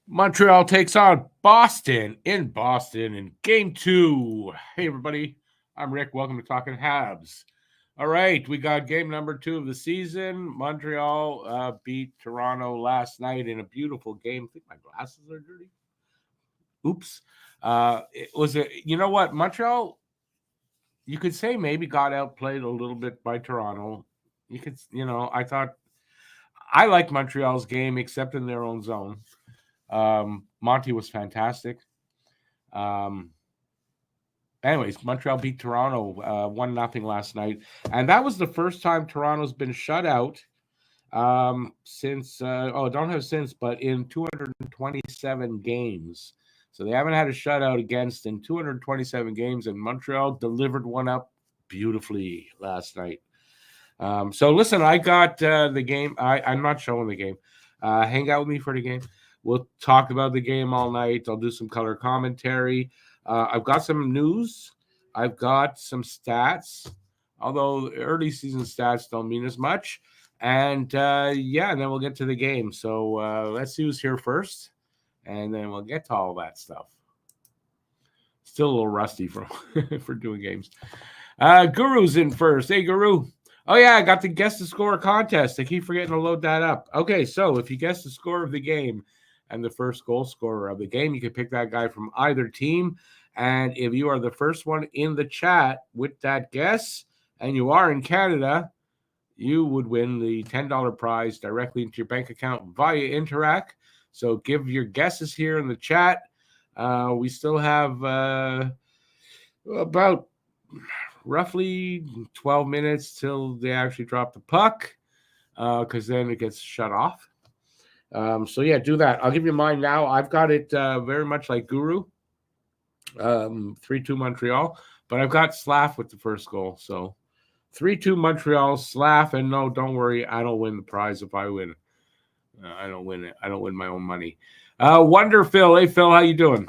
Montreal takes on Boston in Boston in game two. Hey, everybody. I'm Rick. Welcome to Talking Habs. All right, we got game number two of the season. Montreal beat Toronto last night in a beautiful game. I think my glasses are dirty. Oops. It was you know what? Montreal, you could say maybe got outplayed a little bit by Toronto. I thought I liked Montreal's game except in their own zone. Monty was fantastic. Um, Anyways, Montreal beat Toronto 1-0 last night, and that was the first time Toronto's been shut out since don't have since, but in 227 games. So they haven't had a shutout against in 227 games, and Montreal delivered one up beautifully last night. So listen, I got the game. I'm not showing the game. Hang out with me for the game. We'll talk about the game all night. I'll do some color commentary. I've got some news. I've got some stats, although early season stats don't mean as much. And and then we'll get to the game. So let's see who's here first, and then we'll get to all that stuff. Still a little rusty for for doing games. Guru's in first. Hey, Guru. Oh, yeah, I got the guess the score contest. I keep forgetting to load that up. Okay, so if you guess the score of the game and the first goal scorer of the game, you can pick that guy from either team. And if you are the first one in the chat with that guess, and you are in Canada, you would win the $10 prize directly into your bank account via Interac. So give your guesses here in the chat. We still have about roughly 12 minutes till they actually drop the puck, because then it gets shut off. So yeah, do that. I'll give you mine now. I've got it very much like Guru, 3-2 Montreal, but I've got Slav with the first goal. So 3-2 Montreal, Slav, and no, don't worry, I don't win the prize if I win. I don't win it. I don't win my own money. Wonder Phil. Hey, Phil, how you doing?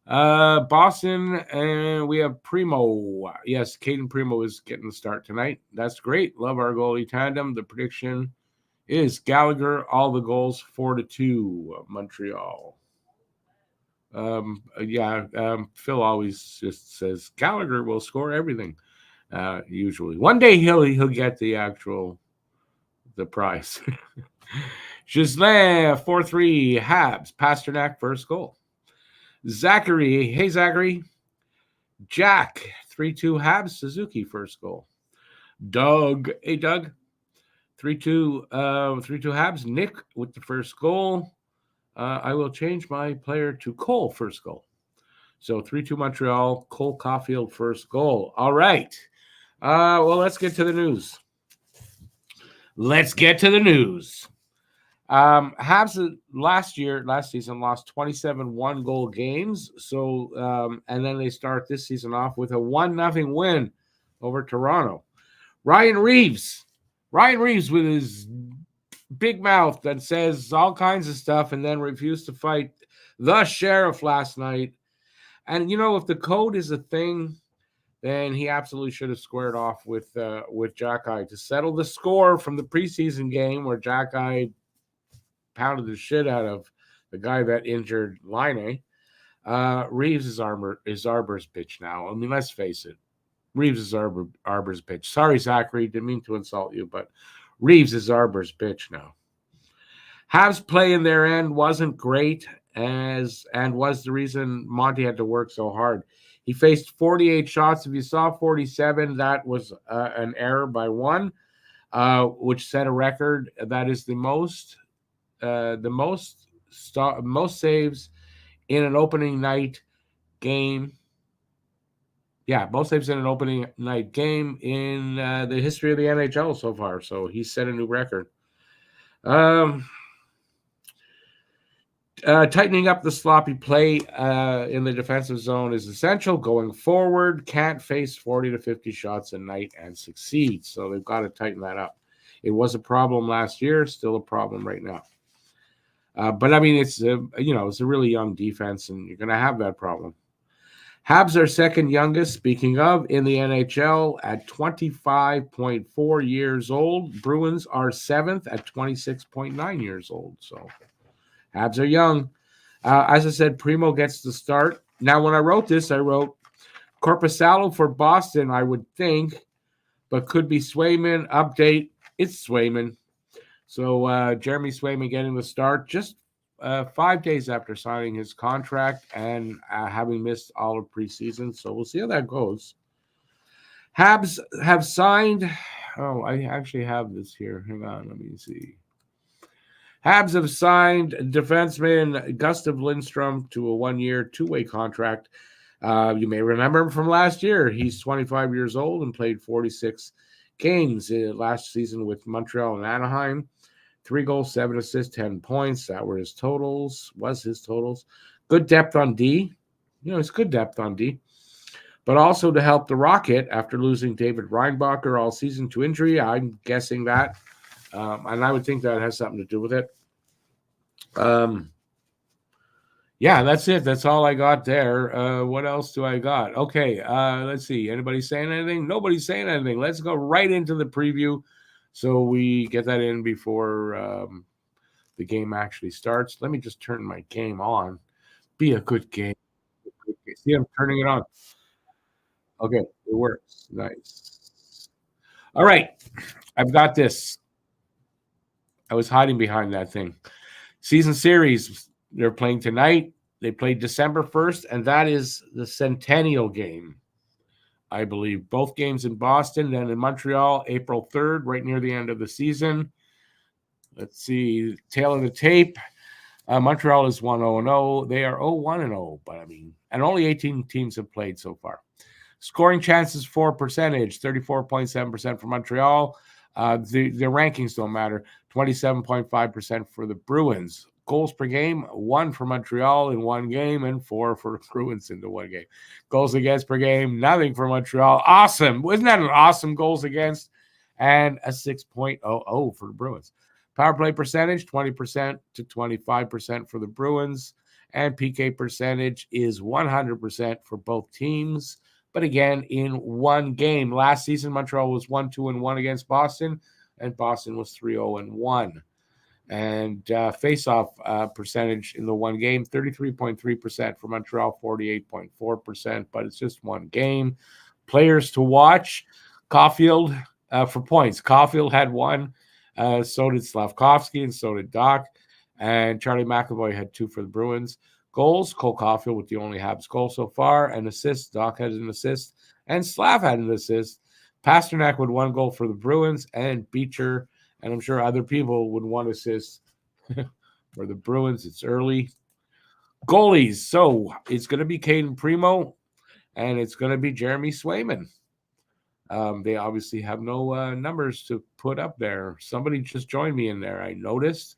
Boston, and we have Primo. Yes, Caden Primo is getting the start tonight. That's great. Love our goalie tandem. The prediction is Gallagher, all the goals 4-2 Montreal. Phil always just says Gallagher will score everything. Usually, one day he'll get the prize. Gislain 4-3 Habs. Pasternak first goal. Zachary, hey Zachary. Jack 3-2 Habs. Suzuki first goal. Doug, hey Doug. 3-2 Habs. Nick with the first goal. I will change my player to Cole first goal. So 3-2 Montreal. Cole Caulfield first goal. All right. Well, let's get to the news. Habs last season lost 27 one-goal games. So, and then they start this season off with a 1-0 win over Toronto. Ryan Reeves with his big mouth that says all kinds of stuff and then refused to fight the sheriff last night. And, if the code is a thing, then he absolutely should have squared off with Jack-Eye to settle the score from the preseason game where Jack-Eye pounded the shit out of the guy that injured Line. Reeves is Arbor's bitch now. I mean, let's face it. Reeves is Arbor's bitch. Sorry, Zachary. Didn't mean to insult you, but Reeves is Arbor's bitch now. Habs play in their end wasn't great and was the reason Monty had to work so hard. He faced 48 shots. If you saw 47, that was an error by one, which set a record. That is the most saves in an opening night game. Yeah, most saves in an opening night game in the history of the NHL so far. So he set a new record. Tightening up the sloppy play in the defensive zone is essential going forward. Can't face 40 to 50 shots a night and succeed. So they've got to tighten that up. It was a problem last year, still a problem right now. But I mean, it's a really young defense, and you're going to have that problem. Habs are second youngest, speaking of, in the NHL at 25.4 years old. Bruins are seventh at 26.9 years old. So Habs are young. As I said, Primo gets the start. Now, when I wrote this, I wrote Korpisalo for Boston, I would think, but could be Swayman. Update, it's Swayman. So Jeremy Swayman getting the start just 5 days after signing his contract and having missed all of preseason. So we'll see how that goes. Habs have signed. Oh, I actually have this here. Hang on, let me see. Habs have signed defenseman Gustav Lindstrom to a 1-year, 2-way contract. You may remember him from last year. He's 25 years old and played 46 games last season with Montreal and Anaheim. 3 goals, 7 assists, 10 points. That were his totals. Good depth on D. It's good depth on D. But also to help the Rocket after losing David Reinbacher all season to injury. I'm guessing that. And I would think that has something to do with it. Yeah, that's it. That's all I got there. What else do I got? Okay, let's see. Anybody saying anything? Nobody's saying anything. Let's go right into the preview so we get that in before the game actually starts. Let me just turn my game on. Be a good game. See, I'm turning it on. Okay, it works. Nice. All right, I've got this. I was hiding behind that thing. Season series, they're playing tonight. They played December 1st, and that is the Centennial game, I believe. Both games in Boston, then in Montreal, April 3rd, right near the end of the season. Let's see, tail of the tape. Montreal is 1-0-0. They are 0-1-0, but and only 18 teams have played so far. Scoring chances for percentage, 34.7% for Montreal. The rankings don't matter. 27.5% for the Bruins. Goals per game, 1 for Montreal in 1 game and 4 for the Bruins into 1 game. Goals against per game, nothing for Montreal. Awesome. Wasn't that an awesome goals against? And a 6.00 for the Bruins. Power play percentage, 20% to 25% for the Bruins. And PK percentage is 100% for both teams. But again, in 1 game. Last season, Montreal was 1-2-1 against Boston, and Boston was 3-0-1. And face-off percentage in the 1 game, 33.3% for Montreal, 48.4%, but it's just 1 game. Players to watch, Caulfield for points. Caulfield had 1, so did Slavkovsky, and so did Doc. And Charlie McAvoy had 2 for the Bruins. Goals, Cole Caulfield with the only Habs goal so far. And assists, Doc had an assist. And Slav had an assist. Pasternak with 1 goal for the Bruins. And Beecher, and I'm sure other people would want to assist for the Bruins. It's early. Goalies. So it's going to be Caden Primo. And it's going to be Jeremy Swayman. They obviously have no numbers to put up there. Somebody just joined me in there, I noticed.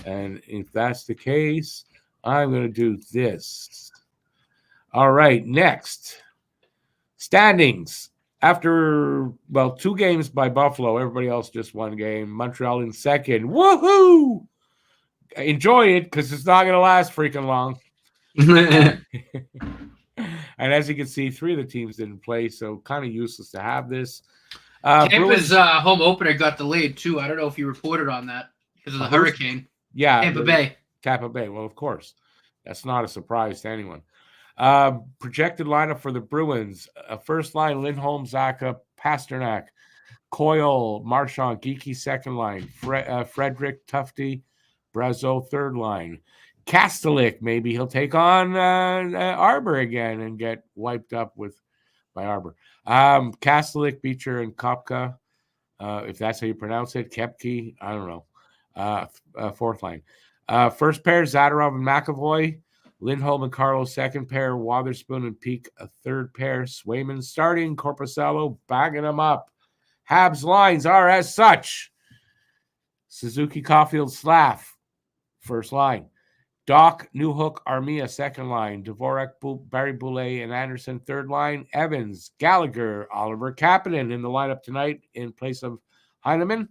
And if that's the case, I'm going to do this. All right, next. Standings. After, 2 games by Buffalo, everybody else just 1 game. Montreal in second. Woohoo! Enjoy it because it's not going to last freaking long. And as you can see, 3 of the teams didn't play, so kind of useless to have this. Tampa's home opener got delayed, too. I don't know if you reported on that because of the hurricane. Yeah. Tampa Bay. Well, of course. That's not a surprise to anyone. Projected lineup for the Bruins. First line, Lindholm, Zacha, Pasternak, Coyle, Marchand, Geeky, second line. Frederick, Tufte, Brazeau, third line. Kastelik, maybe he'll take on Arbor again and get wiped up by Arbor. Kastelik, Beecher, and Kopka, if that's how you pronounce it. Kepke, I don't know. Fourth line. First pair, Zadorov and McAvoy. Lindholm and Carlos, second pair. Wotherspoon and Peak, a third pair. Swayman starting. Korpisalo bagging them up. Habs lines are as such. Suzuki, Caulfield, Slav, first line. Doc, Newhook, Armia, second line. Dvorak, Barry Boulay, and Anderson, third line. Evans, Gallagher, Oliver Kapanen in the lineup tonight in place of Heineman.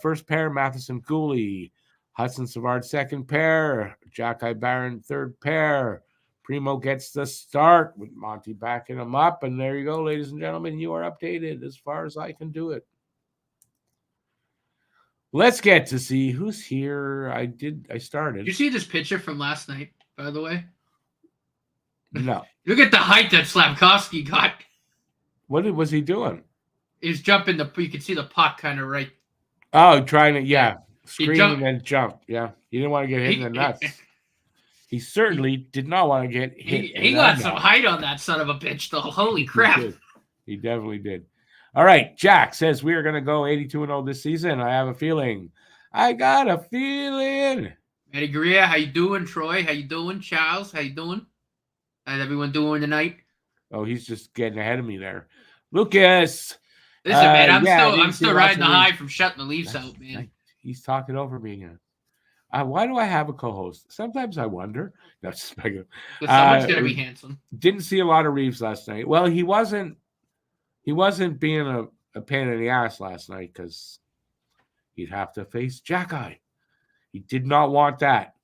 First pair, Matheson, Cooley. Hudson Savard, second pair. Jacki Barron, third pair. Primo gets the start with Monty backing him up. And there you go, ladies and gentlemen. You are updated as far as I can do it. Let's get to see who's here. I started. Did you see this picture from last night, by the way? No. Look at the height that Slafkovsky got. What was he doing? He's jumping you can see the puck kind of right. Oh, trying to, scream jumped. and then jump. Yeah. He didn't want to get hit in the nuts. He certainly did not want to get hit. He got some height on that son of a bitch, though. Holy crap. He definitely did. All right. Jack says we are going to go 82-0 this season. I have a feeling. I got a feeling. Eddie Guerrero, how you doing? Troy, how you doing? Charles, how you doing? How's everyone doing tonight? Oh, he's just getting ahead of me there. Lucas. Listen, man, I'm still riding the high from shutting the Leafs out, man. Nice. He's talking over me again. Why do I have a co-host? Sometimes I wonder. No, just someone's gonna be handsome. Didn't see a lot of Reeves last night. Well, he wasn't being a pain in the ass last night because he'd have to face Jack-Eye. He did not want that.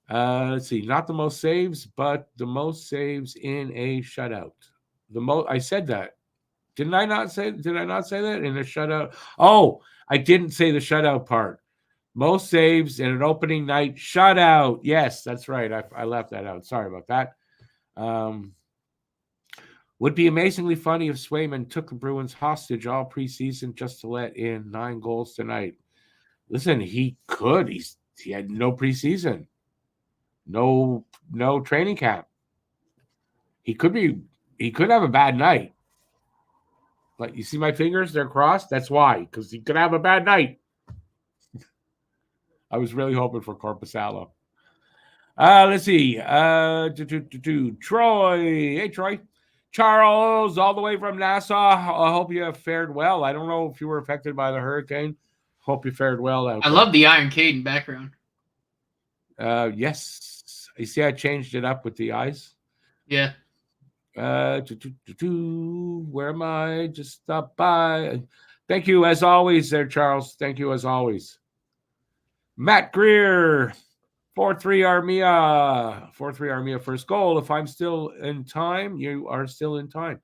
Let's see, not the most saves, but the most saves in a shutout. I said that. Did I not say that in a shutout? Oh, I didn't say the shutout part. Most saves in an opening night shutout. Yes, that's right. I left that out. Sorry about that. Would be amazingly funny if Swayman took the Bruins hostage all preseason just to let in 9 goals tonight. Listen, he could. He had no preseason, no training camp. He could have a bad night. Like, you see my fingers? They're crossed. That's why, because he could have a bad night. I was really hoping for Corpusalo. Let's see. Troy. Hey, Troy. Charles, all the way from Nassau. I hope you have fared well. I don't know if you were affected by the hurricane. Hope you fared well out there. Love the Iron Maiden background. Yes. You see I changed it up with the eyes? Yeah. Where am I? Just stop by. Thank you as always there, Charles. Thank you as always. Matt Greer, 4-3 Armia. 4-3 Armia first goal. If I'm still in time, you are still in time.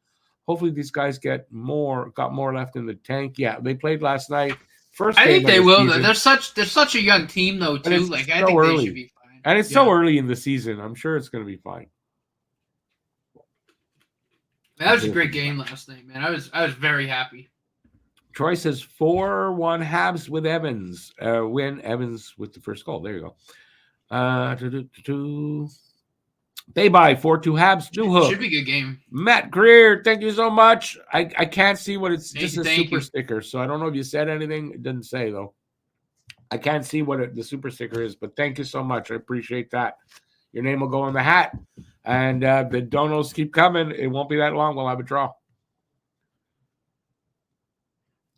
Hopefully these guys got more left in the tank. Yeah, they played last night. I think they will. They're such a young team though, too. Like I think they should be fine. And it's so early in the season. I'm sure it's going to be fine. That was a great game last night, man. I was very happy. Troy says 4-1 Habs with Evans. Win Evans with the first goal. There you go. Bye 4-2 Habs. New hook. Should be a good game. Matt Greer, thank you so much. I can't see what it's just a super sticker, so I don't know if you said anything. It didn't say though. I can't see what the super sticker is, but thank you so much. I appreciate that. Your name will go on the hat. And the donos keep coming. It won't be that long. We'll have a draw.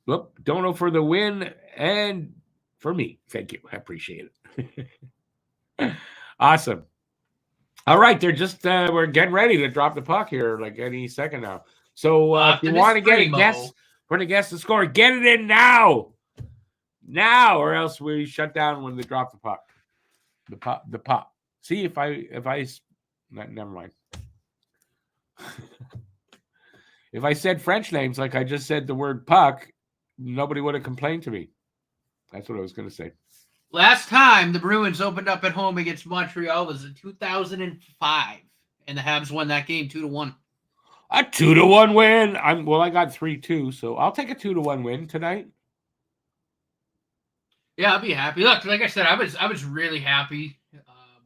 Whoop, dono for the win and for me. Thank you. I appreciate it. Awesome. All right. They're just, we're getting ready to drop the puck here like any second now. So if you want to get a guess, for the guess the score, get it in now. Now, or else we shut down when they drop the puck. The puck. See if I never mind. If I said French names like I just said the word puck, nobody would have complained to me. That's what I was going to say. Last time the Bruins opened up at home against Montreal was in 2005, and the Habs won that game 2-1. A 2-1 win. I got 3-2, so I'll take a 2-1 win tonight. Yeah, I'll be happy. Look, like I said, I was really happy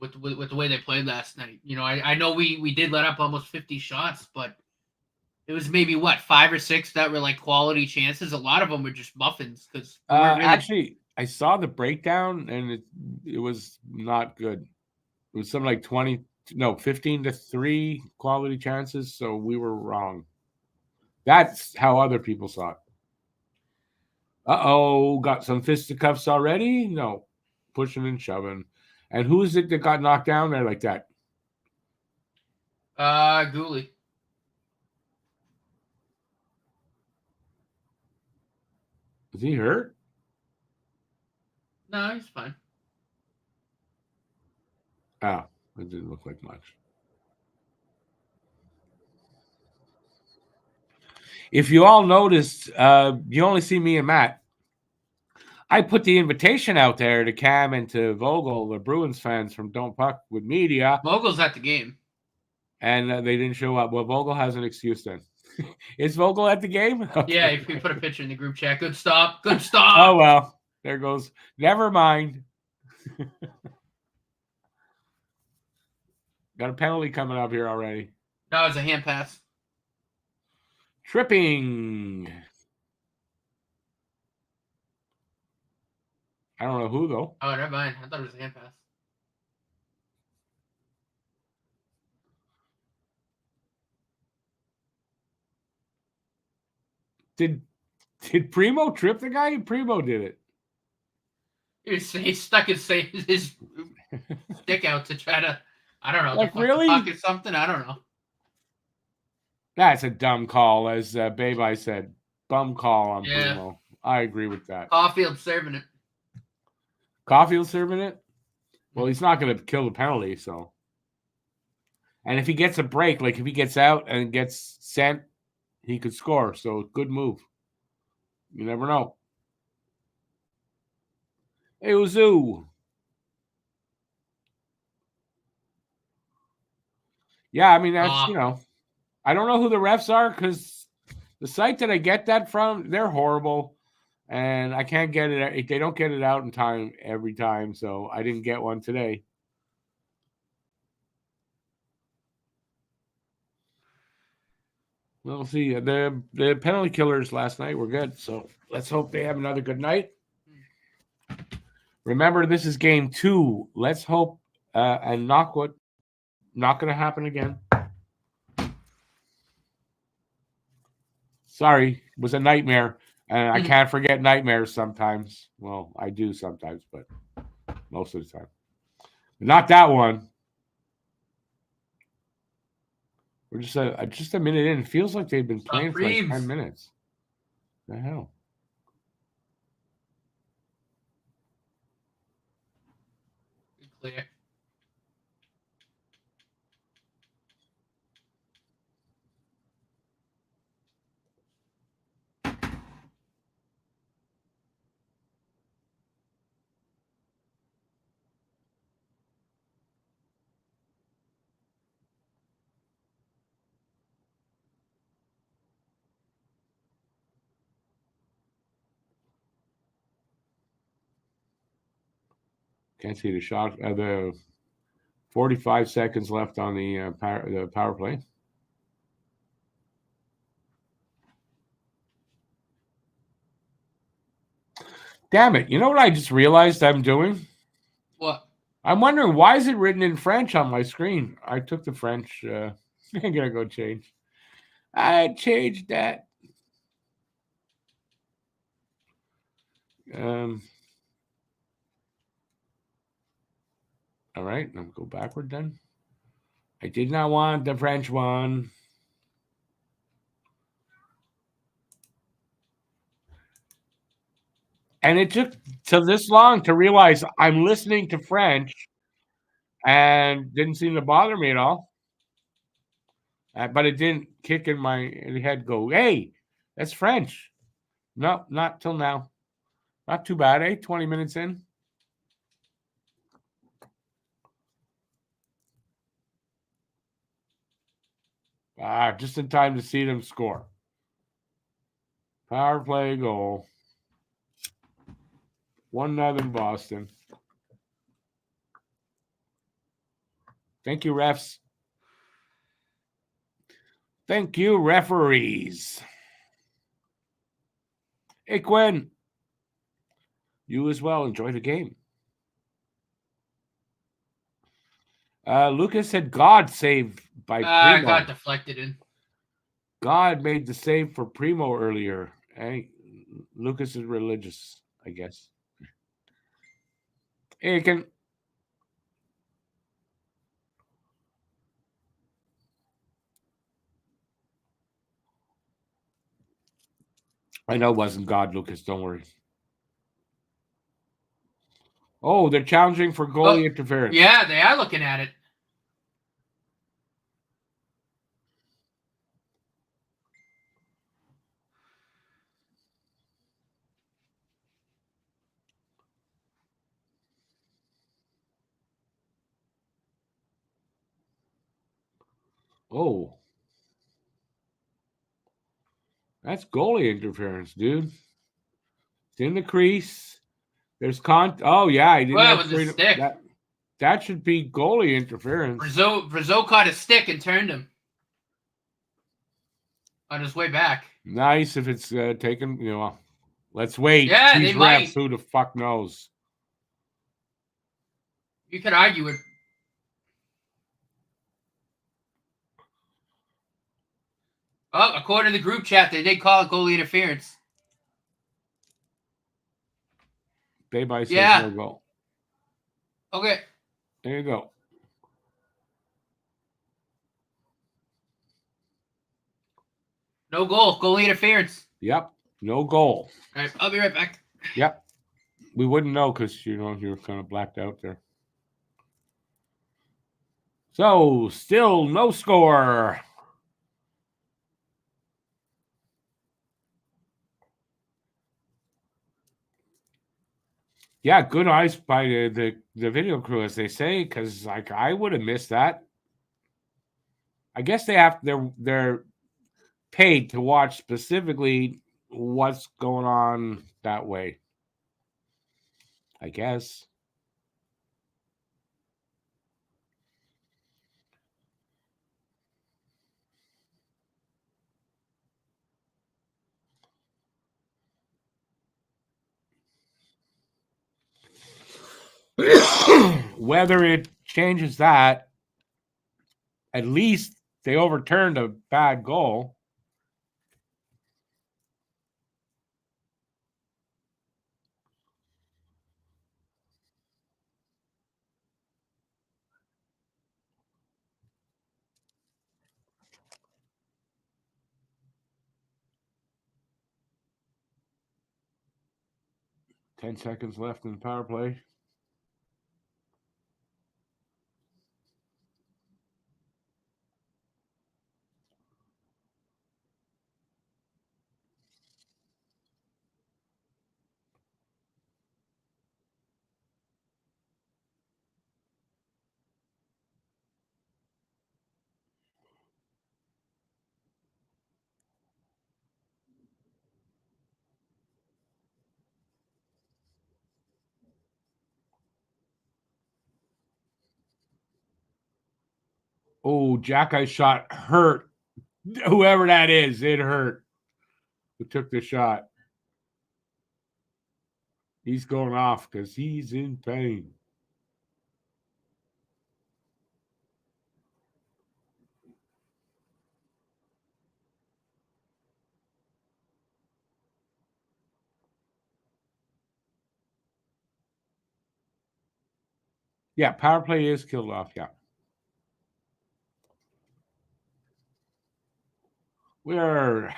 with the way they played last night. You know, I know we did let up almost 50 shots, but it was maybe 5 or 6 that were like quality chances. A lot of them were just muffins because actually I saw the breakdown and it was not good. It was something like 15-3 quality chances, so we were wrong. That's how other people saw it. Got some fisticuffs already? No, pushing and shoving. And who is it that got knocked down there like that? Gooley. Is he hurt? No, he's fine. Oh, it didn't look like much. If you all noticed, you only see me and Matt. I put the invitation out there to Cam and to Vogel, the Bruins fans from Don't Puck with Media. Vogel's at the game. And they didn't show up. Well, Vogel has an excuse then. Is Vogel at the game? Okay. Yeah, if you put a picture in the group chat. Good stop. Good stop. Oh, well. There goes. Never mind. Got a penalty coming up here already. No, it's a hand pass. Tripping. I don't know who, though. Oh, never mind. I thought it was a hand pass. Did Primo trip the guy? Primo did it. He stuck his stick out to try to, I don't know, Like, deflect really? the puck or something. I don't know. That's a dumb call, as Babe said. Bum call on Yeah. Primo. I agree with that. Caulfield serving it. Caulfield serving it? Well, he's not going to kill the penalty, so. And if he gets a break, like if he gets out and gets sent, he could score. So, good move. You never know. Hey, Uzu. Yeah, I mean, that's, you know, I don't know who the refs are because the site that I get that from, they're horrible. And I can't get it. They don't get it out in time every time. So, I didn't get one today. We'll see. The penalty killers last night were good. So, let's hope they have another good night. Remember, this is game 2. Let's hope and knock wood, not going to happen again. Sorry, it was a nightmare. And I can't forget nightmares sometimes. Well, I do sometimes, but most of the time. Not that one. We're just a minute in. It feels like they've been playing for like 10 minutes. What the hell? Clear. Can't see the shot. The 45 seconds left on the power play. Damn it. You know what I just realized I'm doing? What? I'm wondering, why is it written in French on my screen? I took the French. I'm going to go change. I changed that. All right. I'll go backward then. I did not want the French one. And it took till this long to realize I'm listening to French and didn't seem to bother me at all. But it didn't kick in my head go, hey, that's French. No, not till now. Not too bad, eh? 20 minutes in. Just in time to see them score. Power play goal. 1-0 Boston. Thank you, refs. Thank you, referees. Hey, Quinn. You as well. Enjoy the game. Lucas said God saved by Primo. Got deflected in. God made the save for Primo earlier. Hey, Lucas is religious, I guess. Hey, I know it wasn't God, Lucas. Don't worry. Oh, they're challenging for goalie interference. Yeah, they are looking at it. Oh, that's goalie interference, dude. It's in the crease. There's Oh yeah, he didn't Well, have with the freedom. stick. That should be goalie interference. Brazeau caught a stick and turned him on his way back. Nice if it's taken. Let's wait. Yeah, These they refs, might. who the fuck knows? You could argue it. Oh, according to the group chat, they did call it goalie interference. Bay says Yeah. no goal. Okay. There you go. No goal. Goalie interference. Yep. No goal. All right. I'll be right back. Yep. We wouldn't know because, you're kind of blacked out there. So, still no score. Yeah, good eyes by the video crew, as they say, because I would have missed that. I guess they're paid to watch specifically what's going on that way. I guess. Whether it changes that, at least they overturned a bad goal. Ten seconds left in the power play. Oh, Jackeye shot hurt. Whoever that is, it hurt. Who took the shot? He's going off because he's in pain. Yeah, power play is killed off. Yeah. We're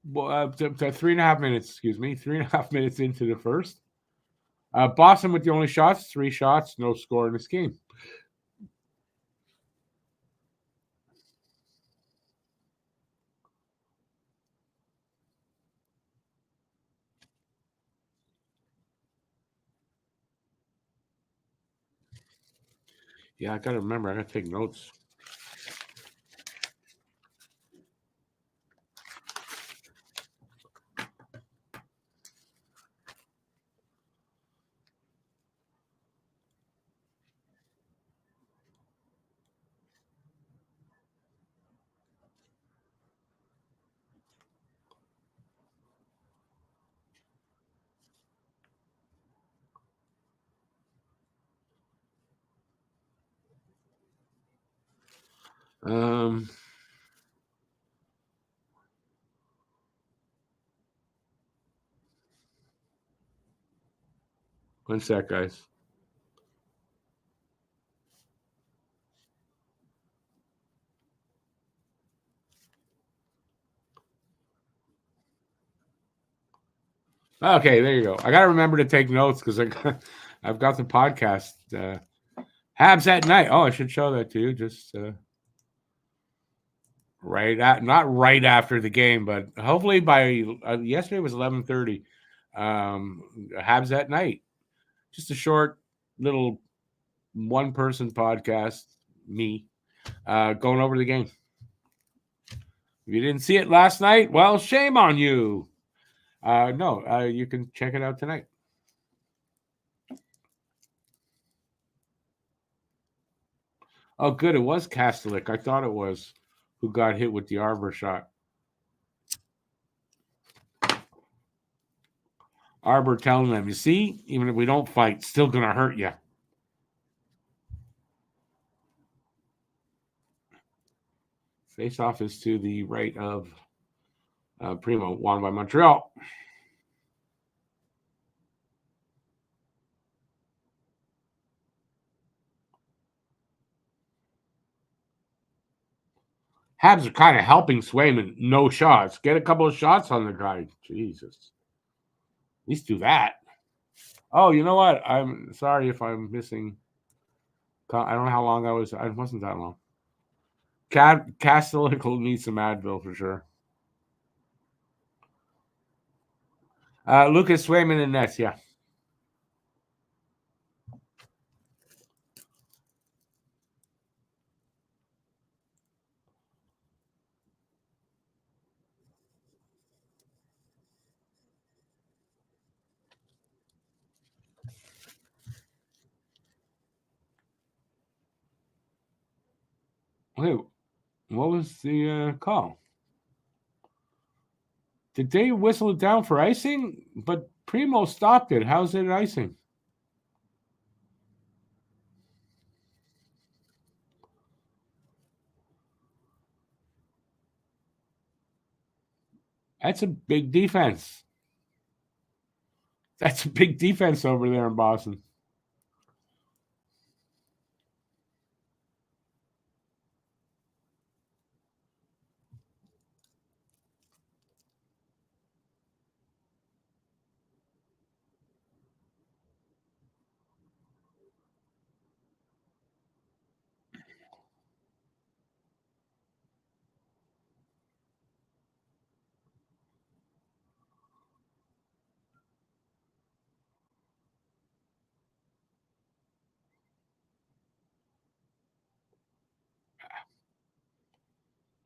3.5 minutes, 3.5 minutes into the first. Boston with the only shots, 3 shots, no score in this game. Yeah, I got to remember, I got to take notes. Um, one sec, guys. Okay, there you go. I got to remember to take notes because I've got the podcast. Habs at night. Oh, I should show that to you. Just not right after the game, but hopefully by yesterday was 11:30. Habs at night. Just a short little one-person podcast. Me. going over the game. If you didn't see it last night, well, shame on you. No, you can check it out tonight. Oh, good. It was Kastelik. I thought it was who got hit with the arbor shot. Arbor telling them, you see, even if we don't fight, it's still going to hurt you. Face-off is to the right of Primo, won by Montreal. Habs are kind of helping Swayman. No shots. Get a couple of shots on the guy. Jesus. At least do that. Oh, you know what? I'm sorry if I'm missing. I don't know how long I was. I wasn't that long. Castellic will need some Advil for sure. Lucas Swayman and Nets, yeah. Wait, what was the call? Did they whistle it down for icing? But Primo stopped it. How's it icing? That's a big defense. That's a big defense over there in Boston.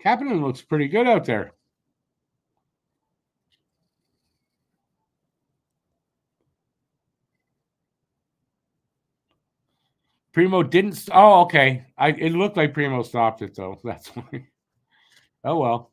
Kapanen looks pretty good out there. Primo didn't. Oh, okay. It looked like Primo stopped it though. That's why. Oh well.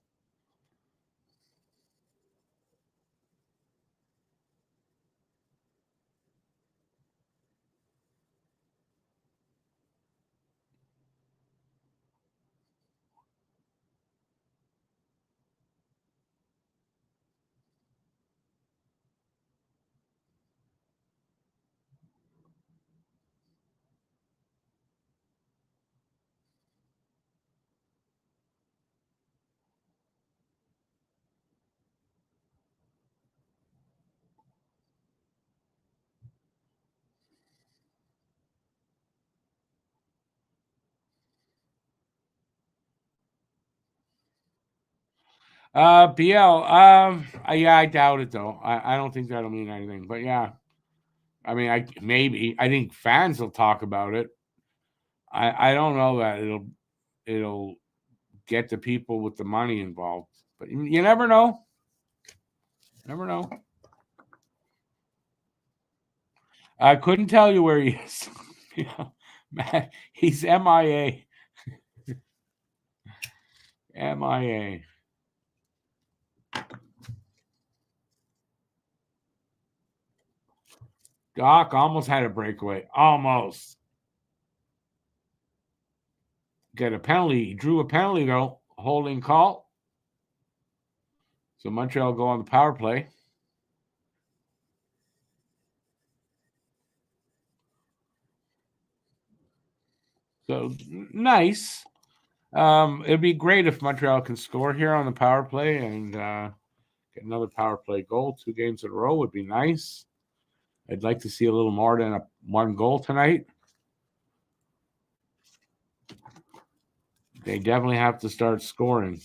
BL. Yeah, I doubt it though. I don't think that'll mean anything. But yeah, I mean, I think fans will talk about it. I don't know that it'll get the people with the money involved. But you never know. Never know. I couldn't tell you where he is. Yeah, man, he's MIA. MIA. Doc almost had a breakaway. Almost. Get a penalty. He drew a penalty, though. Holding call. So Montreal go on the power play. So nice. It'd be great if Montreal can score here on the power play and get another power play goal. 2 games in a row would be nice. I'd like to see a little more than one goal tonight. They definitely have to start scoring.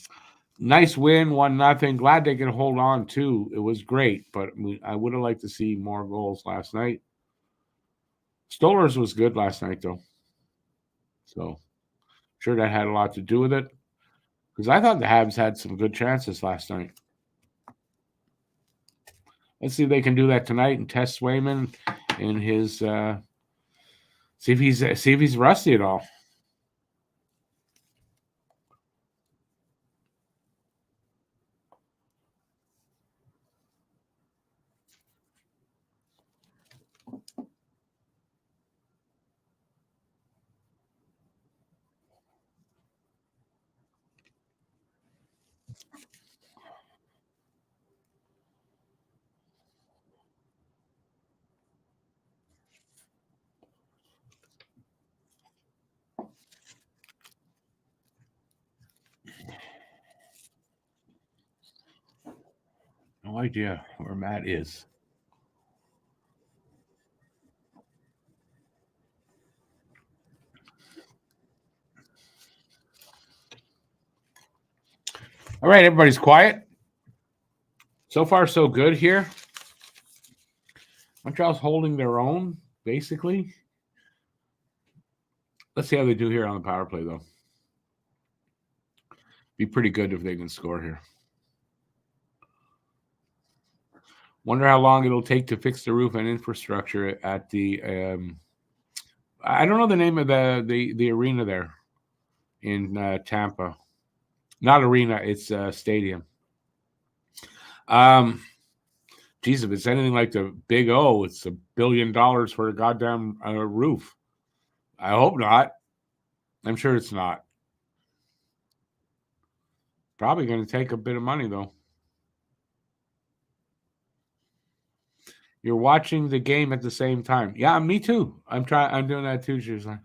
Nice win, 1-0. Glad they can hold on too. It was great, but I would have liked to see more goals last night. Stolarz was good last night though. So Sure, that had a lot to do with it. Because I thought the Habs had some good chances last night. Let's see if they can do that tonight and test Swayman in his see if he's rusty at all. No idea where Matt is. All right, everybody's quiet. So far, so good here. Montreal's holding their own, basically. Let's see how they do here on the power play, though. Be pretty good if they can score here. Wonder how long it'll take to fix the roof and infrastructure at the I don't know the name of the arena there in Tampa. Not arena, it's stadium. Geez, if it's anything like the Big O, it's $1 billion for a goddamn roof. I hope not. I'm sure it's not. Probably going to take a bit of money, though. You're watching the game at the same time. Yeah, me too. I'm doing that too, usually.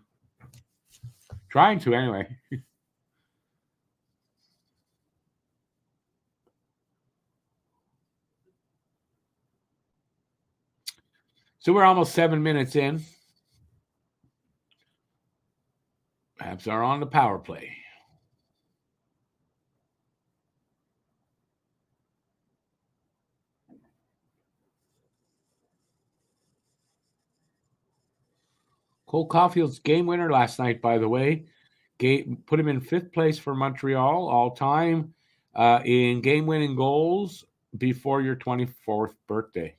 Trying to, anyway. So we're almost 7 minutes in. Habs are on the power play. Cole Caulfield's game winner last night, by the way, put him in 5th place for Montreal all time in game-winning goals before your 24th birthday.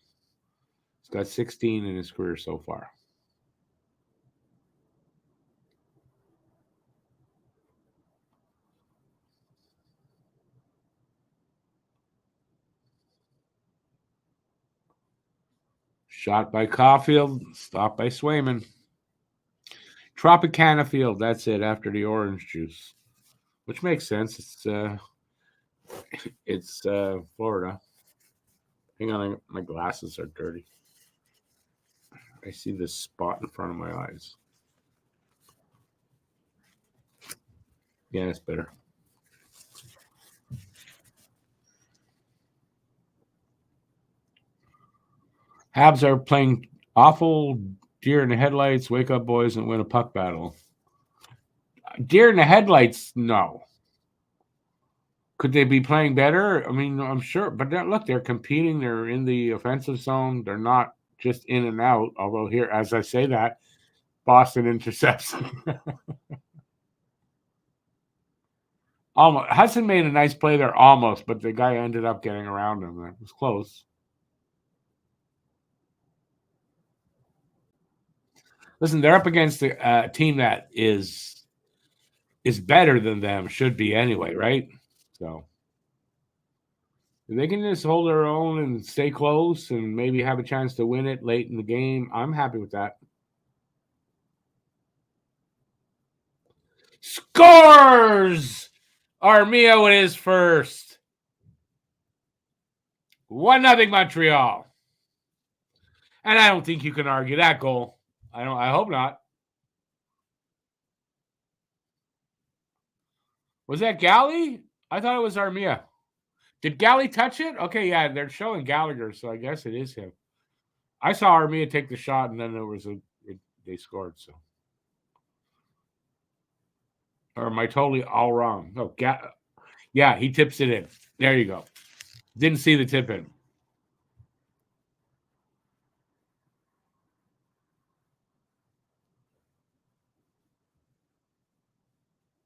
He's got 16 in his career so far. Shot by Caulfield, stopped by Swayman. Tropicana Field, that's it, after the orange juice, which makes sense. It's Florida. Hang on, my glasses are dirty. I see this spot in front of my eyes. Yeah, it's better. Habs are playing awful deer in the headlights. Wake up, boys, and win a puck battle. Deer in the headlights, no. Could they be playing better? I mean, I'm sure. But look, they're competing. They're in the offensive zone. They're not just in and out. Although here, as I say that, Boston intercepts. Almost. Hudson made a nice play there, almost, but the guy ended up getting around him. It was close. Listen, they're up against a team that is better than them, should be anyway, right? So if they can just hold their own and stay close and maybe have a chance to win it late in the game, I'm happy with that. Scores! Armia with his first. 1-0 Montreal. And I don't think you can argue that goal. I hope not. Was that Galley? I thought it was Armia. Did Galley touch it? Okay, yeah, they're showing Gallagher, so I guess it is him. I saw Armia take the shot, and then they scored. So, or am I totally all wrong? No, yeah, he tips it in. There you go. Didn't see the tip in.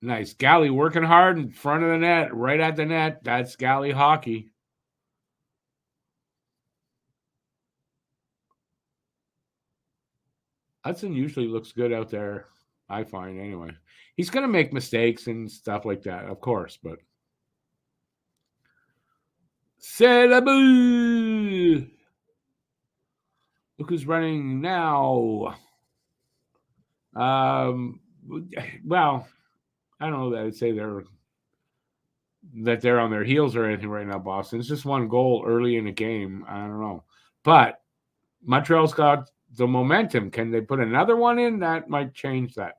Nice. Galley working hard in front of the net, right at the net. That's Galley hockey. Hudson usually looks good out there, I find, anyway. He's going to make mistakes and stuff like that, of course, but. C'est la boule! Look who's running now. Well, I don't know that I'd say they're on their heels or anything right now, Boston. It's just one goal early in the game. I don't know. But Montreal's got the momentum. Can they put another one in? That might change that.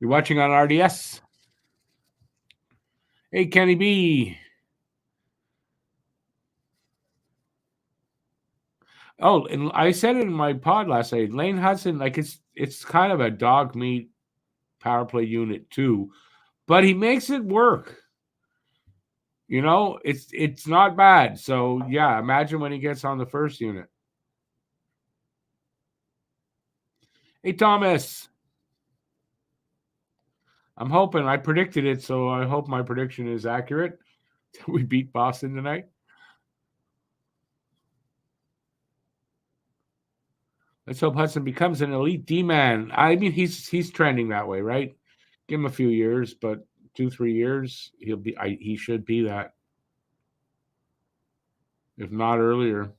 You're watching on RDS. Hey, Kenny B. Oh, and I said it in my pod last night. Lane Hudson, like it's kind of a dog meat power play unit too, but he makes it work. You know, it's not bad. So yeah, imagine when he gets on the first unit. Hey, Thomas. I'm hoping I predicted it, so I hope my prediction is accurate. We beat Boston tonight. Let's hope Hudson becomes an elite D-man. I mean, he's trending that way, right? Give him a few years, but 2-3 years, he should be that, if not earlier.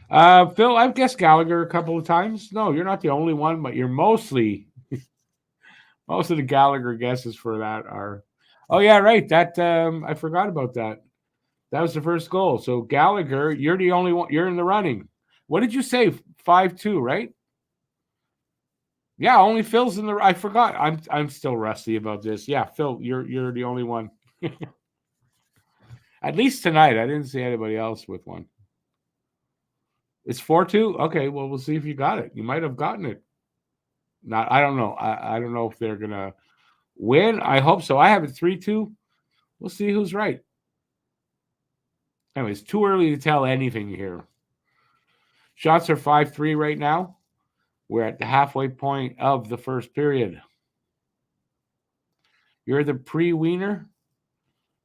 Phil, I've guessed Gallagher a couple of times. No, you're not the only one, but you're mostly most of the Gallagher guesses for that are. Oh yeah, right. That I forgot about that. That was the first goal. So Gallagher, you're the only one. You're in the running. What did you say? 5-2, right? Yeah, only Phil's in the. I forgot. I'm still rusty about this. Yeah, Phil, you're the only one. At least tonight, I didn't see anybody else with one. It's 4-2. Okay, well, we'll see if you got it. You might have gotten it. Not. I don't know. I don't know if they're gonna win. I hope so. I have it 3-2. We'll see who's right. Anyways, too early to tell anything here. Shots are 5-3 right now. We're at the halfway point of the first period. You're the pre-wiener.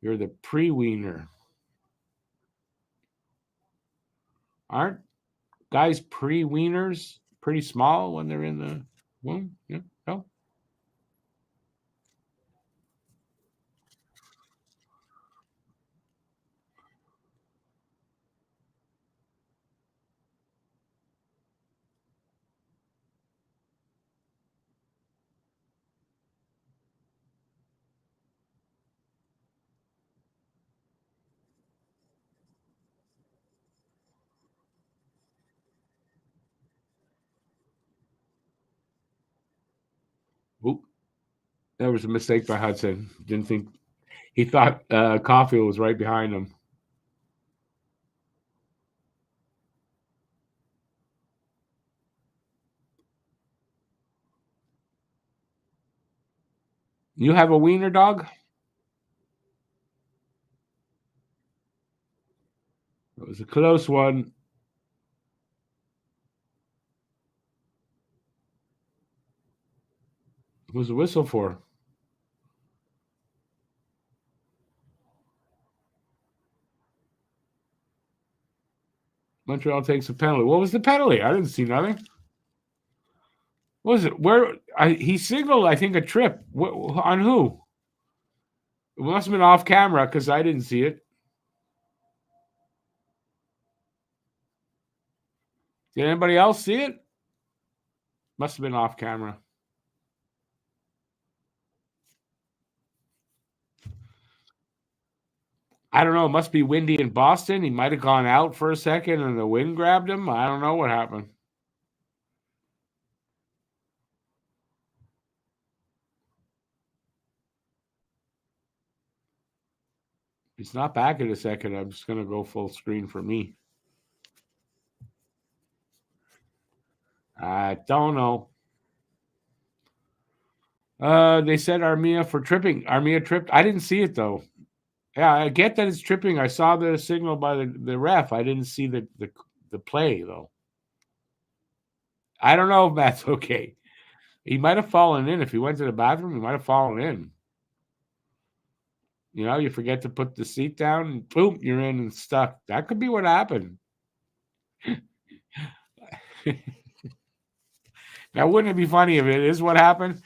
You're the pre-wiener. Aren't guys pre-wieners pretty small when they're in the womb? Yeah, no. Oop, that was a mistake by Hudson. Didn't think he thought Caulfield was right behind him. You have a wiener dog? It was a close one. What was the whistle for? Montreal takes a penalty. What was the penalty? I didn't see nothing. What was it? Where he signaled, I think, a trip. On who? It must have been off camera because I didn't see it. Did anybody else see it? Must have been off camera. I don't know. It must be windy in Boston. He might have gone out for a second and the wind grabbed him. I don't know what happened. He's not back in a second. I'm just going to go full screen for me. I don't know. They said Armia for tripping. Armia tripped. I didn't see it though. Yeah, I get that it's tripping. I saw the signal by the ref. I didn't see the play though. I don't know if that's okay. He might have fallen in. If he went to the bathroom, he might have fallen in. You know, you forget to put the seat down and boom, you're in and stuck. That could be what happened. Now, wouldn't it be funny if it is what happened?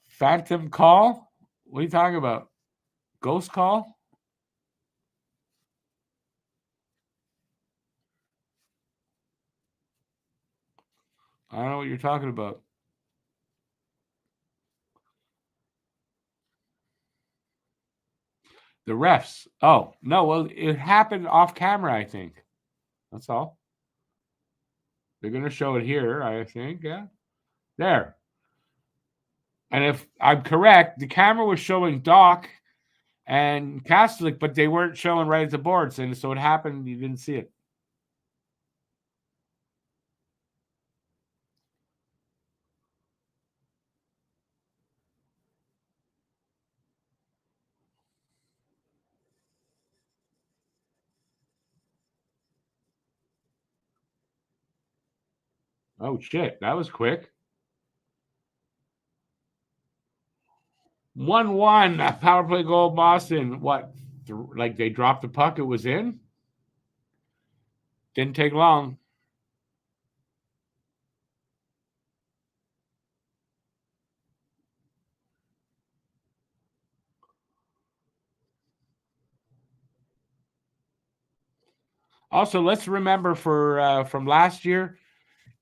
Phantom call? What are you talking about? Ghost call? I don't know what you're talking about. The refs. Oh, no. Well, it happened off camera, I think. That's all. They're going to show it here, I think. Yeah. There. And if I'm correct, the camera was showing Doc and Catholic, but they weren't showing right at the boards. And so it happened. You didn't see it. Oh, shit. That was quick. 1-1. Power play goal, Boston. What? Like they dropped the puck, it was in? Didn't take long. Also, let's remember from last year,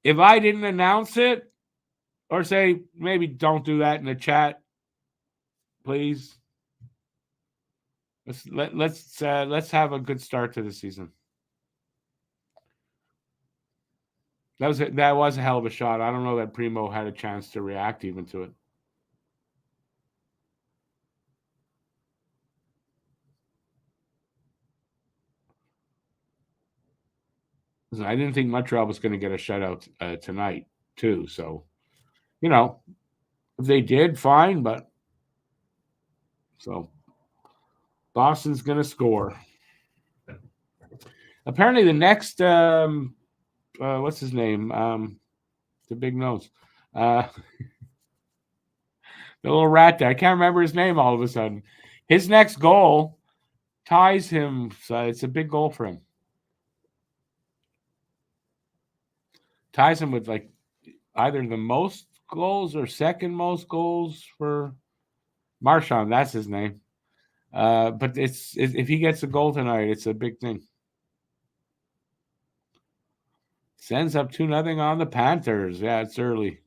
if I didn't announce it or say maybe don't do that in the chat, please. Let's have a good start to the season. That was a hell of a shot. I don't know that Primo had a chance to react even to it. I didn't think Montreal was going to get a shutout tonight, too. So, you know, if they did, fine. But so Boston's going to score. Apparently, the next what's his name? The big nose, the little rat there. I can't remember his name. All of a sudden, his next goal ties him. So it's a big goal for him. Ties him with like either the most goals or second most goals for Marchand. That's his name. But if he gets a goal tonight, it's a big thing. Sends up 2-0 on the Panthers. Yeah, it's early.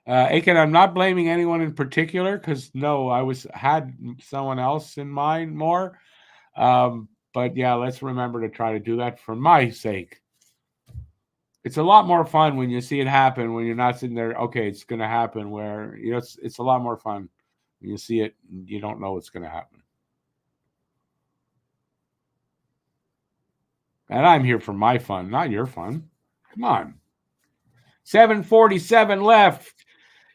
Aiken, I'm not blaming anyone in particular because no, I had someone else in mind more. But yeah, let's remember to try to do that for my sake. It's a lot more fun when you see it happen when you're not sitting there. Okay, it's going to happen. Where it's a lot more fun when you see it. And you don't know what's going to happen. And I'm here for my fun, not your fun. Come on. 7:47 left.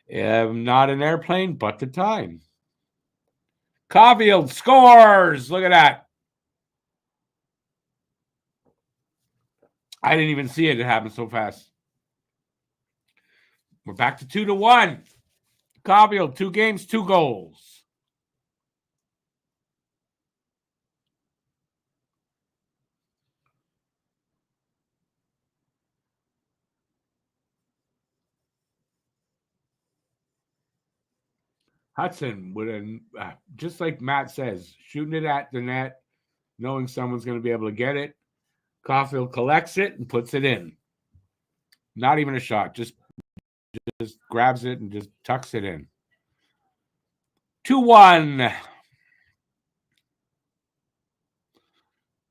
Not an airplane, but the time. Caulfield scores. Look at that. I didn't even see it. It happened so fast. We're back to 2-1. Caulfield, 2 games, 2 goals. Hudson would have, just like Matt says, shooting it at the net, knowing someone's going to be able to get it. Caulfield collects it and puts it in. Not even a shot, just grabs it and just tucks it in. 2-1.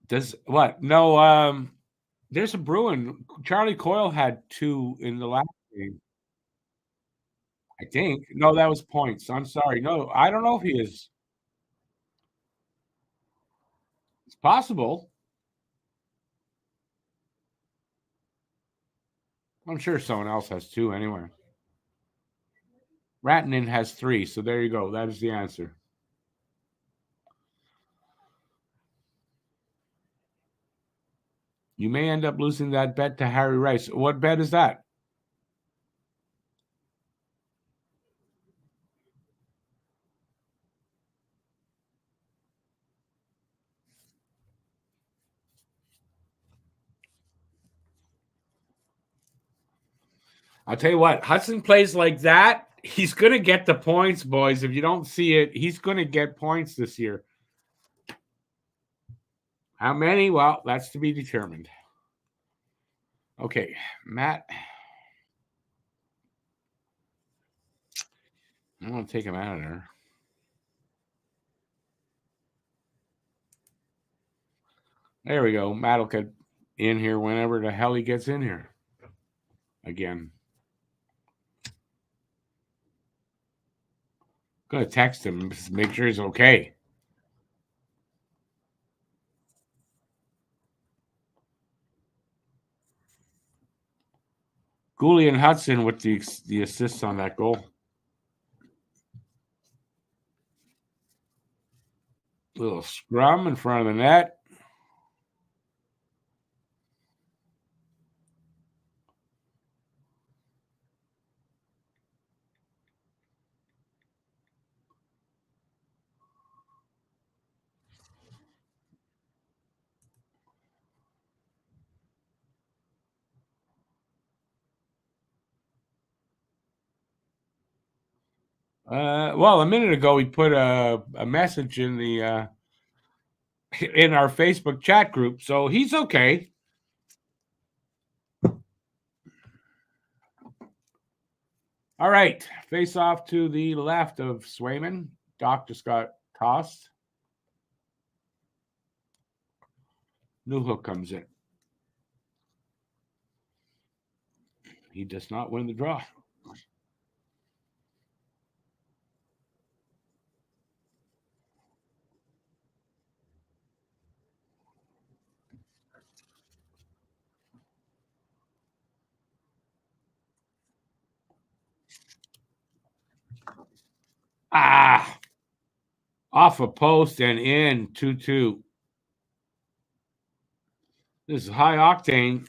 Does what? No, There's a Bruin. Charlie Coyle had 2 in the last game, I think. No, that was points. I'm sorry. No, I don't know if he is. It's possible. I'm sure someone else has 2 anyway. Ratinen has 3, so there you go. That is the answer. You may end up losing that bet to Harry Rice. What bet is that? I'll tell you what, Hudson plays like that. He's going to get the points, boys. If you don't see it, he's going to get points this year. How many? Well, that's to be determined. Okay, Matt. I'm going to take him out of there. There we go. Matt will get in here whenever the hell he gets in here. Again. I'm going to text him, just make sure he's okay. Gooley and Hudson with the assists on that goal. Little scrum in front of the net. Well, a minute ago we put a message in the in our Facebook chat group, so he's okay. All right, face off to the left of Swayman. Doc just got tossed. Newhook comes in. He does not win the draw. Off a post and in 2-2. This is high octane.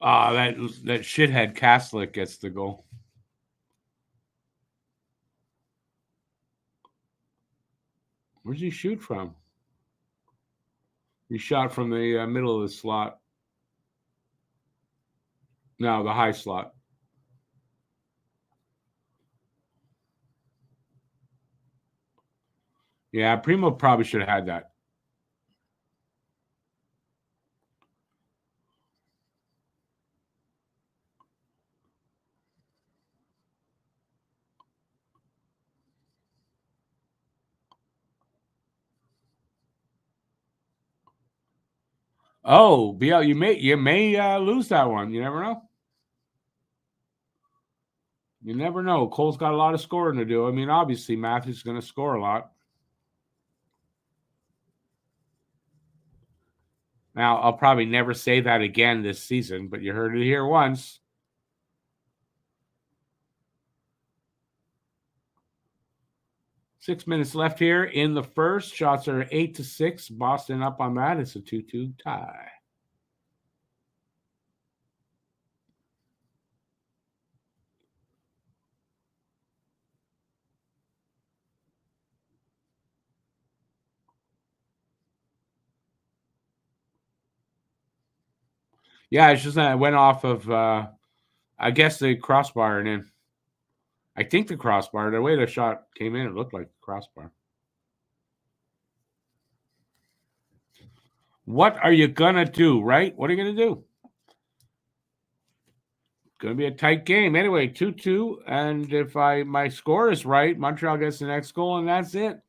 That shithead Kaslik gets the goal. Where'd he shoot from? He shot from the middle of the slot. No, the high slot. Yeah, Primo probably should have had that. Oh, BL, you may lose that one. You never know. You never know. Cole's got a lot of scoring to do. I mean, obviously, Matthews is going to score a lot. Now, I'll probably never say that again this season, but you heard it here once. Six minutes left here in the first. Shots are 8-6. Boston up on that. It's a 2-2 tie. Yeah, it's just that I went off of, I guess, the crossbar and in. I think the crossbar, the way the shot came in, it looked like the crossbar. What are you going to do, right? What are you going to do? going to be a tight game. Anyway, 2-2. And if my score is right, Montreal gets the next goal, and that's it.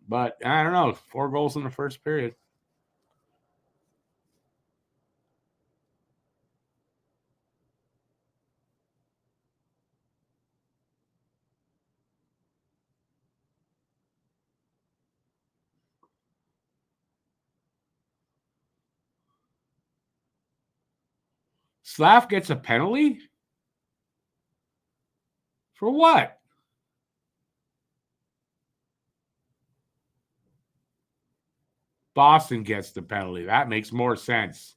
But I don't know. 4 goals in the first period. Slav gets a penalty? For what? Boston gets the penalty. That makes more sense.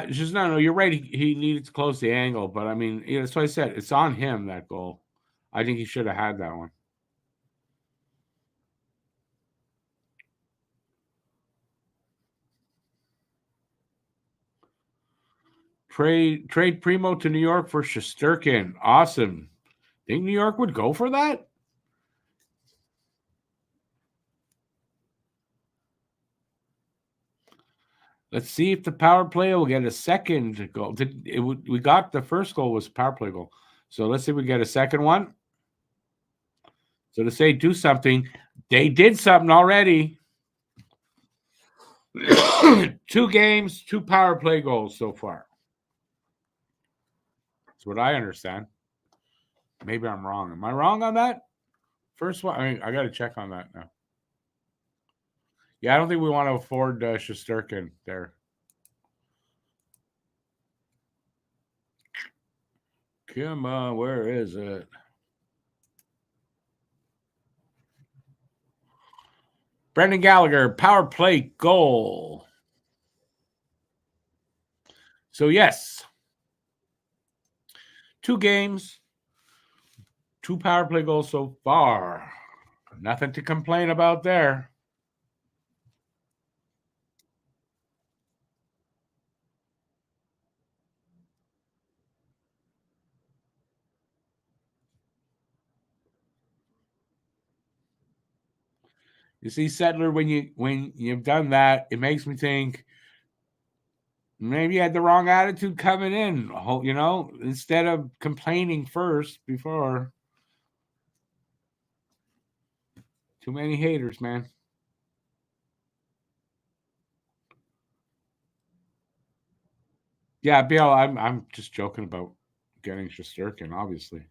Just no, you're right. He needed to close the angle, but I mean, that's what I said. It's on him, that goal. I think he should have had that one. Trade Primo to New York for Shesterkin. Awesome. Think New York would go for that? Let's see if the power play will get a second goal. We got the first goal was power play goal. So let's see if we get a second one. So to say do something, they did something already. 2 games, 2 power play goals so far. That's what I understand. Maybe I'm wrong. Am I wrong on that? First one, I got to check on that now. Yeah, I don't think we want to afford Shesterkin there. Come on, where is it? Brendan Gallagher, power play goal. So, yes, 2 games, 2 power play goals so far. Nothing to complain about there. You see, Settler, when you've done that, it makes me think maybe you had the wrong attitude coming in, instead of complaining first before. Too many haters, man. Yeah, Bill, I'm just joking about getting Shesterkin, obviously.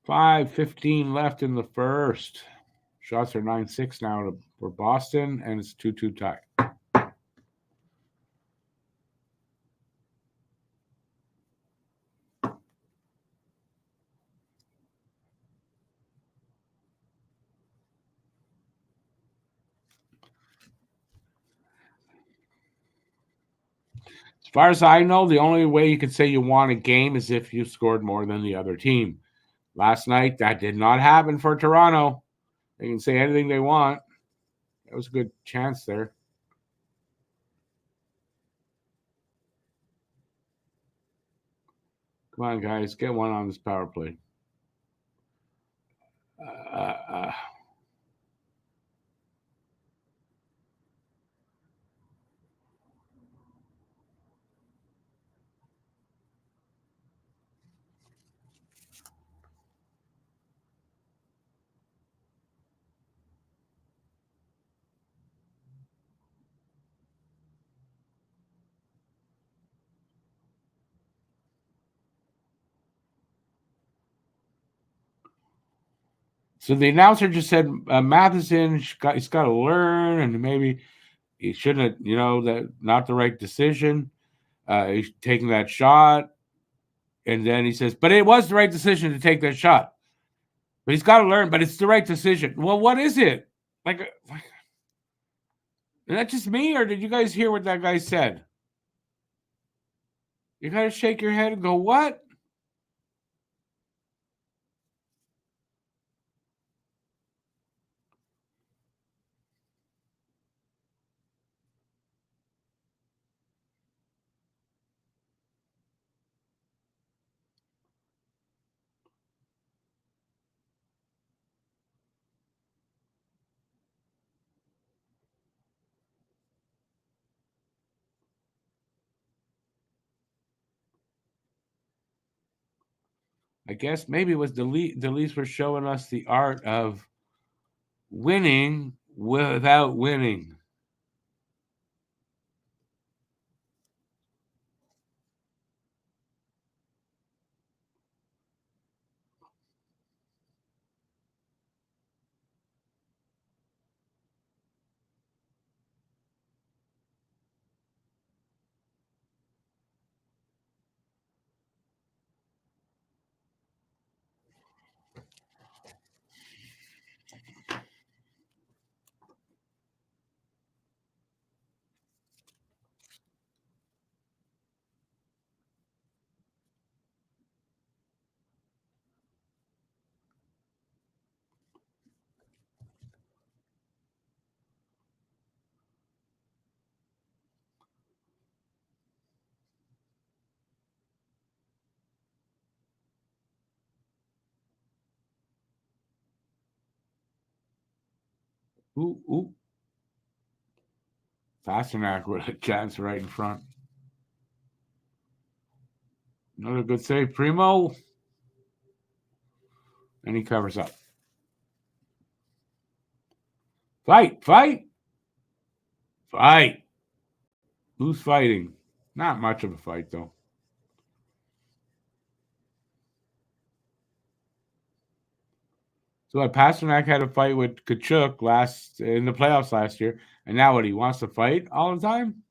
5:15 left in the first. Shots are 9-6 now for Boston, and it's 2-2 tie. As far as I know, the only way you can say you won a game is if you scored more than the other team. Last night, that did not happen for Toronto. They can say anything they want. That was a good chance there. Come on, guys. Get one on this power play. So the announcer just said Matheson, he's got to learn, and maybe he shouldn't, that not the right decision. He's taking that shot. And then he says, but it was the right decision to take that shot. But he's got to learn, but it's the right decision. Well, what is it? Like, is that just me, or did you guys hear what that guy said? You got to shake your head and go, what? I guess maybe it was the Leafs were showing us the art of winning without winning. Ooh, ooh. Pasternak with a chance right in front. Another good save, Primo. And he covers up. Fight, fight, fight. Who's fighting? Not much of a fight, though. So Pasternak had a fight with Kachuk last in the playoffs last year, and now what? He wants to fight all the time.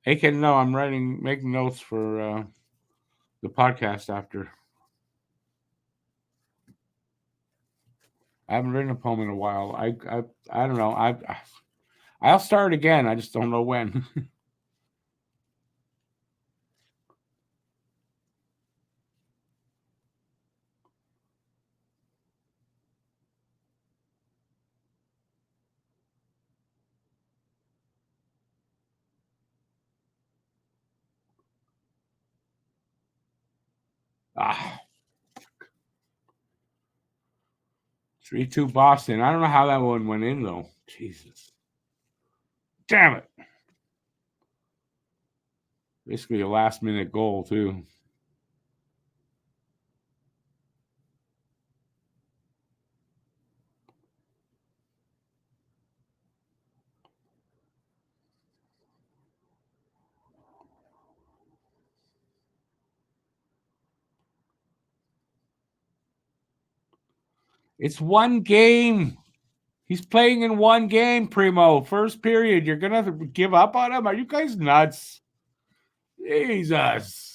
Hey, kid, no, I'm making notes for the podcast after. I haven't written a poem in a while. I don't know. I'll start again. I just don't know when. Ah, 3-2 Boston. I don't know how that one went in though. Jesus, damn it! Basically a last minute goal too. It's one game. He's playing in one game, Primo. First period. You're gonna give up on him? Are you guys nuts? Jesus.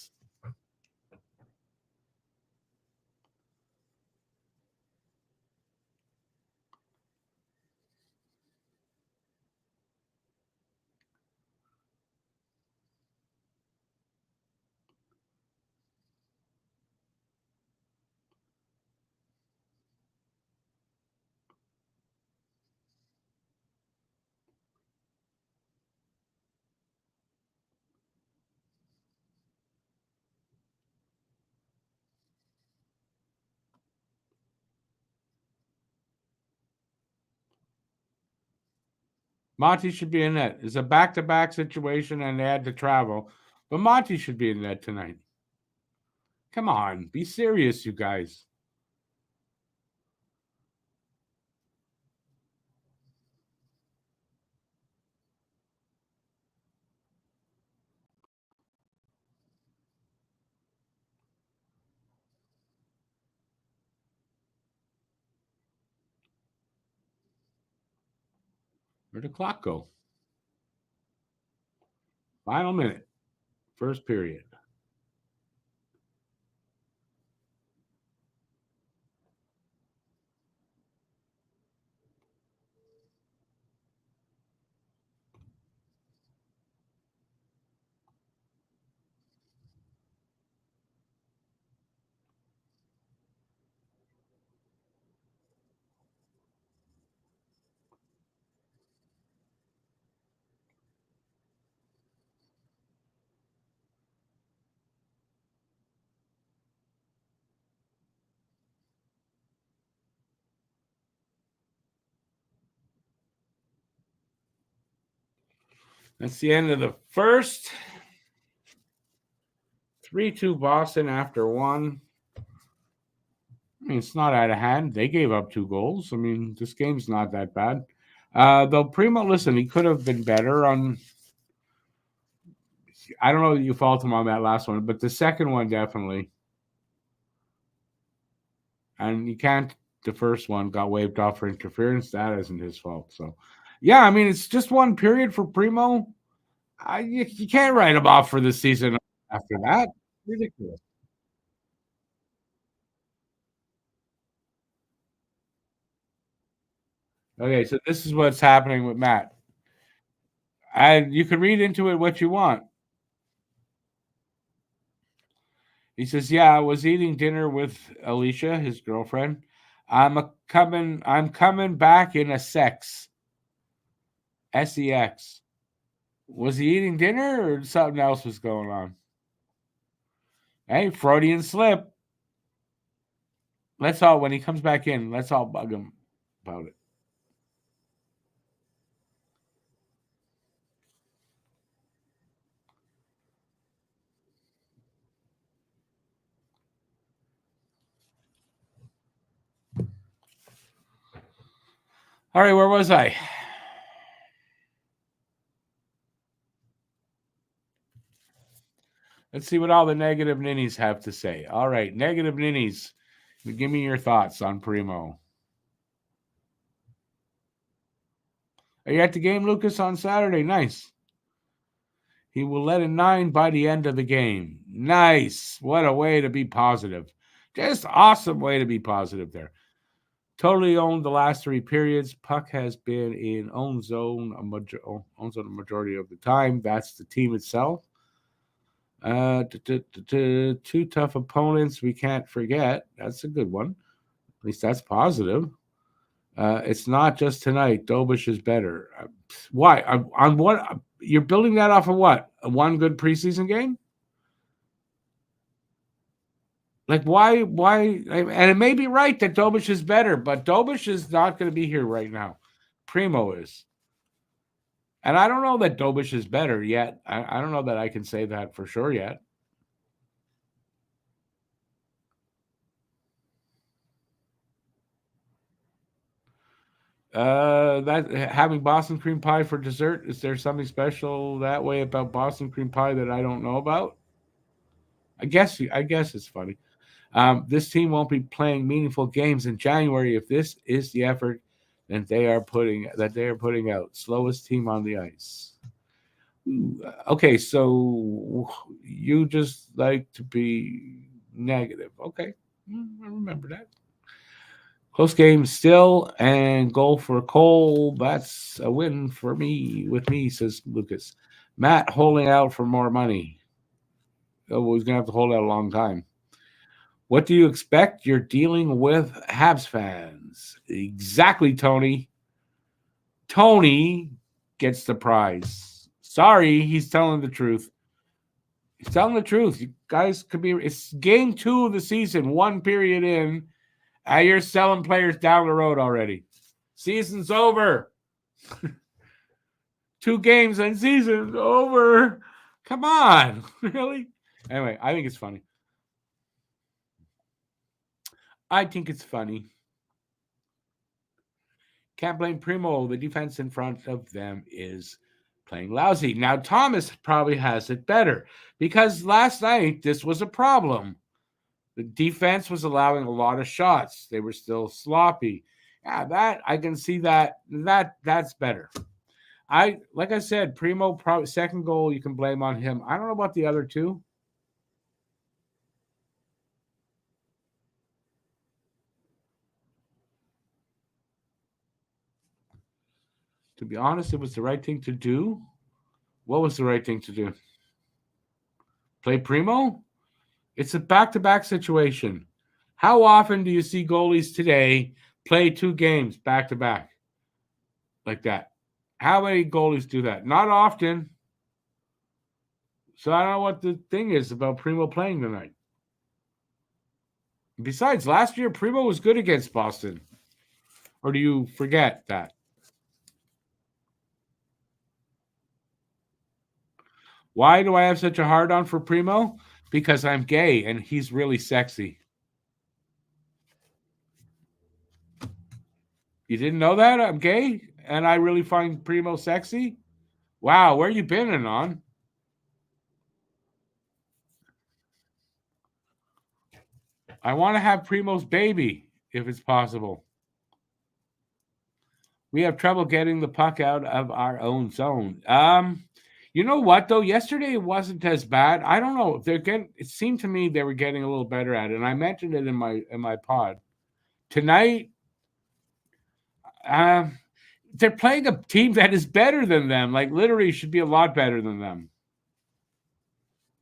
Monty should be in net. It's a back-to-back situation, and they had to travel. But Monty should be in net tonight. Come on, be serious, you guys. Where'd the clock go? Final minute, first period. That's the end of the first. 3-2 Boston after one. I mean, it's not out of hand. They gave up 2 goals. I mean, this game's not that bad. Though Primo, listen, he could have been better on. I don't know that you fault him on that last one, but the second one definitely. And you can't. The first one got waved off for interference. That isn't his fault. So, yeah, I mean, it's just one period for Primo. You can't write him off for the season after that. Ridiculous. Okay, so this is what's happening with Matt. And you can read into it what you want. He says, "Yeah, I was eating dinner with Alicia, his girlfriend. I'm coming back in a sex. Was he eating dinner or something else was going on? Hey, Freudian slip. Let's all when he comes back in, let's all bug him about it." All right, where was I? Let's see what all the negative ninnies have to say. All right, negative ninnies. Give me your thoughts on Primo. Are you at the game, Lucas, on Saturday? Nice. He will let a 9 by the end of the game. Nice. What a way to be positive. Just awesome way to be positive there. Totally owned the last 3 periods. Puck has been in own zone a majority of the time. That's the team itself. 2 tough opponents we can't forget. That's a good one. At least that's positive. It's not just tonight. Dobish is better. Why? On what? You're building that off of what? One good preseason game? Like why? And it may be right that Dobish is better, but Dobish is not going to be here right now. Primo is. And I don't know that Dobish is better yet. I don't know that I can say that for sure yet. That having Boston cream pie for dessert, is there something special that way about Boston cream pie that I don't know about? I guess it's funny. This team won't be playing meaningful games in January if this is the effort that they are putting out. Slowest team on the ice. Okay, so you just like to be negative. Okay, I remember that. Close game still, and goal for Cole. That's a win for me, with me, says Lucas. Matt holding out for more money. Oh, well, he's going to have to hold out a long time. What do you expect? You're dealing with Habs fans. Exactly, Tony. Tony gets the prize. Sorry, he's telling the truth. He's telling the truth. You guys could be. It's game 2 of the season, 1 period in. You're selling players down the road already. Season's over. 2 games and season's over. Come on. Really? Anyway, I think it's funny. Can't blame Primo. The defense in front of them is playing lousy. Now, Thomas probably has it better because last night this was a problem. The defense was allowing a lot of shots. They were still sloppy. Yeah, that I can see that's better. Like I said, Primo probably second goal you can blame on him. I don't know about the other two. To be honest, it was the right thing to do. What was the right thing to do? Play Primo? It's a back-to-back situation. How often do you see goalies today play 2 games back-to-back like that? How many goalies do that? Not often. So I don't know what the thing is about Primo playing tonight. Besides, last year Primo was good against Boston. Or do you forget that? Why do I have such a hard on for Primo? Because I'm gay and he's really sexy. You didn't know that? I'm gay and I really find Primo sexy? Wow, where you been, Anon? I want to have Primo's baby if it's possible. We have trouble getting the puck out of our own zone. You know what though? Yesterday it wasn't as bad. I don't know. It seemed to me they were getting a little better at it, and I mentioned it in my pod. Tonight, they're playing a team that is better than them. Like literally should be a lot better than them.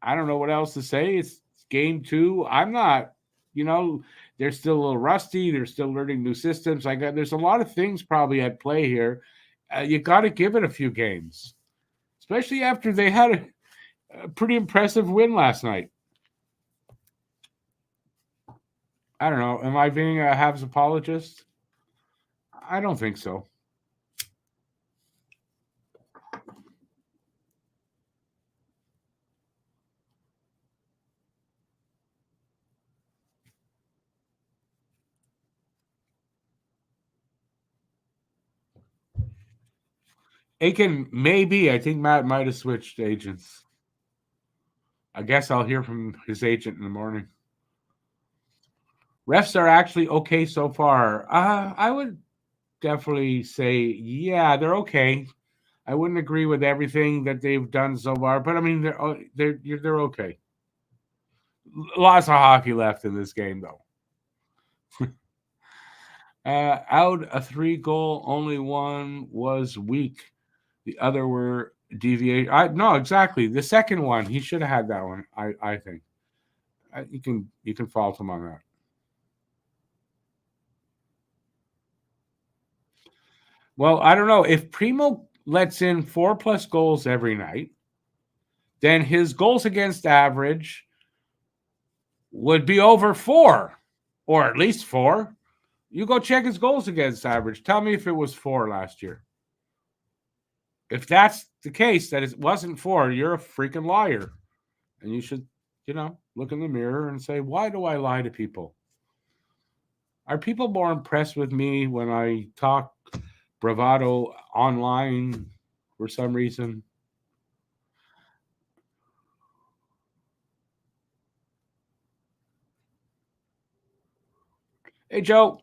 I don't know what else to say. It's game 2. I'm not, they're still a little rusty. They're still learning new systems. There's a lot of things probably at play here. You got to give it a few games, especially after they had a pretty impressive win last night. I don't know. Am I being a Habs apologist? I don't think so. Aiken, maybe. I think Matt might have switched agents. I guess I'll hear from his agent in the morning. Refs are actually okay so far. I would definitely say, yeah, they're okay. I wouldn't agree with everything that they've done so far, but I mean, they're okay. Lots of hockey left in this game, though. Out a 3-goal, only one was weak. The other were deviation. No, exactly. The second one, he should have had that one. I think you can fault him on that. Well, I don't know if Primo lets in 4+ goals every night, then his goals against average would be over 4, or at least 4. You go check his goals against average. Tell me if it was 4 last year. If that's the case, that it wasn't 4, you're a freaking liar. And you should, look in the mirror and say, why do I lie to people? Are people more impressed with me when I talk bravado online for some reason? Hey, Joe.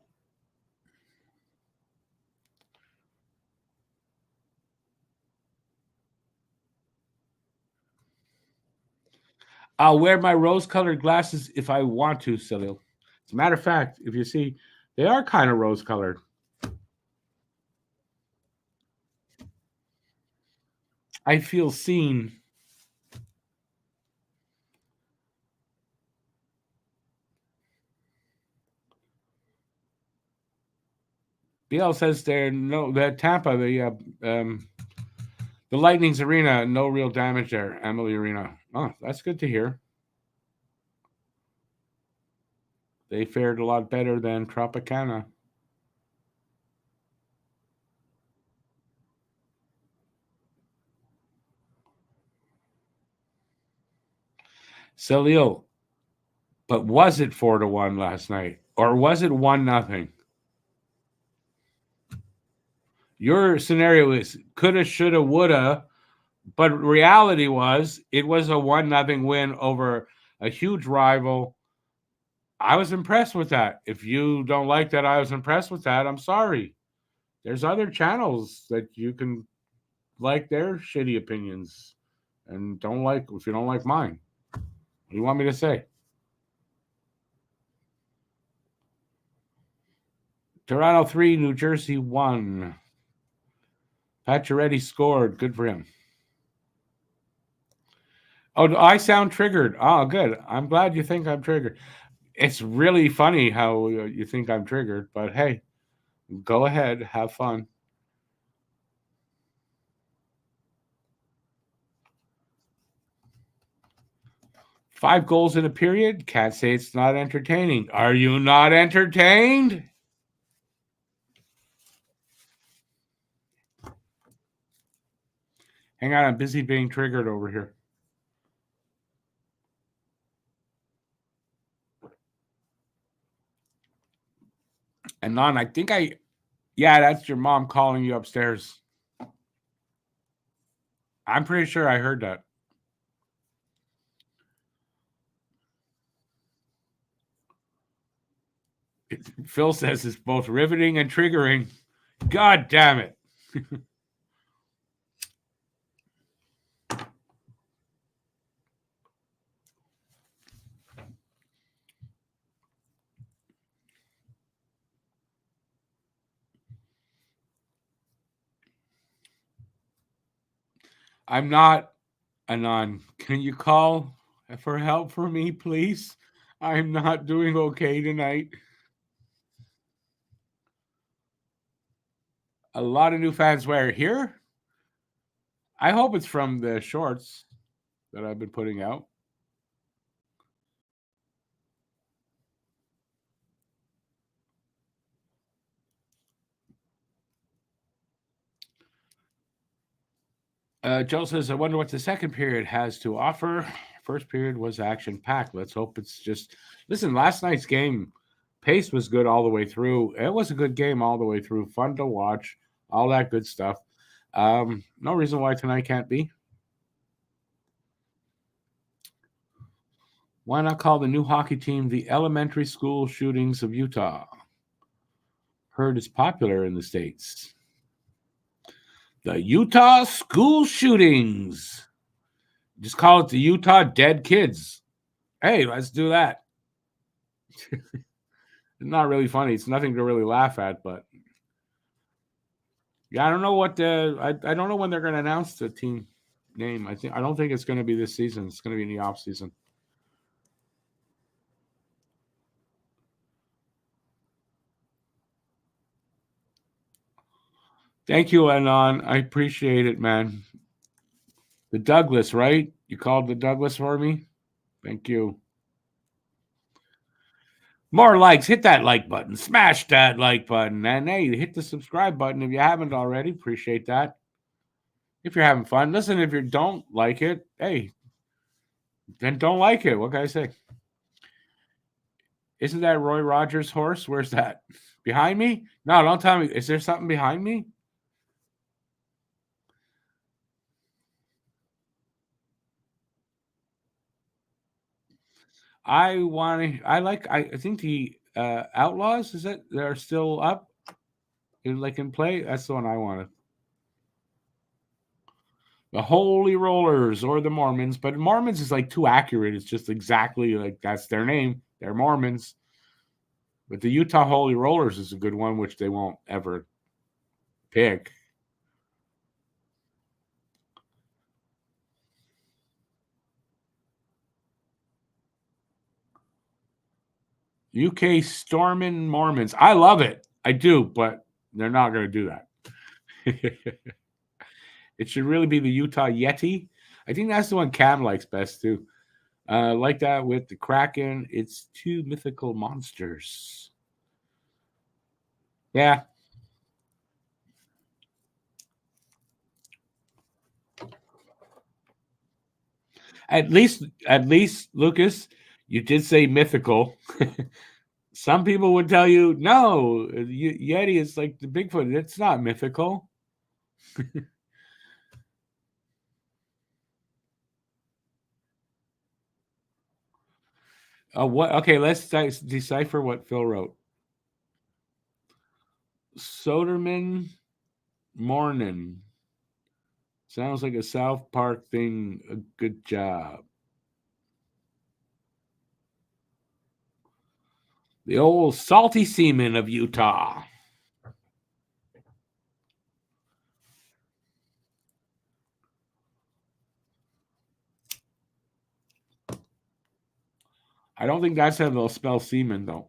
I'll wear my rose-colored glasses if I want to, Salil. As a matter of fact, if you see, they are kind of rose-colored. I feel seen. BL says that Tampa, the Lightning's arena, no real damage there. Emily Arena. Oh, that's good to hear. They fared a lot better than Tropicana. Salil, but was it 4-1 last night? Or was it 1-0? Your scenario is coulda, shoulda, woulda, but reality was it was a 1-0 win over a huge rival. I was impressed with that. If you don't like that, I was impressed with that. I'm sorry. There's other channels that you can like their shitty opinions and don't like if you don't like mine. What do you want me to say? Toronto 3, New Jersey 1. Pacioretty scored. Good for him. Oh, I sound triggered. Oh, good. I'm glad you think I'm triggered. It's really funny how you think I'm triggered, but hey, go ahead. Have fun. Five goals in a period? Can't say it's not entertaining. Are you not entertained? Hang on, I'm busy being triggered over here. And Non, I think yeah, that's your mom calling you upstairs. I'm pretty sure I heard that. Phil says it's both riveting and triggering. God damn it. I'm not Anon. Can you call for help for me, please? I'm not doing okay tonight. A lot of new fans wear here. I hope it's from the shorts that I've been putting out. Joe says, I wonder what the second period has to offer. First period was action packed. Let's hope it's just. Listen, last night's game, pace was good all the way through. It was a good game all the way through. Fun to watch, all that good stuff. No reason why tonight can't be. Why not call the new hockey team the Elementary School Shootings of Utah? Heard is popular in the States. The Utah School Shootings. Just call it the Utah Dead Kids. Hey, let's do that. Not really funny. It's nothing to really laugh at, but yeah, I don't know what I don't know when they're going to announce the team name. I don't think it's going to be this season. It's going to be in the off season. Thank you, Anon. I appreciate it, man. The Douglas, right? You called the Douglas for me? Thank you. More likes. Hit that like button. Smash that like button. And hey, hit the subscribe button if you haven't already. Appreciate that. If you're having fun. Listen, if you don't like it, hey, then don't like it. What can I say? Isn't that Roy Rogers' horse? Where's that? Behind me? No, don't tell me. Is there something behind me? I think the Outlaws, is that they're still up? In play? That's the one I wanted. The Holy Rollers or the Mormons, but Mormons is like too accurate. It's just exactly like that's their name. They're Mormons. But the Utah Holy Rollers is a good one, which they won't ever pick. UK Stormin' Mormons. I love it. I do, but they're not going to do that. It should really be the Utah Yeti. I think that's the one Cam likes best, too. Like that with the Kraken. It's two mythical monsters. Yeah. At least, Lucas, you did say mythical. Some people would tell you, no, Yeti is like the Bigfoot. It's not mythical. What? Okay, let's decipher what Phil wrote. Soderman Morning. Sounds like a South Park thing. A good job. The old salty seaman of Utah. I don't think that's how they'll spell seaman, though.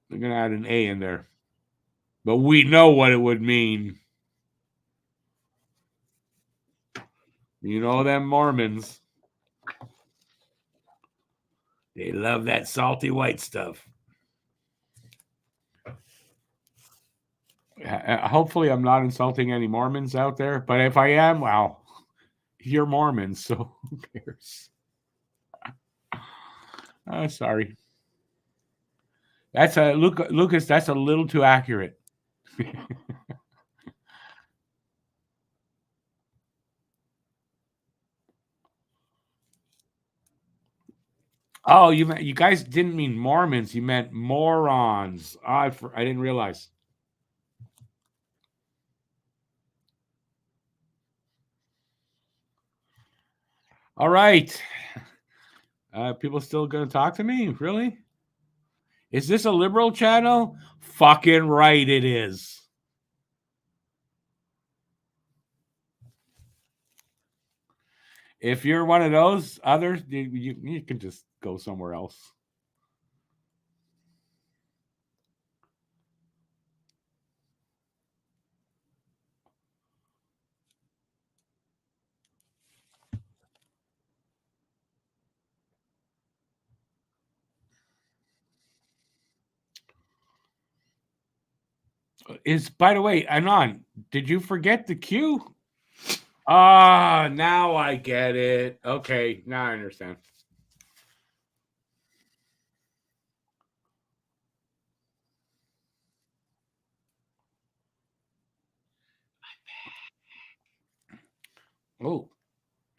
They're going to add an A in there. But we know what it would mean. You know them Mormons. They love that salty white stuff. Hopefully, I'm not insulting any Mormons out there. But if I am, well, you're Mormons, so who cares? Sorry. That's Lucas. That's a little too accurate. Oh, you guys didn't mean Mormons. You meant morons. I didn't realize. All right. People still going to talk to me? Really? Is this a liberal channel? Fucking right it is. If you're one of those others, you can just go somewhere else. By the way, Anon, did you forget the cue? Ah, now I get it. Okay, now I understand. Oh,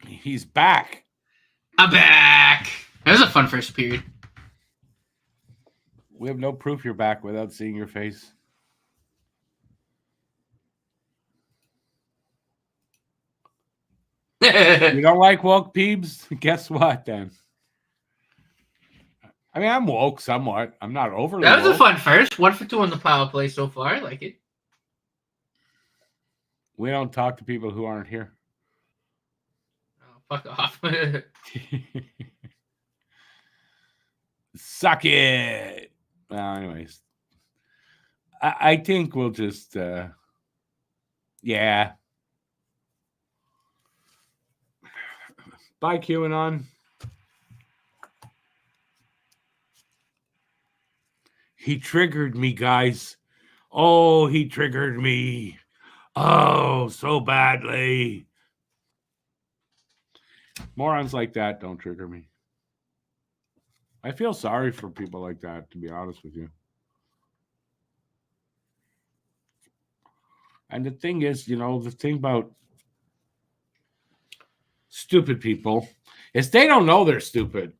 he's back. I'm back. That was a fun first period. We have no proof you're back without seeing your face. You don't like woke peeps? Guess what, then? I mean, I'm woke somewhat. I'm not overly That was woke. a fun first. 1 for 2 on the power play so far. I like it. We don't talk to people who aren't here. Oh, fuck off. Suck it. Well, anyways. I think we'll just, yeah. Bye, QAnon. He triggered me, guys. Oh, he triggered me. Oh, so badly. Morons like that don't trigger me. I feel sorry for people like that, to be honest with you. And the thing is, the thing about stupid people is they don't know they're stupid.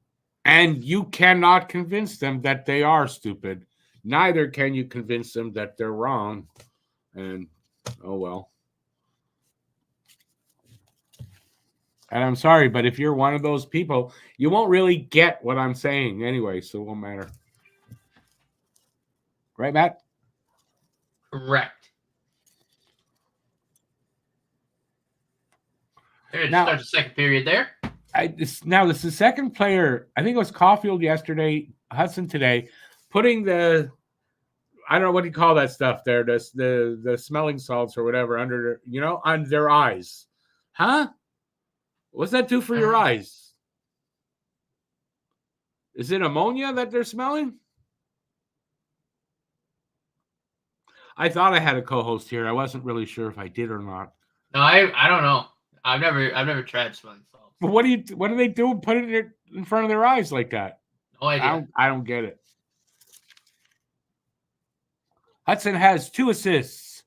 And you cannot convince them that they are stupid. Neither can you convince them that they're wrong. And, oh well. And I'm sorry, but if you're one of those people, you won't really get what I'm saying anyway, so it won't matter. Right, Matt? Correct. There, start the second period there. This is the second player. I think it was Caulfield yesterday, Hudson today, putting I don't know what you call that stuff there, the smelling salts or whatever under, on their eyes. Huh? What's that do for your eyes? Is it ammonia that they're smelling? I thought I had a co-host here. I wasn't really sure if I did or not. No, I don't know. I've never tried smelling salts. But what do they do? Put it in front of their eyes like that? No idea. I don't get it. Hudson has 2 assists,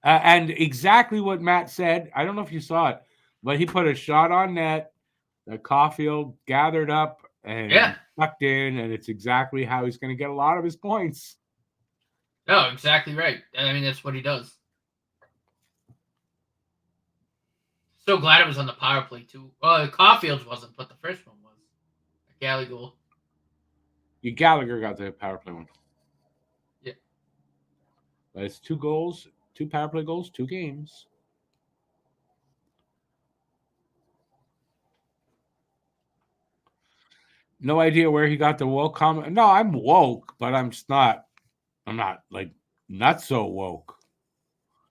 and exactly what Matt said. I don't know if you saw it, but he put a shot on net that Caulfield gathered up and tucked in, and it's exactly how he's going to get a lot of his points. No, exactly right. I mean, that's what he does. So glad it was on the power play too. Caulfield's wasn't, but the first one was a Galley goal. Gallagher got the power play one. Yeah, but it's 2 goals, 2 power play goals, 2 games. No idea where he got the woke comment. No, I'm woke, but I'm just not. I'm not like not so woke.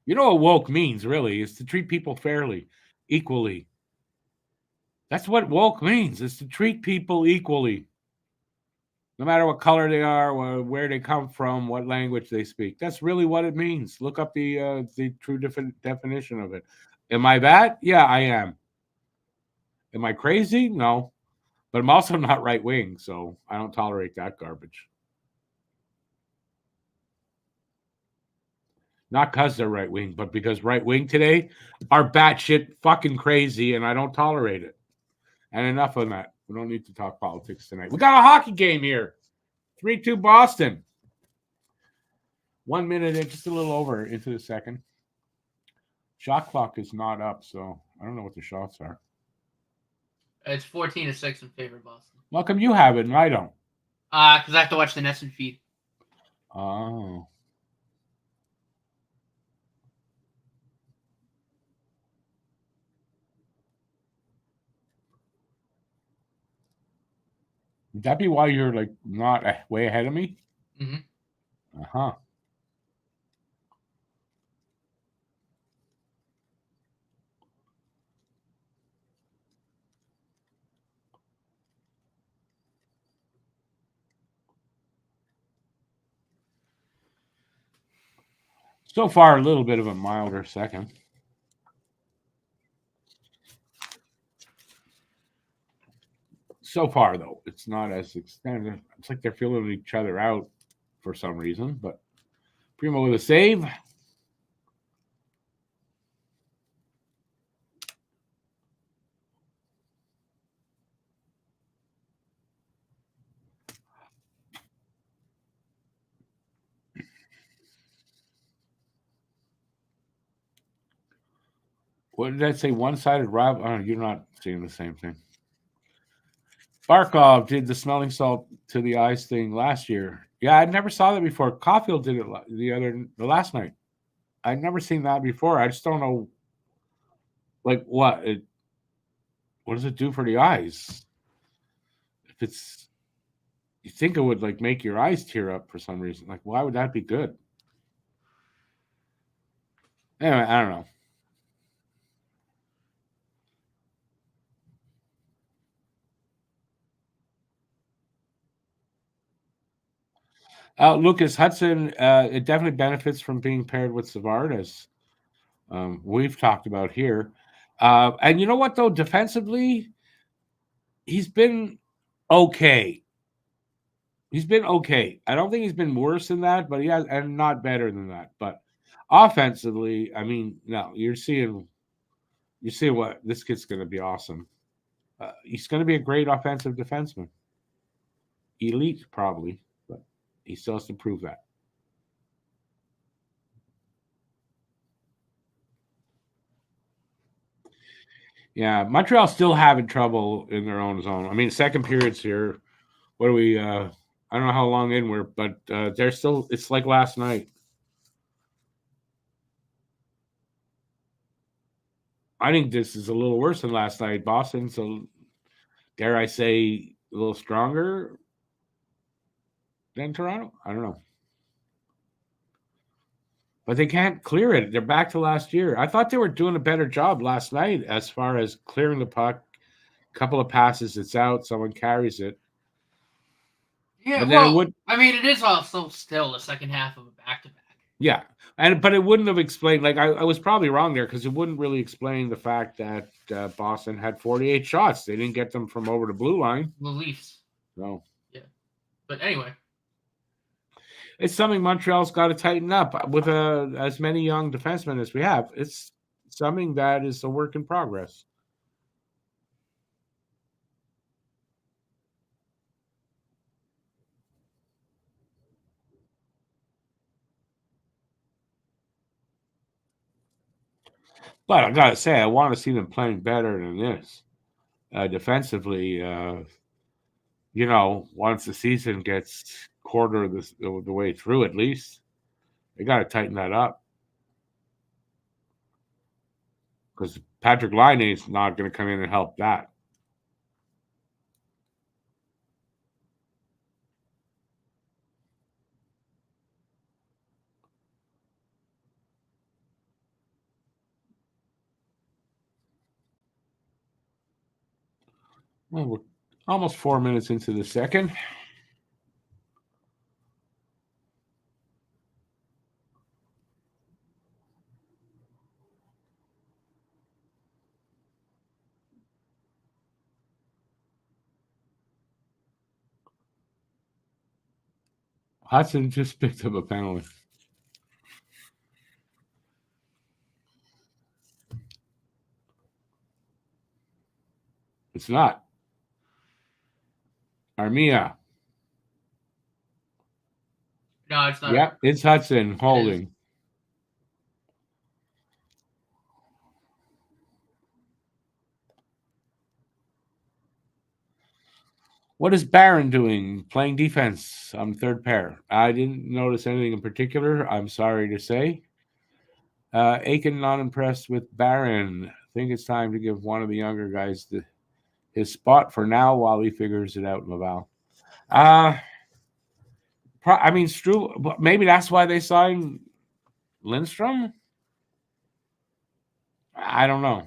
You know what woke means, really, is to treat people fairly, equally. That's what woke means, is to treat people equally. No matter what color they are, or where they come from, what language they speak. That's really what it means. Look up the true definition of it. Am I bad? Yeah, I am. Am I crazy? No. But I'm also not right wing, so I don't tolerate that garbage. Not because they're right wing, but because right wing today are batshit fucking crazy, and I don't tolerate it. And enough of that. We don't need to talk politics tonight. We got a hockey game here. 3-2 Boston. 1 minute and just a little over into the second. Shot clock is not up, so I don't know what the shots are. It's 14-6 in favor of Boston. How come you have it and I don't? Because I have to watch the Nesson feed. Oh. Would that be why you're like not way ahead of me? Mm-hmm. Uh-huh. So far, a little bit of a milder second. So far, though, it's not as extended. It's like they're feeling each other out for some reason, but Primo with a save. What did I say? One-sided rival? Oh, you're not seeing the same thing. Barkov did the smelling salt to the eyes thing last year. Yeah, I never saw that before. Caulfield did it the last night. I'd never seen that before. I just don't know, like what does it do for the eyes? If it's, you think it would like make your eyes tear up for some reason. Like, why would that be good? Anyway, I don't know. Lucas Hudson, it definitely benefits from being paired with Savard, as we've talked about here. And you know what, though? Defensively, he's been okay. He's been okay. I don't think he's been worse than that, but he has, and not better than that. But offensively, I mean, no, you're seeing what this kid's going to be awesome. He's going to be a great offensive defenseman. Elite, probably, but he still has to prove that. Yeah, Montreal's still having trouble in their own zone. I mean, second periods here. What are we? I don't know how long in we're, but they're still. It's like last night. I think this is a little worse than last night, Boston. So, dare I say, a little stronger than Toronto? I don't know. But they can't clear it. They're back to last year. I thought they were doing a better job last night as far as clearing the puck. A couple of passes, it's out. Someone carries it. Yeah, well, I mean, it is also still the second half of a back-to-back. Yeah. But it wouldn't have explained. Like I was probably wrong there because it wouldn't really explain the fact that Boston had 48 shots. They didn't get them from over the blue line. The Leafs. No. Yeah. But anyway. It's something Montreal's got to tighten up with as many young defensemen as we have. It's something that is a work in progress. But I gotta say, I want to see them playing better than this defensively. Once the season gets quarter of the way through, at least they got to tighten that up because Patrick Laine is not going to come in and help that. Well, we're almost 4 minutes into the second. Hudson just picked up a penalty. It's not. Armia. No, it's not. Yep, it's Hudson holding. What is Barron doing? Playing defense on third pair. I didn't notice anything in particular. I'm sorry to say. Aiken not impressed with Barron. think it's time to give one of the younger guys his spot for now while he figures it out in Laval. Struve, maybe that's why they signed Lindstrom. I don't know.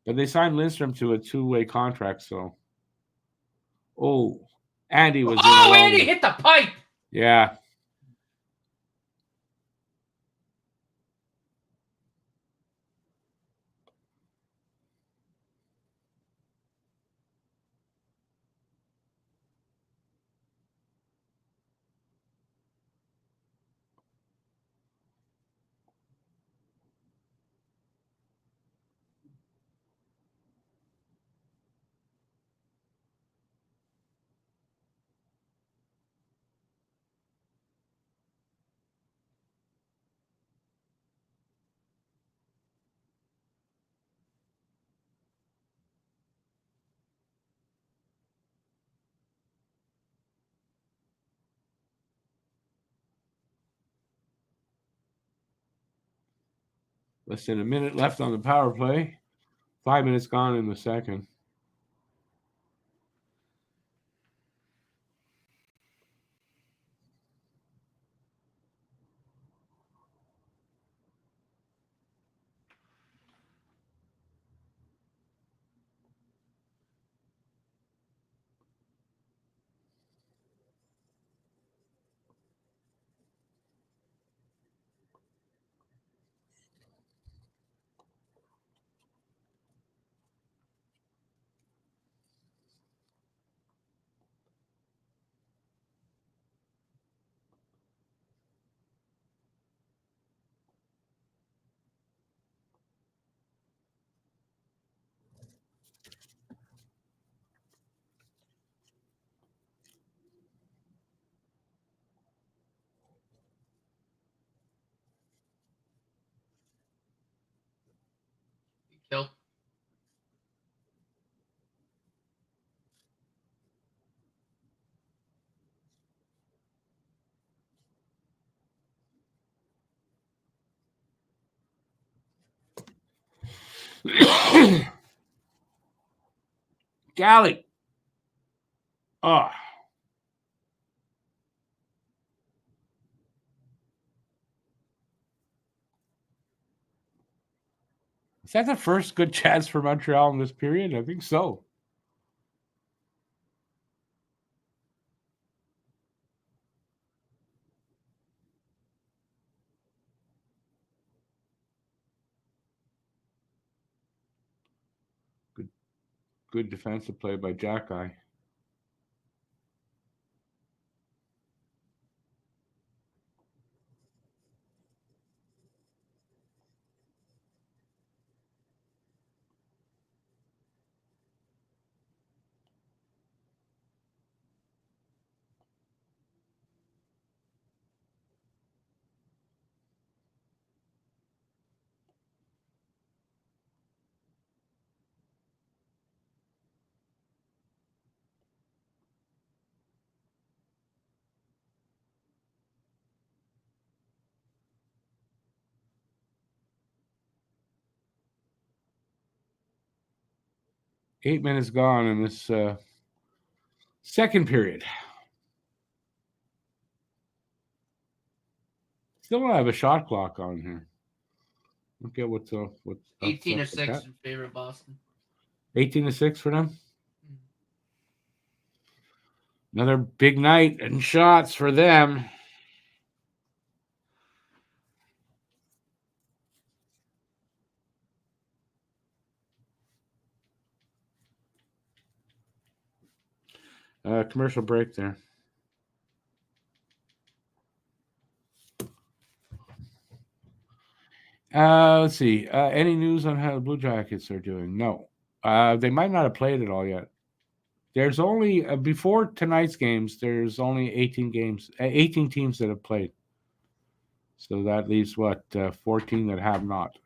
But they signed Lindstrom to a 2-way contract, so. Oh, Andy was. Andy hit the pipe. Yeah. Less than a minute left on the power play. 5 minutes gone in the second. Kill. Galley. Oh. Is that the first good chance for Montreal in this period? I think so. Good defensive play by Jackeye. Eight minutes gone in this second period. Still don't have a shot clock on here. Look at what's 18-6 in favor of Boston. 18-6 for them. Another big night and shots for them. Commercial break there. Let's see. Any news on how the Blue Jackets are doing? No. They might not have played it all yet. There's only before tonight's games. There's only 18 teams that have played. So that leaves 14 that have not.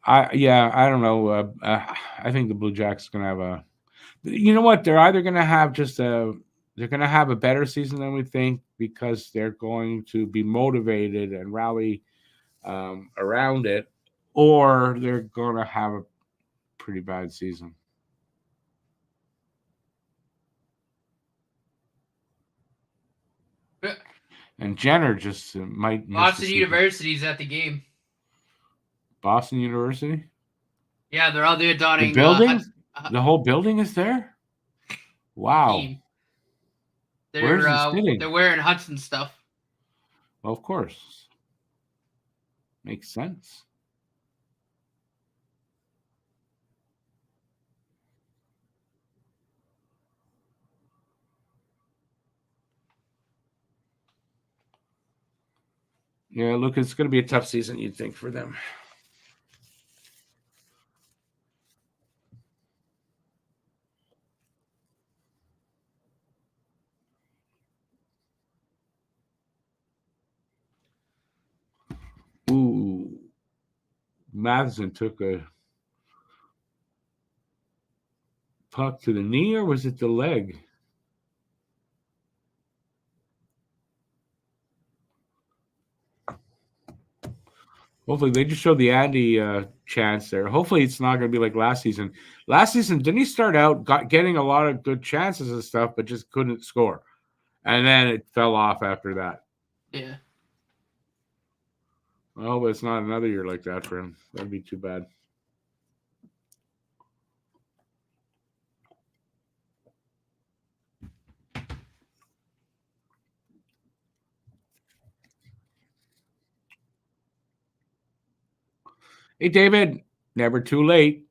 I don't know. I think the Blue Jackets are going to have a. You know what? They're either going to have they're going to have a better season than we think because they're going to be motivated and rally around it, or they're going to have a pretty bad season. And Jenner just might. Boston University's at the game. Boston University? Yeah, they're out there donning. The building? The whole building is there? Wow. They're wearing Hudson stuff. Well, of course. Makes sense. Yeah, look, it's going to be a tough season, you'd think, for them. Ooh. Matheson took a puck to the knee, or was it the leg? Hopefully, they just showed the Andy chance there. Hopefully, it's not going to be like last season. Last season, didn't he start out getting a lot of good chances and stuff, but just couldn't score? And then it fell off after that. Yeah. Well, but it's not another year like that for him. That'd be too bad. Hey, David, never too late.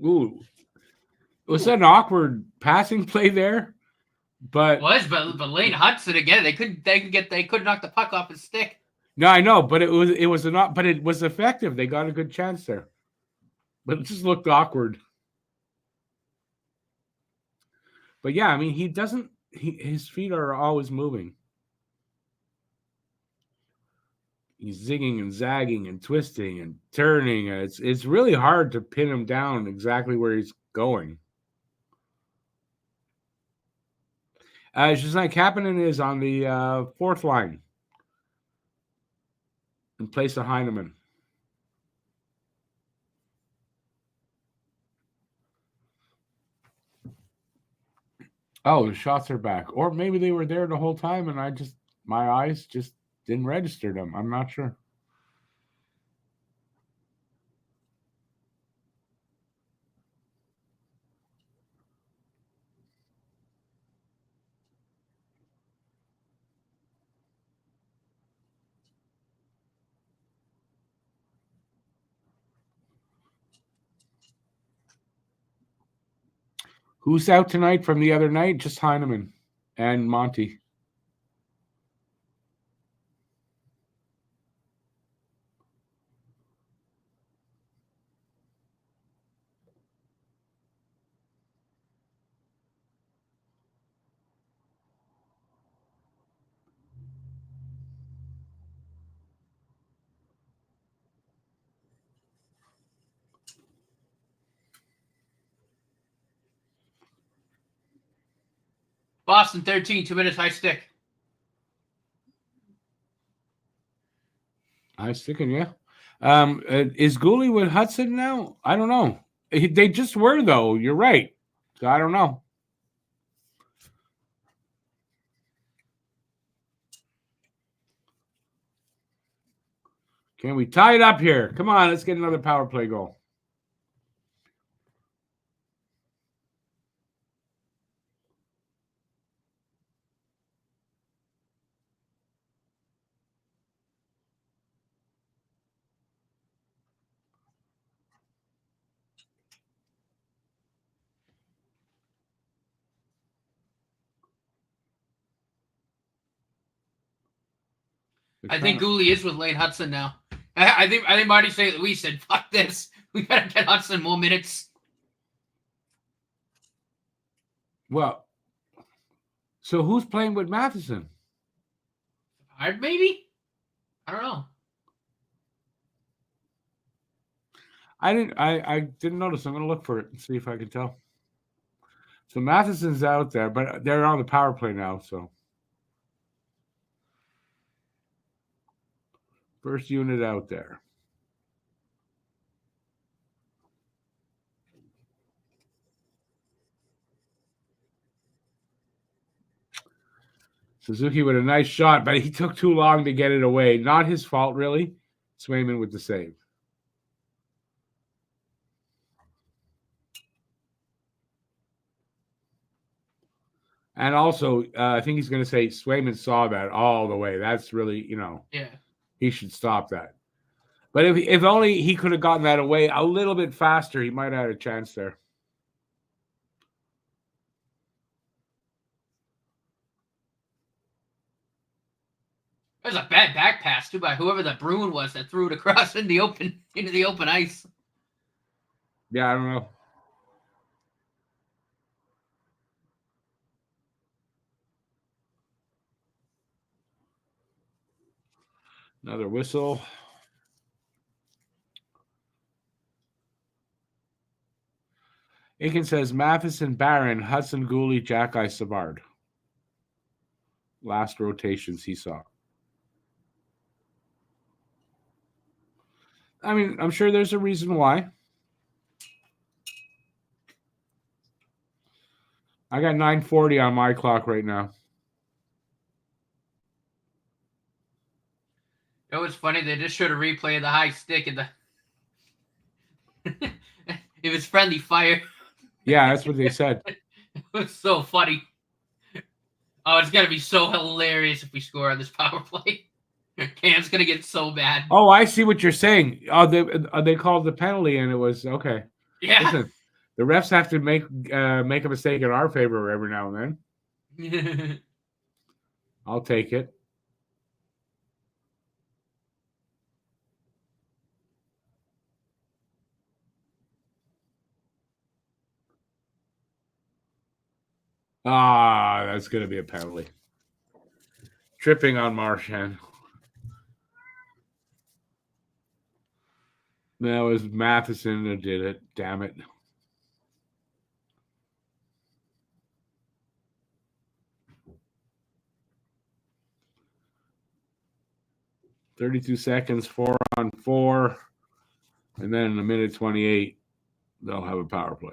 Ooh. Was that an awkward passing play there? But Lane Hudson again. They could knock the puck off his stick. No, I know, but it was effective. They got a good chance there, but it just looked awkward. But yeah, I mean, he doesn't. his feet are always moving. He's zigging and zagging and twisting and turning. It's really hard to pin him down exactly where he's going. It's just like Kapanen is on the fourth line in place of Heineman. Oh, the shots are back. Or maybe they were there the whole time and my eyes just didn't register them. I'm not sure. Who's out tonight from the other night? Just Heineman and Monty. Boston 13, 2 minutes, high stick. High sticking, yeah. Is Gooley with Hudson now? I don't know. They just were, though. You're right. So I don't know. Can we tie it up here? Come on, let's get another power play goal. I think Gooley is with Lane Hudson now. I think Marty St. Louis said, "Fuck this, we gotta get Hudson more minutes." Well, so who's playing with Matheson? Hard, maybe. I don't know. I didn't notice. I'm gonna look for it and see if I can tell. So Matheson's out there, but they're on the power play now. So first unit out there. Suzuki with a nice shot, but he took too long to get it away. Not his fault, really. Swayman with the save. And also, I think he's going to say Swayman saw that all the way. That's really, Yeah. He should stop that. But if only he could have gotten that away a little bit faster, he might have had a chance there. That was a bad back pass too by whoever the Bruin was that threw it across into the open ice. Yeah, I don't know. Another whistle. Aiken says Matheson, Barron, Hudson, Gooley, Jack-Eye, Savard. Last rotations he saw. I mean, I'm sure there's a reason why. I got 9:40 on my clock right now. It was funny. They just showed a replay of the high stick and it was friendly fire. Yeah, that's what they said. It was so funny. Oh, it's gonna be so hilarious if we score on this power play. Cam's gonna get so bad. Oh, I see what you're saying. Oh, they called the penalty, and it was okay. Yeah. Listen, the refs have to make a mistake in our favor every now and then. I'll take it. That's going to be a penalty. Tripping on Marchand. That was Matheson that did it. Damn it. $32, 4-on-4. And then in a minute 28, they'll have a power play.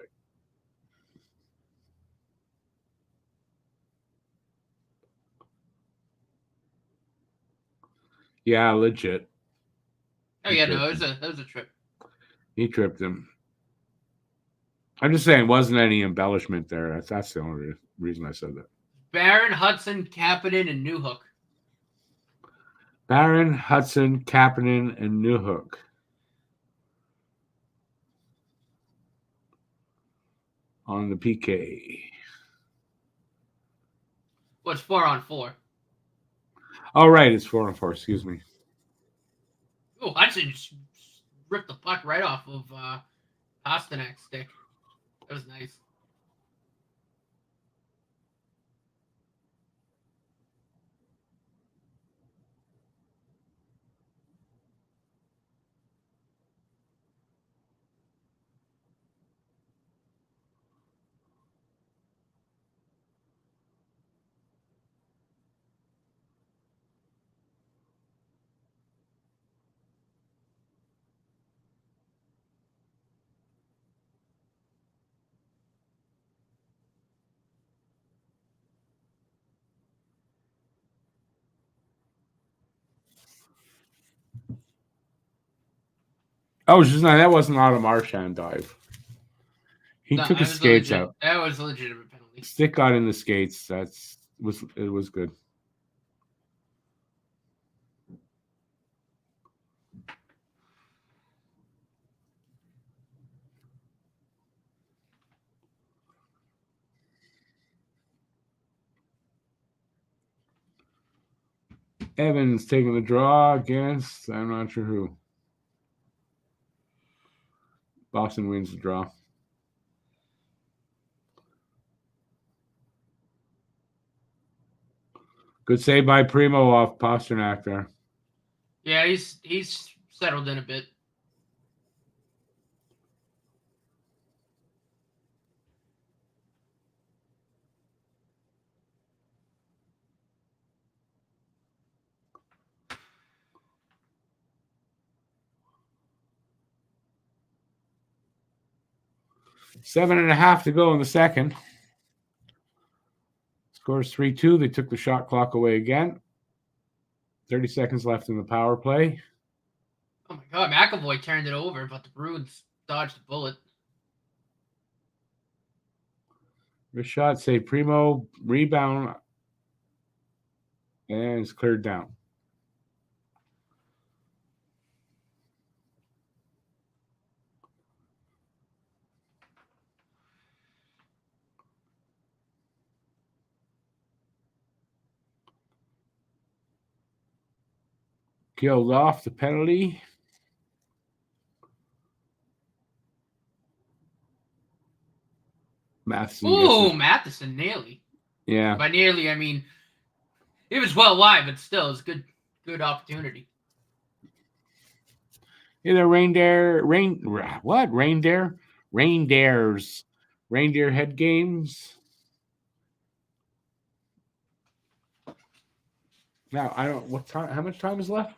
Yeah, legit. Oh yeah, no, that was a trip. He tripped him. I'm just saying, wasn't any embellishment there. That's the only reason I said that. Barron, Hudson, Kapanen, and Newhook. Barron, Hudson, Kapanen, and Newhook. On the PK. What's 4-on-4? Oh, right. It's 4-on-4. Excuse me. Oh, Hudson just ripped the puck right off of Pasternak's stick. That was nice. Oh, that wasn't out of Marchand dive. He took his skates out. That was a legitimate penalty. Stick got in the skates. It was good. Evans taking the draw against, I'm not sure who. Boston wins the draw. Good save by Primo off Pasternak there. Yeah, he's settled in a bit. Seven and a half to go in the second. Scores 3-2. They took the shot clock away again. 30 seconds left in the power play. Oh my God, McAvoy turned it over, but the Bruins dodged the bullet. Good shot, save Primo, rebound, and it's cleared down. Killed off the penalty. Matheson. Ooh, Matheson nearly. Yeah. By nearly, I mean it was well wide, but still, it's good opportunity. Either reindeer head games. Now I don't what time. How much time is left?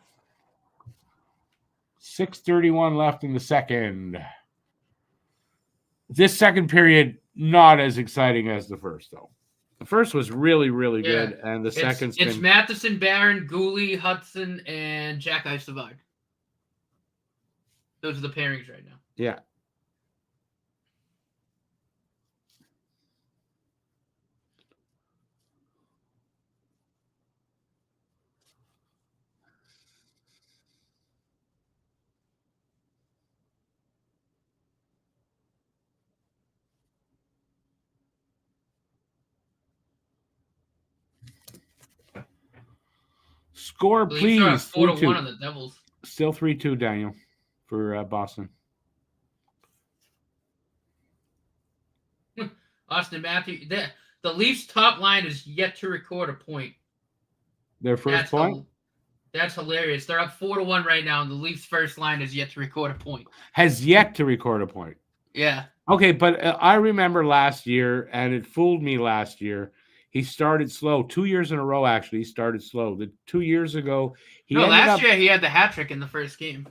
6:31 left in the second. This second period not as exciting as the first, though. The first was really, really good, and the second's it's Matheson, Barron, Gooley, Hudson, and Jack Savard. Those are the pairings right now. Yeah. Score, please. 4-1 on the Devils. Still 3-2, Daniel, for Boston. Austin Matthews. The The Leafs' top line is yet to record a point. Their first point? That's hilarious. They're up 4-1 right now, and the Leafs' first line is yet to record a point. Has yet to record a point. Yeah. Okay, but I remember last year, and it fooled me last year. He started slow. 2 years in a row, actually, he started slow. 2 years ago, last year he had the hat trick in the first game.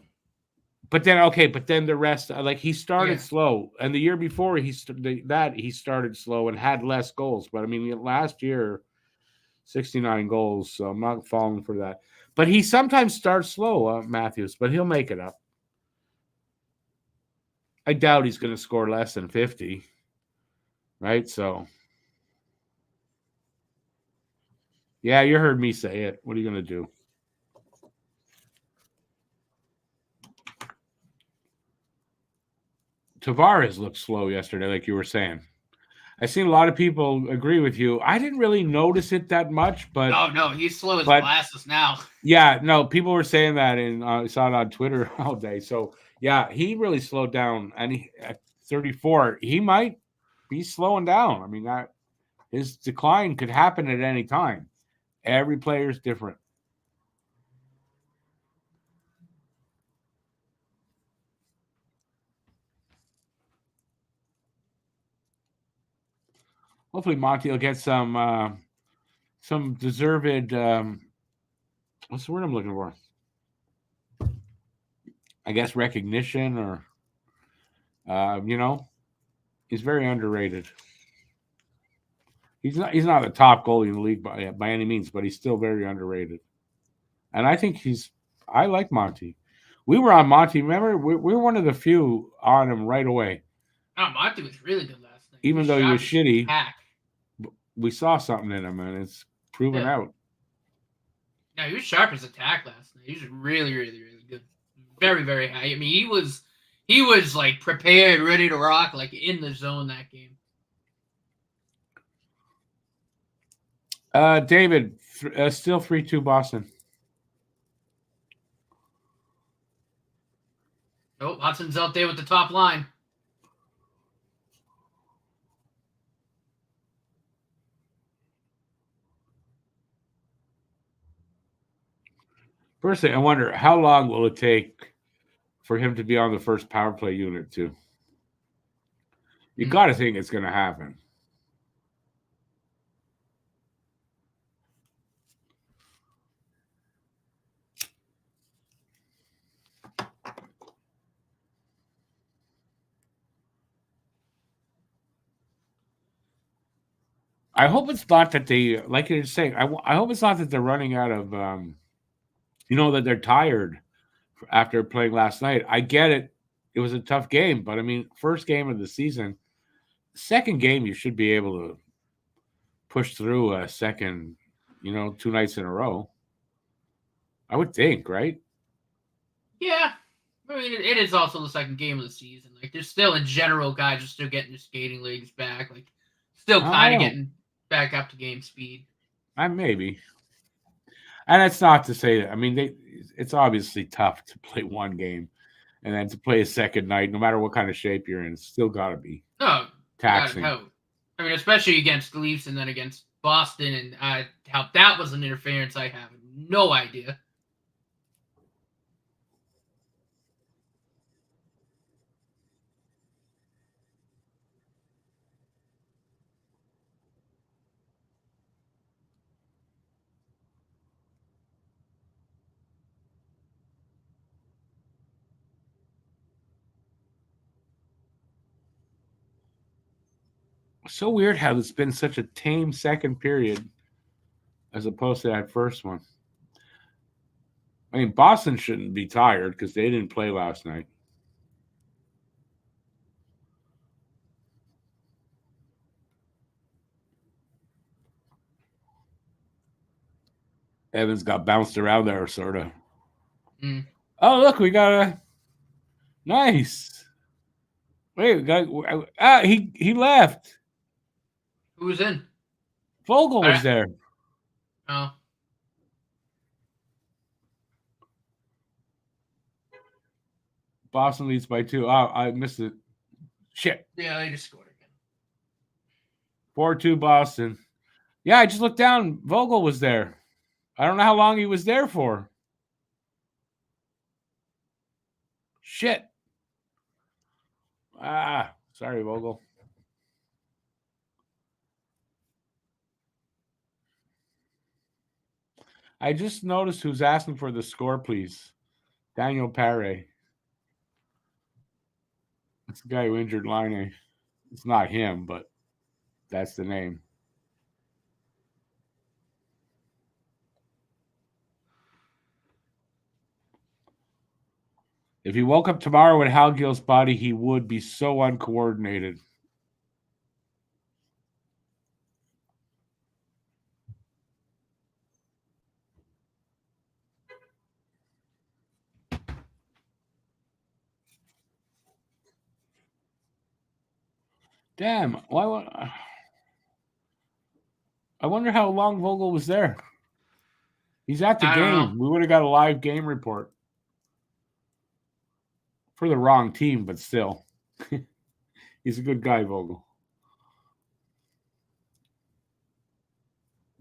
But then the rest, like he started slow, and the year before he started slow and had less goals. But I mean, last year, 69 goals, so I'm not falling for that. But he sometimes starts slow, Matthews, but he'll make it up. I doubt he's going to score less than 50, right? So, yeah, you heard me say it. What are you going to do? Tavares looked slow yesterday, like you were saying. I've seen a lot of people agree with you. I didn't really notice it that much, but no, he's slow as molasses now. Yeah, no, people were saying that, and I saw it on Twitter all day. So yeah, he really slowed down, and at 34, he might be slowing down. I mean, that his decline could happen at any time. Every player is different. Hopefully, Monty will get some deserved. What's the word I'm looking for? I guess recognition, or he's very underrated. He's not the top goalie in the league by any means, but he's still very underrated. And I think I like Monty. We were on Monty. Remember, we were one of the few on him right away. Oh, Monty was really good last night. Even though he was shitty, we saw something in him, and it's proven out. No, he was sharp as attack last night. He was really, really, really good. Very, very high. I mean, he was like prepared, ready to rock, like in the zone that game. David, still 3-2 Boston. Oh, Hudson's out there with the top line. First thing, I wonder how long will it take for him to be on the first power play unit too? You got to think it's going to happen. I hope it's not that they, like you're saying, I hope it's not that they're running out of, that they're tired after playing last night. I get it. It was a tough game, but I mean, first game of the season, second game, you should be able to push through a second, 2 nights in a row. I would think, right? Yeah. I mean, it is also the second game of the season. Like, there's still, in general, guys are still getting their skating legs back. Like, still kind of getting back up to game speed. Maybe. And that's not to say that. I mean, it's obviously tough to play one game and then to play a second night, no matter what kind of shape you're in. It's still got to be taxing. I mean, especially against the Leafs and then against Boston, and how that was an interference, I have no idea. So weird how it's been such a tame second period as opposed to that first one. I mean, Boston shouldn't be tired because they didn't play last night. Evans got bounced around there, sort of. Oh, look, we got a nice. Wait, we got he left. Who was in? Vogel was there. Oh. Boston leads by 2. Oh, I missed it. Shit. Yeah, they just scored again. 4-2 Boston. Yeah, I just looked down. Vogel was there. I don't know how long he was there for. Shit. Sorry, Vogel. I just noticed who's asking for the score, please. Daniel Paré. That's the guy who injured Line. It's not him, but that's the name. If he woke up tomorrow with Hal Gill's body, he would be so uncoordinated. Damn. I wonder how long Vogel was there. He's at the game. We would have got a live game report. For the wrong team, but still. He's a good guy, Vogel.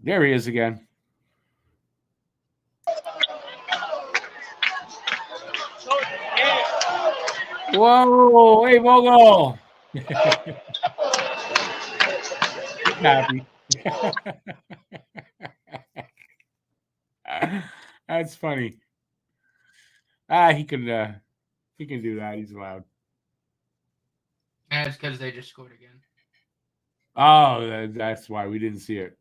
There he is again. Whoa! Hey, Vogel! Happy. That's funny. He can do that. He's allowed. That's because they just scored again. Oh, that's why we didn't see it.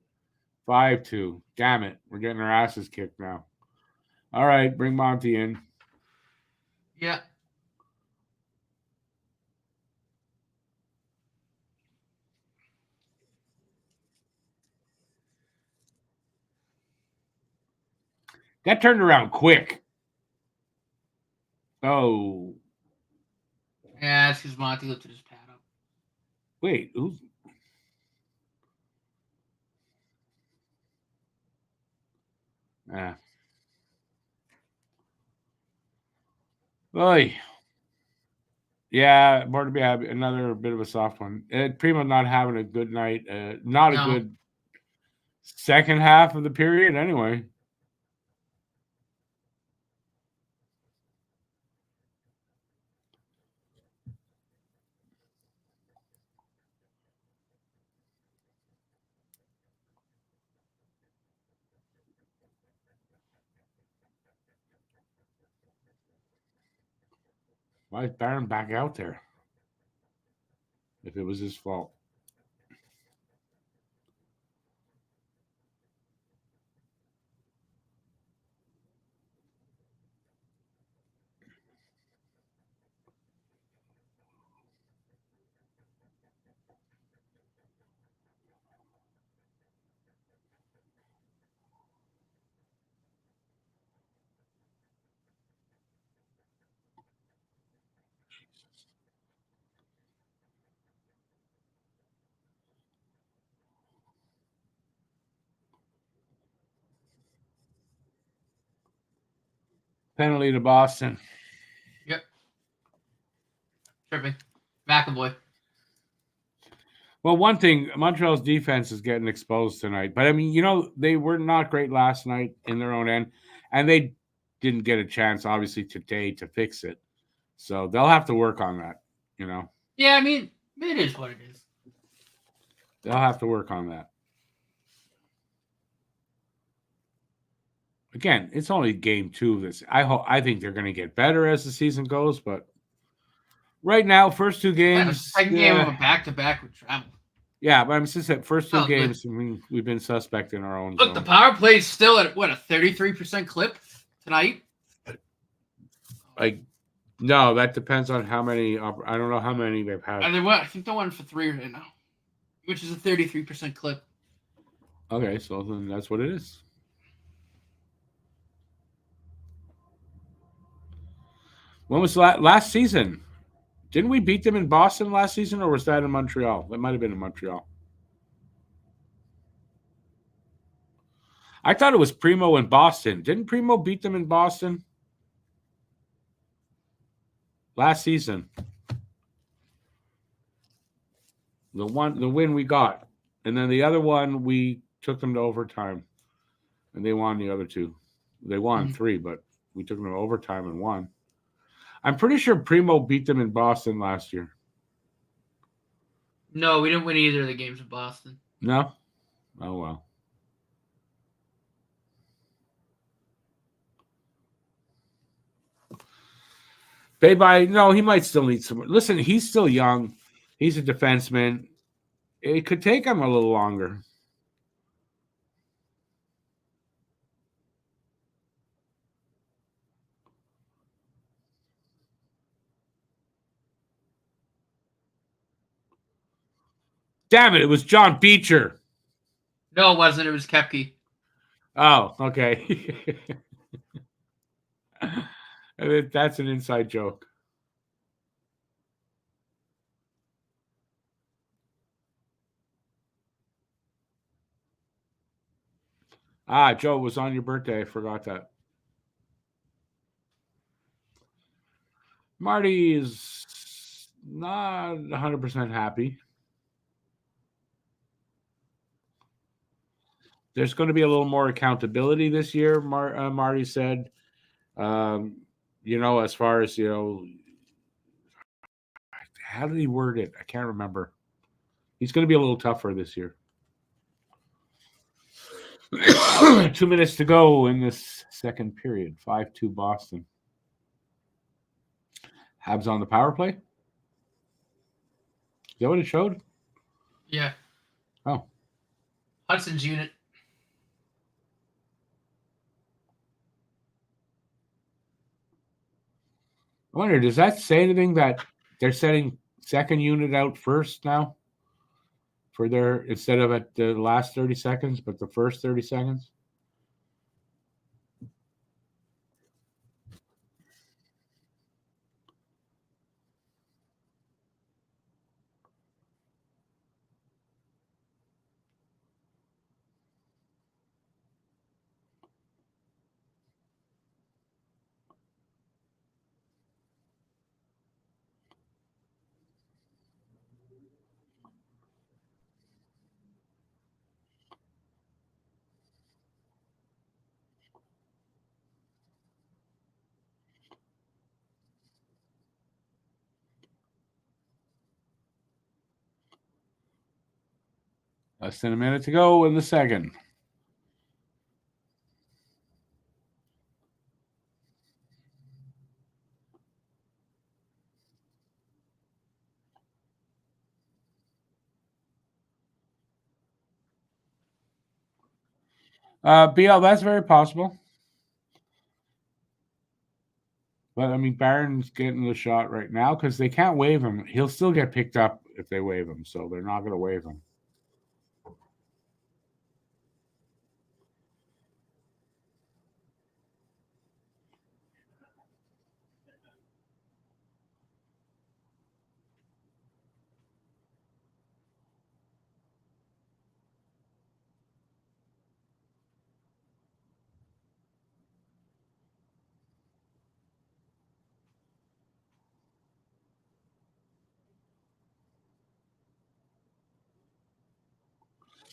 5-2. Damn it. We're getting our asses kicked now. All right, bring Monty in. Yeah. That turned around quick. Oh. Yeah, that's because Monty lifted his pad up. Wait, who's... Oy. Yeah, more to be happy. Another bit of a soft one. Primo not having a good night. Not a good second half of the period anyway. Why is Barron back out there? If it was his fault. Penalty to Boston. Yep. Tripping. McAvoy. Well, one thing, Montreal's defense is getting exposed tonight. But, I mean, they were not great last night in their own end. And they didn't get a chance, obviously, today to fix it. So they'll have to work on that, Yeah, I mean, it is what it is. They'll have to work on that. Again, it's only game 2 of this. I think they're going to get better as the season goes, but right now, first 2 games. Second game of a back-to-back with travel. Yeah, but I'm just saying, first 2 games, we've been suspect in our own zone. The power play is still at, what, a 33% clip tonight? No, that depends on how many. I don't know how many they've had. I think they went for 3 right now, which is a 33% clip. Okay, so then that's what it is. When was last season? Didn't we beat them in Boston last season, or was that in Montreal? That might have been in Montreal. I thought it was Primo in Boston. Didn't Primo beat them in Boston last season? The win we got. And then the other one, we took them to overtime, and they won the other two. They won 3, but we took them to overtime and won. I'm pretty sure Primo beat them in Boston last year. No, we didn't win either of the games in Boston. No? Oh, well. No, he might still need some. Listen, he's still young. He's a defenseman. It could take him a little longer. Damn it was John Beecher. No, it wasn't. It was Kepke. Oh, okay. That's an inside joke. Joe, it was on your birthday. I forgot that. Marty is not 100% happy. There's going to be a little more accountability this year, Marty said. As far as, how did he word it? I can't remember. He's going to be a little tougher this year. 2 minutes to go in this second period. 5-2 Boston. Habs on the power play? Is that what it showed? Yeah. Oh. Hudson's unit. I wonder, does that say anything that they're setting second unit out first now? For their, instead of at the last 30 seconds, but the first 30 seconds? Less than a minute to go in the second. BL, that's very possible. But, I mean, Barron's getting the shot right now because they can't waive him. He'll still get picked up if they waive him, so they're not going to waive him.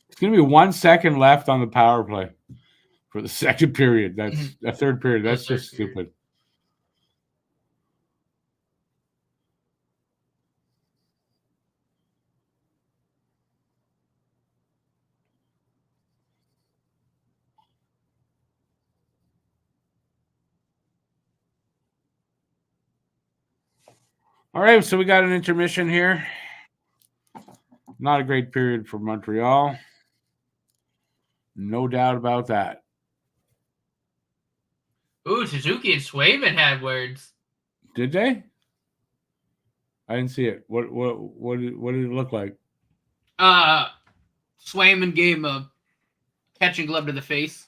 It's going to be 1 second left on the power play for the second period. That's a third period. That's just stupid. All right, so we got an intermission here. Not a great period for Montreal. No doubt about that. Ooh, Suzuki and Swayman had words. Did they? I didn't see it. What did it look like? Swayman gave him a catching glove to the face.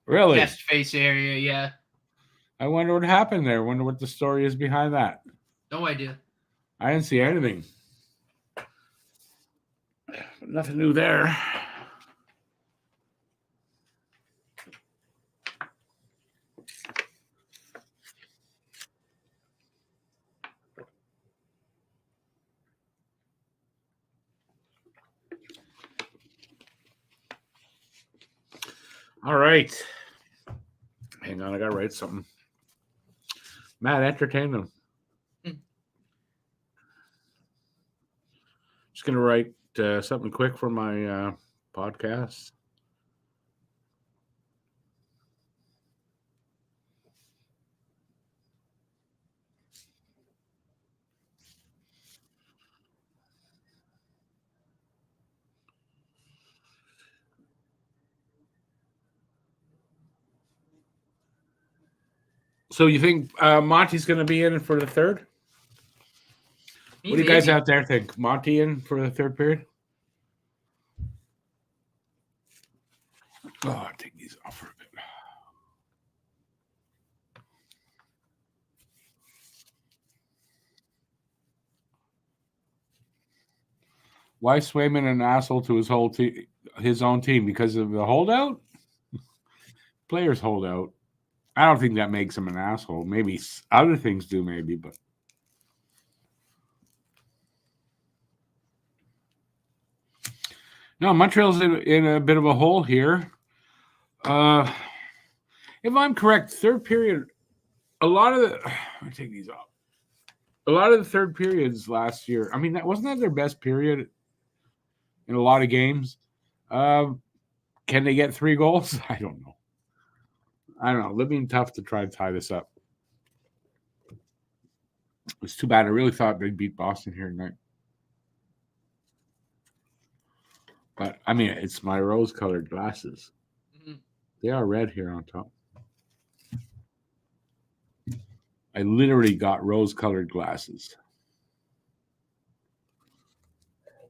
Really? Chest face area, yeah. I wonder what happened there. I wonder what the story is behind that. No idea. I didn't see anything. Nothing new there. All right. Hang on, I gotta write something. Matt, entertain them. Just gonna write something quick for my podcast. So you think Monty's going to be in for the third? What do you guys out there think? Monty in for the third period? Oh, I'll take these off for a bit. Why is Swayman an asshole to his own team? Because of the holdout? Players holdout. I don't think that makes him an asshole. Maybe other things do, maybe, but no, Montreal's in a bit of a hole here. If I'm correct, third period, a lot of the let me take these off. A lot of the third periods last year, I mean, wasn't that their best period in a lot of games? Can they get 3 goals? I don't know. Living tough to try to tie this up. It's too bad. I really thought they'd beat Boston here tonight. But, I mean, it's my rose-colored glasses. Mm-hmm. They are red here on top. I literally got rose-colored glasses.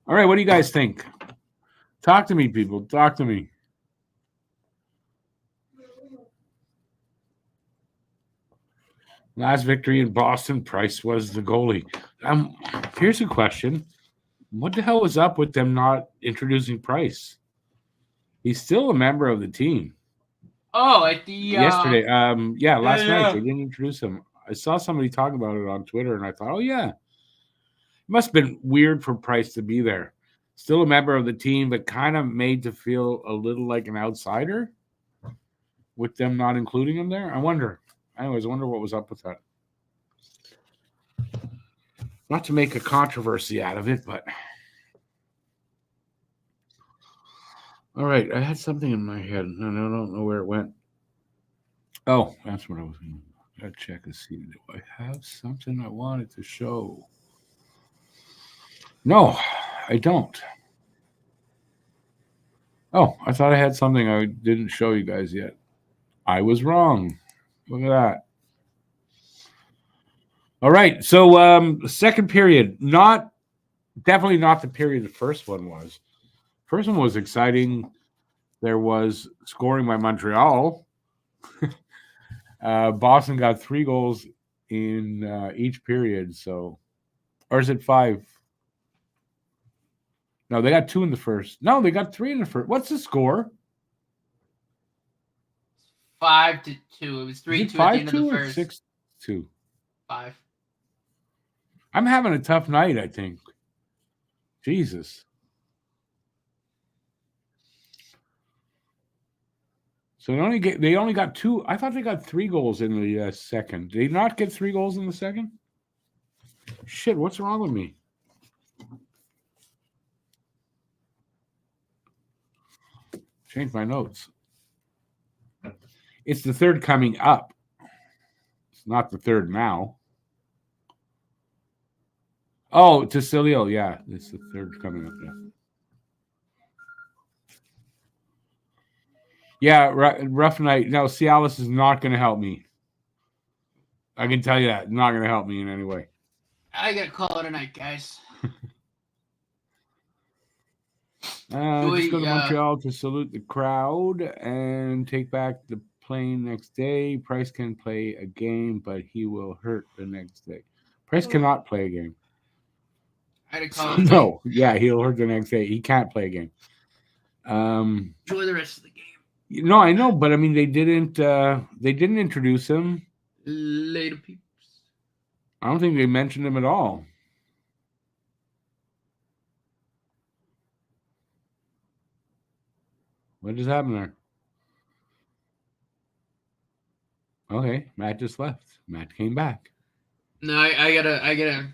All right, what do you guys think? Talk to me, people. Talk to me. Last victory in Boston, Price was the goalie. Here's a question. What the hell was up with them not introducing Price? He's still a member of the team. Oh, at the yesterday. Last night they didn't introduce him. I saw somebody talking about it on Twitter, and I thought, oh yeah, it must have been weird for Price to be there. Still a member of the team, but kind of made to feel a little like an outsider with them not including him there. I wonder. Anyways, I wonder what was up with that. Not to make a controversy out of it, but all right. I had something in my head, and I don't know where it went. Oh, that's what I was going to. Gotta check and see. Do I have something I wanted to show? No, I don't. Oh, I thought I had something I didn't show you guys yet. I was wrong. Look at that. All right. So second period, definitely not the period the first one was. First one was exciting. There was scoring by Montreal. Boston got 3 goals in each period. So, or is it 5? No, they got 2 in the first. No, they got 3 in the first. What's the score? 5-2. It was 3-2 at the end of the first. 6-2. 5. I'm having a tough night, I think. Jesus. So they only got 2. I thought they got 3 goals in the second. Did they not get 3 goals in the second? Shit, what's wrong with me? Change my notes. It's the third coming up. It's not the third now. Oh, Tecilio, yeah. It's the third coming up now. Yeah, rough night. No, Cialis is not going to help me. I can tell you that. Not going to help me in any way. I got to call it a night, guys. Just go to Montreal to salute the crowd and take back the plane next day. Price can play a game, but he will hurt the next day. Price cannot play a game. I had to call it no, yeah, he'll hurt the next day. He can't play a game. Enjoy the rest of the game. No, I know, but I mean, they didn't introduce him. Later, peeps. I don't think they mentioned him at all. What just happened there? Okay, Matt just left. Matt came back. No, I gotta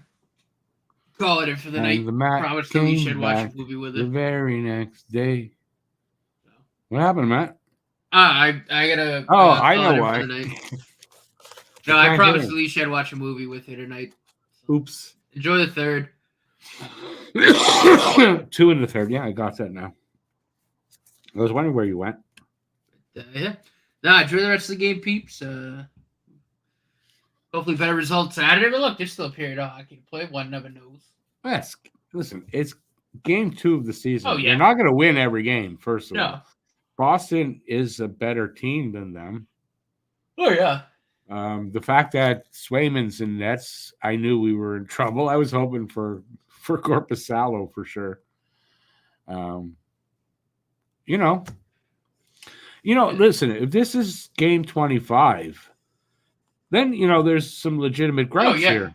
call it for the night. And the Matt Promised Alicia came I'd watch a back movie with the it. very next day. So. What happened, Matt? I gotta I call know it why. for the night. I No, I can't hear promised him. Alicia I'd watch a movie with her tonight. So Oops. enjoy the third. 2 in the third. Yeah, I got that now. I was wondering where you went. Yeah. Nah, enjoy the rest of the game, peeps. Hopefully better results Saturday. But look, there's still a period of hockey to play. One never knows. Yes. Listen, it's game 2 of the season. Oh, yeah. They're not going to win every game, first of No. all. Boston is a better team than them. Oh, yeah. The fact that Swayman's in nets, I knew we were in trouble. I was hoping for Corpusalo for sure. Listen, if this is game 25, then, there's some legitimate gripes here.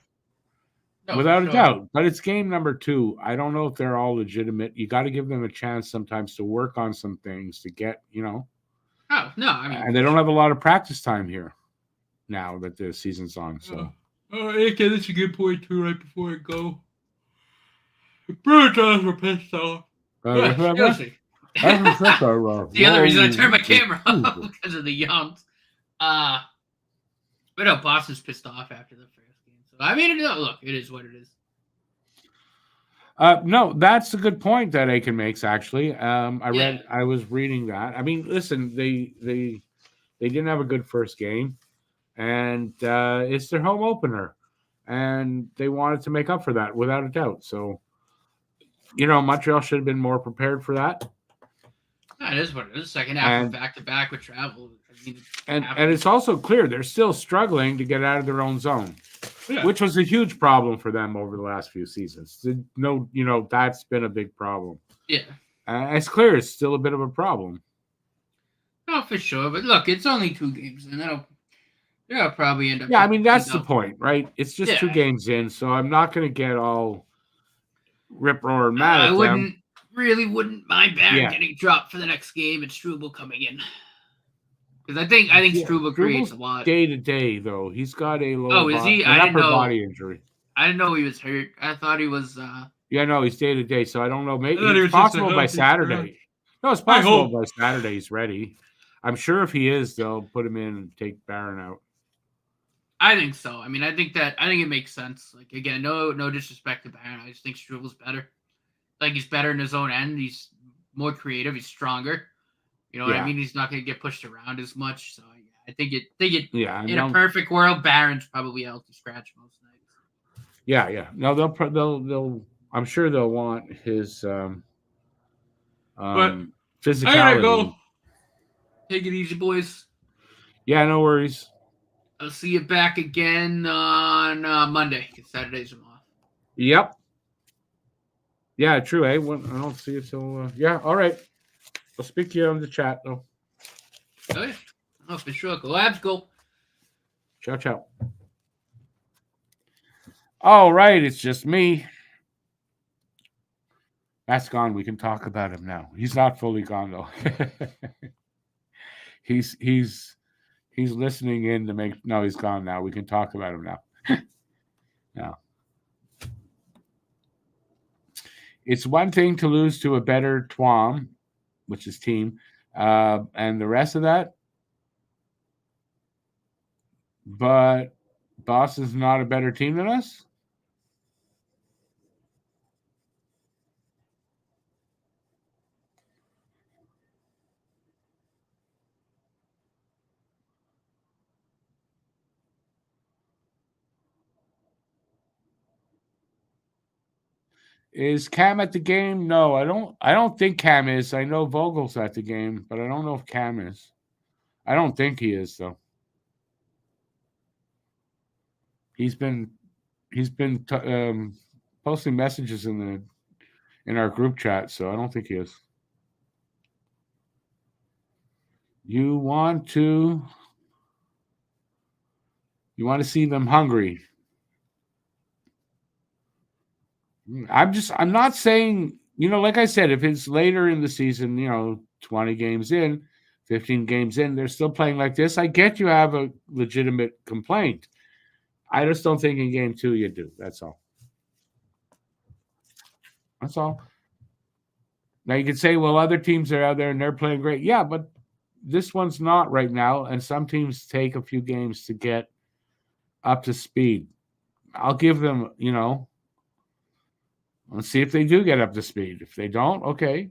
No, Without a doubt. But it's game number 2. I don't know if they're all legitimate. You got to give them a chance sometimes to work on some things to get, Oh, no. I mean, and they don't have a lot of practice time here now that the season's on. So, okay, that's a good point, too, right before I go. The Bruins were pissed off. Seriously. The other reason I turned my camera off because of the yawns. But no, Boston's pissed off after the first game. So I mean, look, it is what it is. No, that's a good point that Aiken makes. Actually, I was reading that. I mean, listen, they didn't have a good first game, and it's their home opener, and they wanted to make up for that without a doubt. So, Montreal should have been more prepared for that. That is what it is. Second half of back-to-back with travel. I mean, and it's also clear they're still struggling to get out of their own zone, which was a huge problem for them over the last few seasons. That's been a big problem. Yeah. It's clear it's still a bit of a problem. No, for sure. But look, it's only 2 games, and they'll probably end up. Yeah, I mean, that's the point, right? It's just 2 games in, so I'm not going to get all rip-roaring mad at them. Wouldn't mind Barron getting dropped for the next game and Struble coming in. Because I think Struble creates a lot. Day to day, though. He's got a low upper body injury. I didn't know he was hurt. I thought he was. Yeah, no, he's day to day, so I don't know. Maybe it's possible by Saturday. No, it's possible by Saturday he's ready. I'm sure if he is, they'll put him in and take Barron out. I think so. I mean, I think it makes sense. Like, again, no disrespect to Barron. I just think Struble's better. Like, he's better in his own end. He's more creative. He's stronger. You know what I mean? He's not going to get pushed around as much. So I think in a perfect world, Barron's probably healthy scratch most nights. Yeah. No, they'll. I'm sure they'll want his physicality. I gotta go. Take it easy, boys. Yeah, no worries. I'll see you back again on Monday, because Saturdays I'm off. Yep. Yeah, true, eh? I don't see you till... all right. I'll speak to you on the chat, though. Oh, yeah. Oh, for sure. Go Habs, go. Ciao. All right, it's just me. Matt's gone. We can talk about him now. He's not fully gone, though. He's listening in to make... No, he's gone now. We can talk about him now. Now. It's one thing to lose to a better TWAM, which is team, and the rest of that. But Boston's not a better team than us? Is Cam at the game? No, I don't think Cam is. I know Vogel's at the game, but I don't know if Cam is. I don't think he is, though. He's been posting messages in our group chat, so I don't think he is. You want to see them hungry. I'm not saying, like I said, if it's later in the season, 20 games in, 15 games in, they're still playing like this. I get you have a legitimate complaint. I just don't think in game 2 you do. That's all. That's all. Now you can say, well, other teams are out there and they're playing great. Yeah, but this one's not right now. And some teams take a few games to get up to speed. I'll give them, let's see if they do get up to speed. If they don't, okay.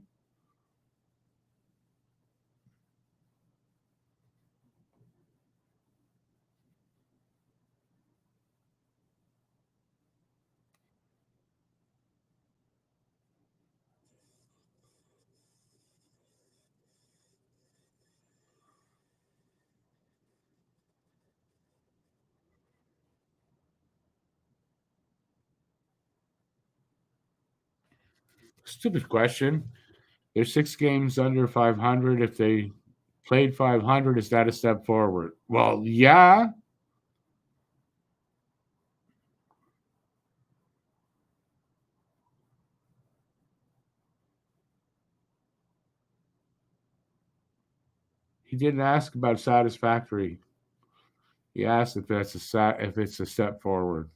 Stupid question. They're 6 games under 500. If they played 500, is that a step forward? Well, yeah. He didn't ask about satisfactory. He asked if it's a step forward.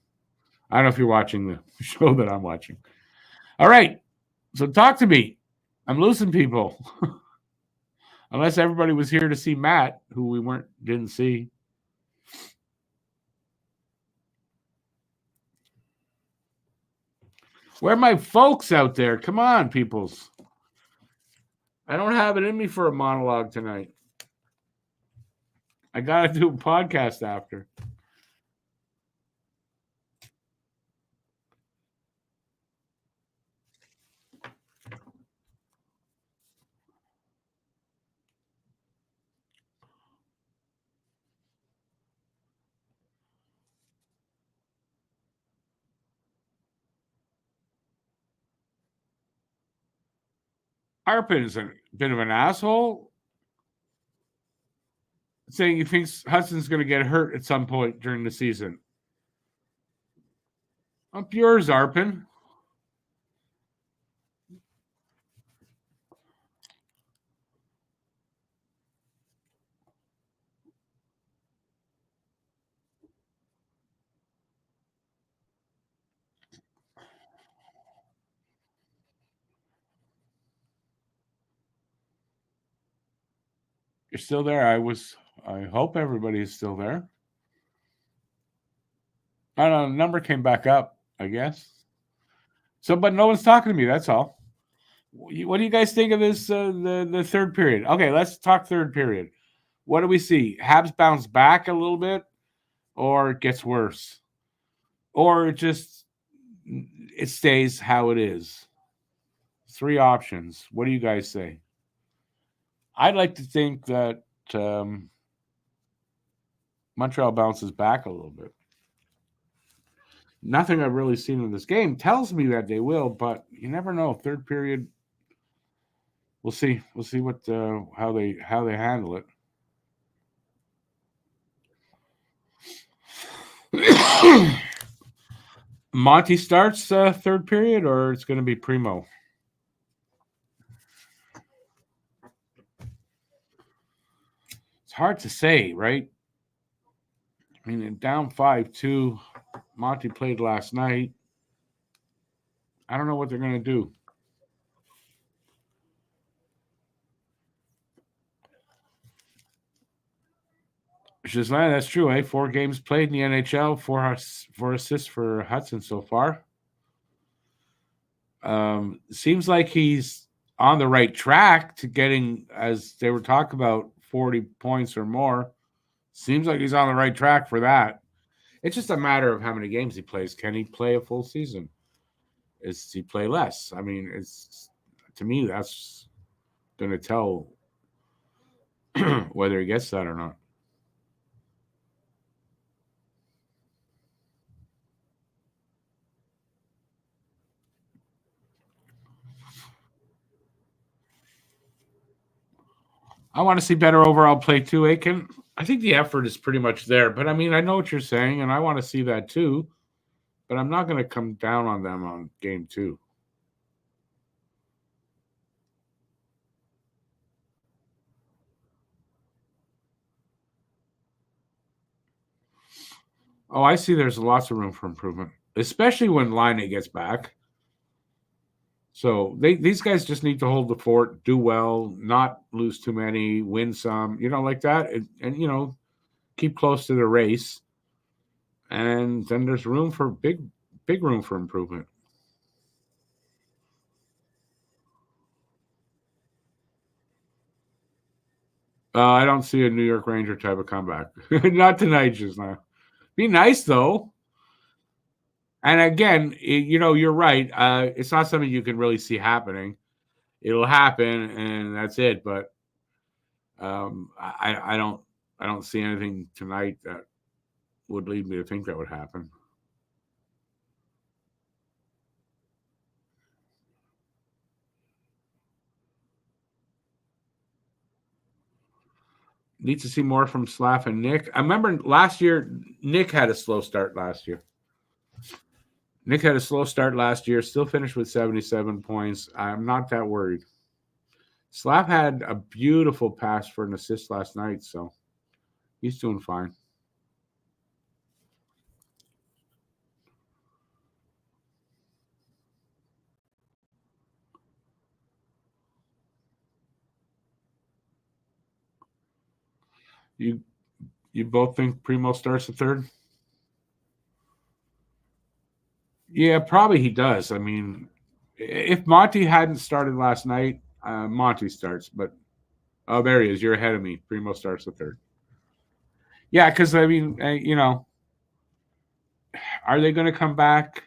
I don't know if you're watching the show that I'm watching. All right. So talk to me. I'm losing people. Unless everybody was here to see Matt, who we didn't see. Where are my folks out there? Come on, peoples. I don't have it in me for a monologue tonight. I got to do a podcast after. Harpin's a bit of an asshole, saying he thinks Hudson's going to get hurt at some point during the season. Up yours, Arpin. You're still there. I hope everybody is still there. I don't know. The number came back up, I guess. So, but no one's talking to me. That's all. What do you guys think of this? The third period. Okay, let's talk third period. What do we see? Habs bounce back a little bit, or it gets worse, or it stays how it is. 3 options. What do you guys say? I'd like to think that Montreal bounces back a little bit. Nothing I've really seen in this game tells me that they will, but you never know. Third period, we'll see. We'll see what how they handle it. Monty starts third period, or it's going to be Primo. It's hard to say, right? I mean, down 5-2. Monty played last night. I don't know what they're going to do. Gislain, that's true, eh? 4 games played in the NHL, 4 assists for Hudson so far. Seems like he's on the right track to getting, as they were talking about, 40 points or more. Seems like he's on the right track for that. It's just a matter of how many games he plays. Can he play a full season? Does he play less? I mean, to me, that's going to tell whether he gets that or not. I want to see better overall play too, Aiken. I think the effort is pretty much there, but I mean, I know what you're saying, and I want to see that too. But I'm not going to come down on them on game 2. Oh, I see there's lots of room for improvement, especially when Line gets back. So these guys just need to hold the fort, do well, not lose too many, win some, like that, and keep close to the race. And then there's room for big room for improvement. I don't see a New York Ranger type of comeback. Not tonight, just now. Be nice though. And again, you're right. It's not something you can really see happening. It'll happen, and that's it. But I don't see anything tonight that would lead me to think that would happen. Need to see more from Slav and Nick. I remember last year, Nick had a slow start last year. Nick had a slow start last year, still finished with 77 points. I'm not that worried. Slav had a beautiful pass for an assist last night, so he's doing fine. You you both think Primo starts the third? Yeah, probably he does. I mean, if Monty hadn't started last night, Monty starts. But oh, there he is. You're ahead of me. Primo starts the third. Yeah, because I mean, are they going to come back?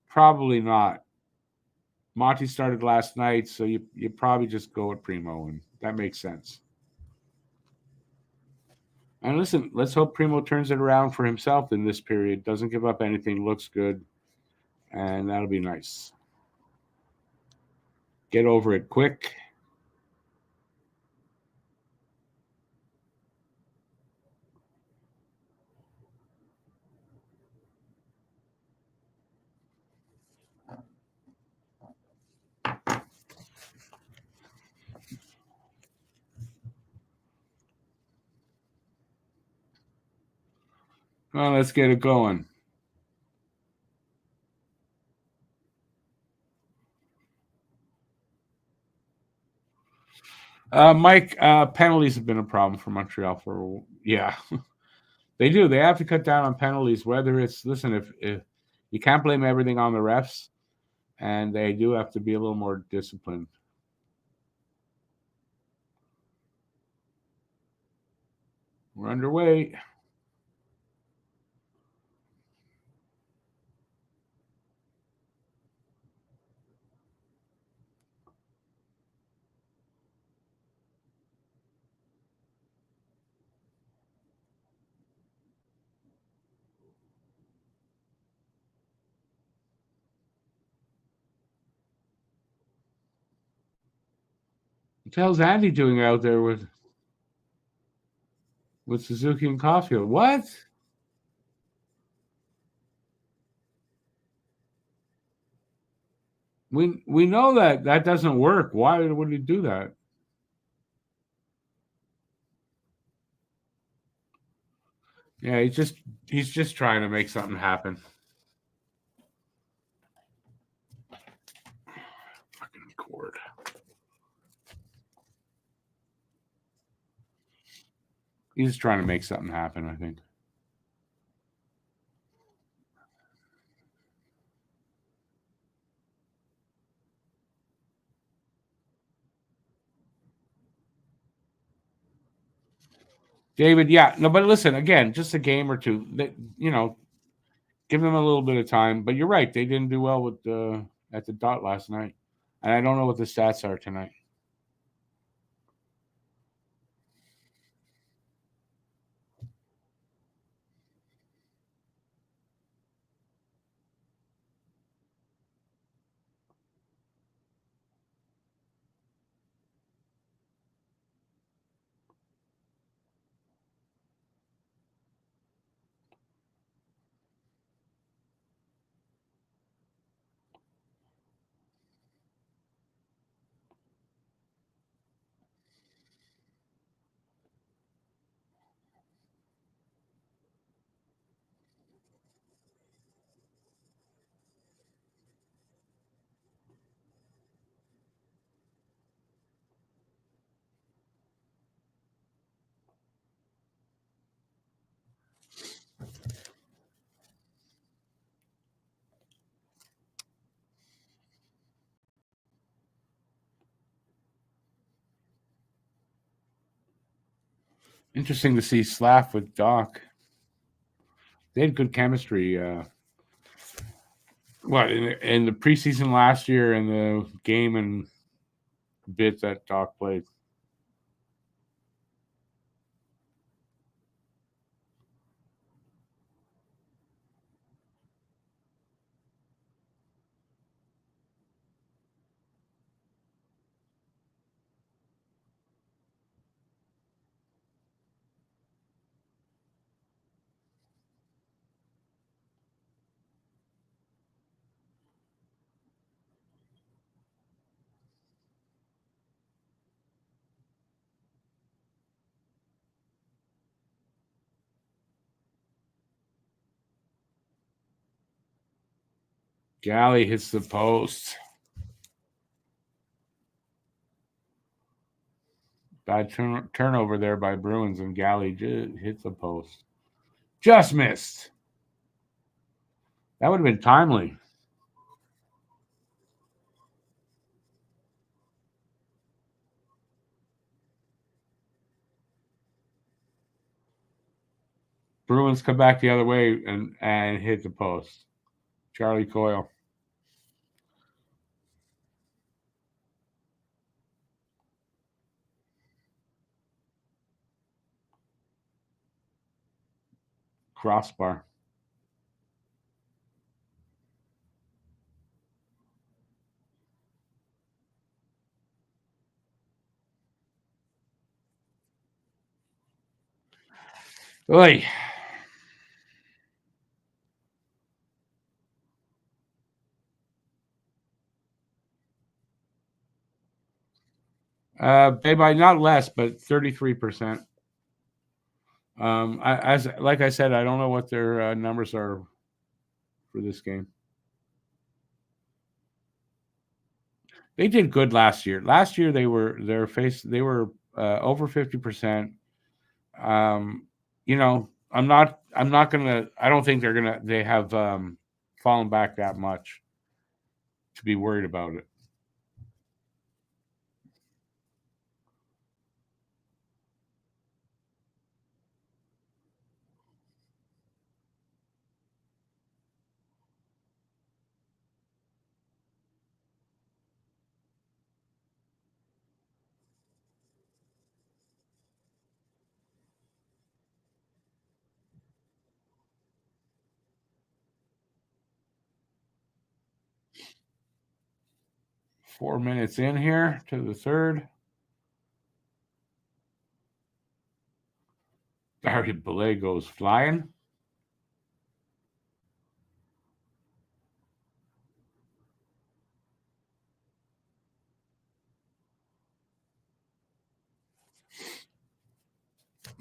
Probably not. Monty started last night, so you probably just go with Primo, and that makes sense. And listen, let's hope Primo turns it around for himself in this period. Doesn't give up anything, looks good, and that'll be nice. Get over it quick. Well, let's get it going. Mike, penalties have been a problem for Montreal for yeah, they do. They have to cut down on penalties. Whether it's listen, if you can't blame everything on the refs, and they do have to be a little more disciplined. We're underway. What the hell's Andy doing out there with Suzuki and Caulfield? What? We know that doesn't work. Why would he do that? Yeah, he's just trying to make something happen. Fucking cord. He's trying to make something happen, I think. David, yeah, no, but listen, again, just a game or two. Give them a little bit of time. But you're right, they didn't do well with at the dot last night, and I don't know what the stats are tonight. Interesting to see Slav with Doc. They had good chemistry. In the preseason last year and the game and bit that Doc played. Galley hits the post. Bad turnover there by Bruins, and Galley just hits the post. Just missed. That would have been timely. Bruins come back the other way and hit the post. Charlie Coyle. Crossbar. Oy. By not less, but 33%. Like I said, I don't know what their numbers are for this game. They did good last year. Last year they were over 50%. You know, I'm not gonna. I don't think they have fallen back that much to be worried about it. Four minutes in here to the third. Barry Belay goes flying.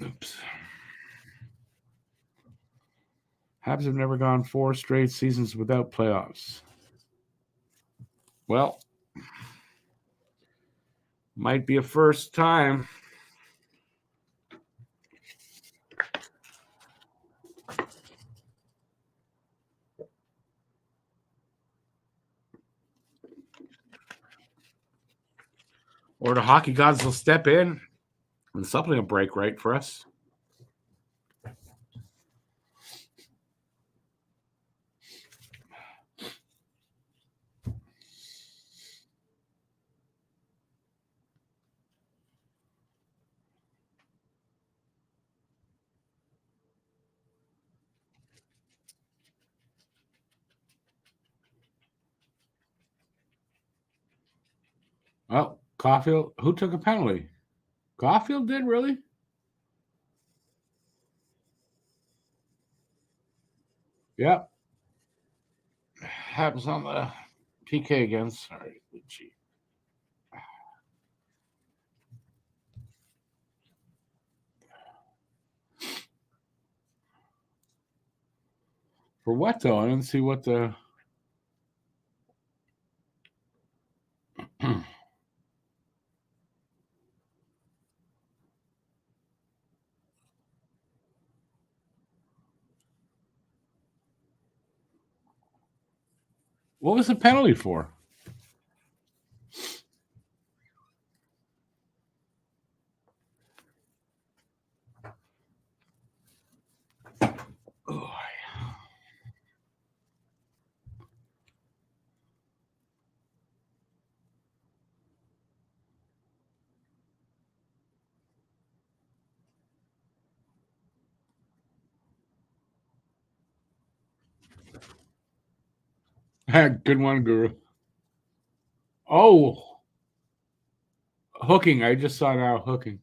Oops. Habs have never gone 4 straight seasons without playoffs. Well, might be a first time. Or the hockey gods will step in and something will break right for us. Oh, Caulfield. Who took a penalty? Caulfield did, really? Yep. Happens on the PK again. Sorry, Lucci. For what, though? I didn't see what the... What was the penalty for? Good one, Guru. Oh, hooking. I just saw now hooking.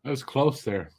That was close there.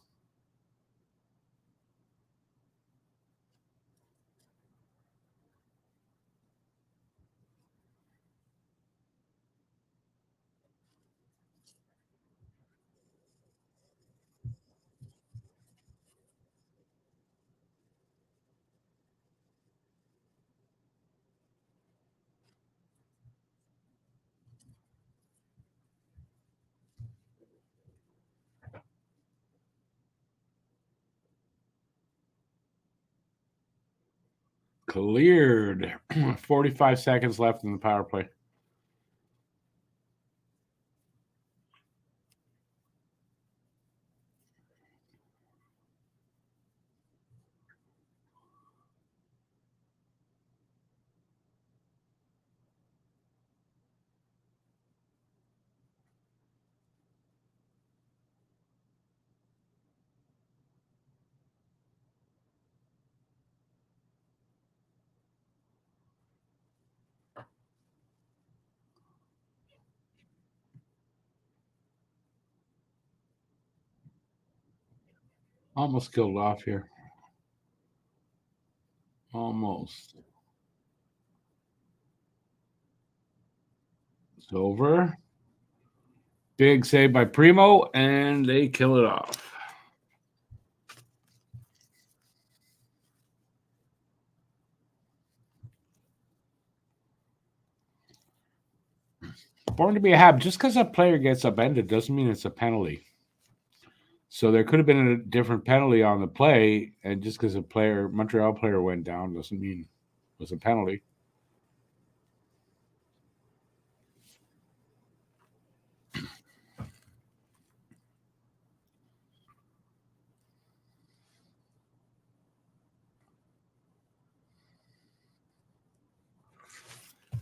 Cleared. 45 seconds left in the power play. Almost killed off here. Almost. It's over. Big save by Primo, and they kill it off. Born to be a Hab. Just because a player gets upended doesn't mean it's a penalty. So there could have been a different penalty on the play, and just because a Montreal player went down doesn't mean it was a penalty.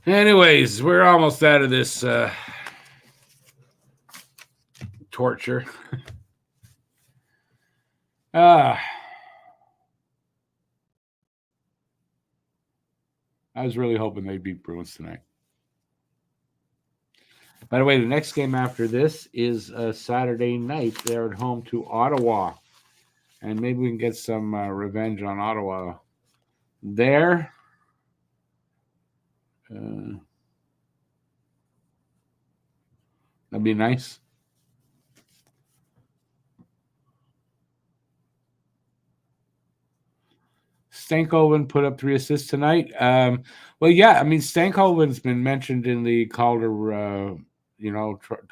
Anyways, we're almost out of this torture. I was really hoping they'd beat Bruins tonight. By the way, the next game after this is Saturday night. They're at home to Ottawa. And maybe we can get some revenge on Ottawa there. That'd be nice. Stankoven put up 3 assists tonight. Well, yeah, I mean, Stankoven's been mentioned in the Calder,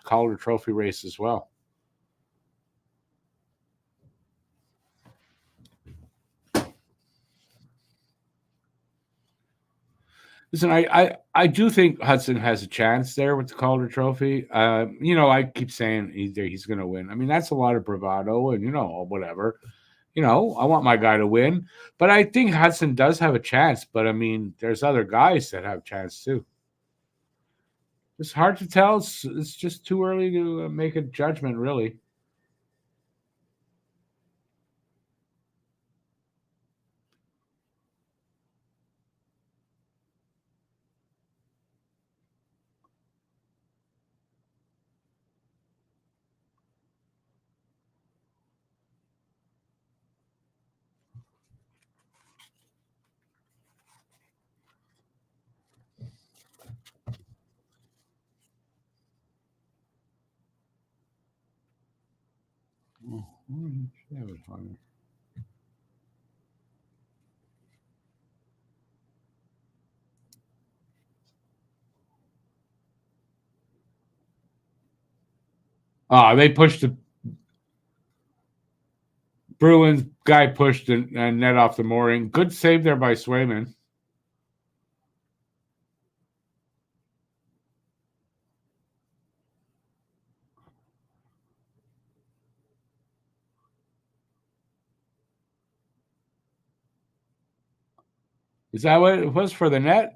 Calder Trophy race as well. Listen, I do think Hudson has a chance there with the Calder Trophy. I keep saying he's going to win. I mean, that's a lot of bravado and, whatever. I want my guy to win. But I think Hudson does have a chance. But, I mean, there's other guys that have a chance too. It's hard to tell. It's just too early to make a judgment, really. They pushed the Bruins guy pushed the net off the mooring. Good save there by Swayman. Is that what it was for the net?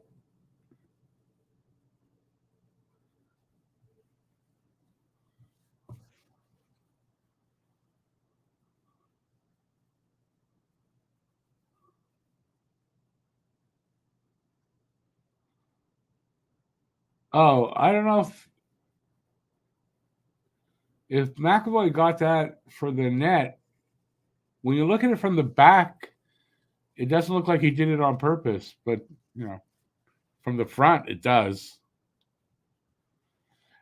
Oh, I don't know if McAvoy got that for the net. When you look at it from the back, it doesn't look like he did it on purpose, but from the front, it does.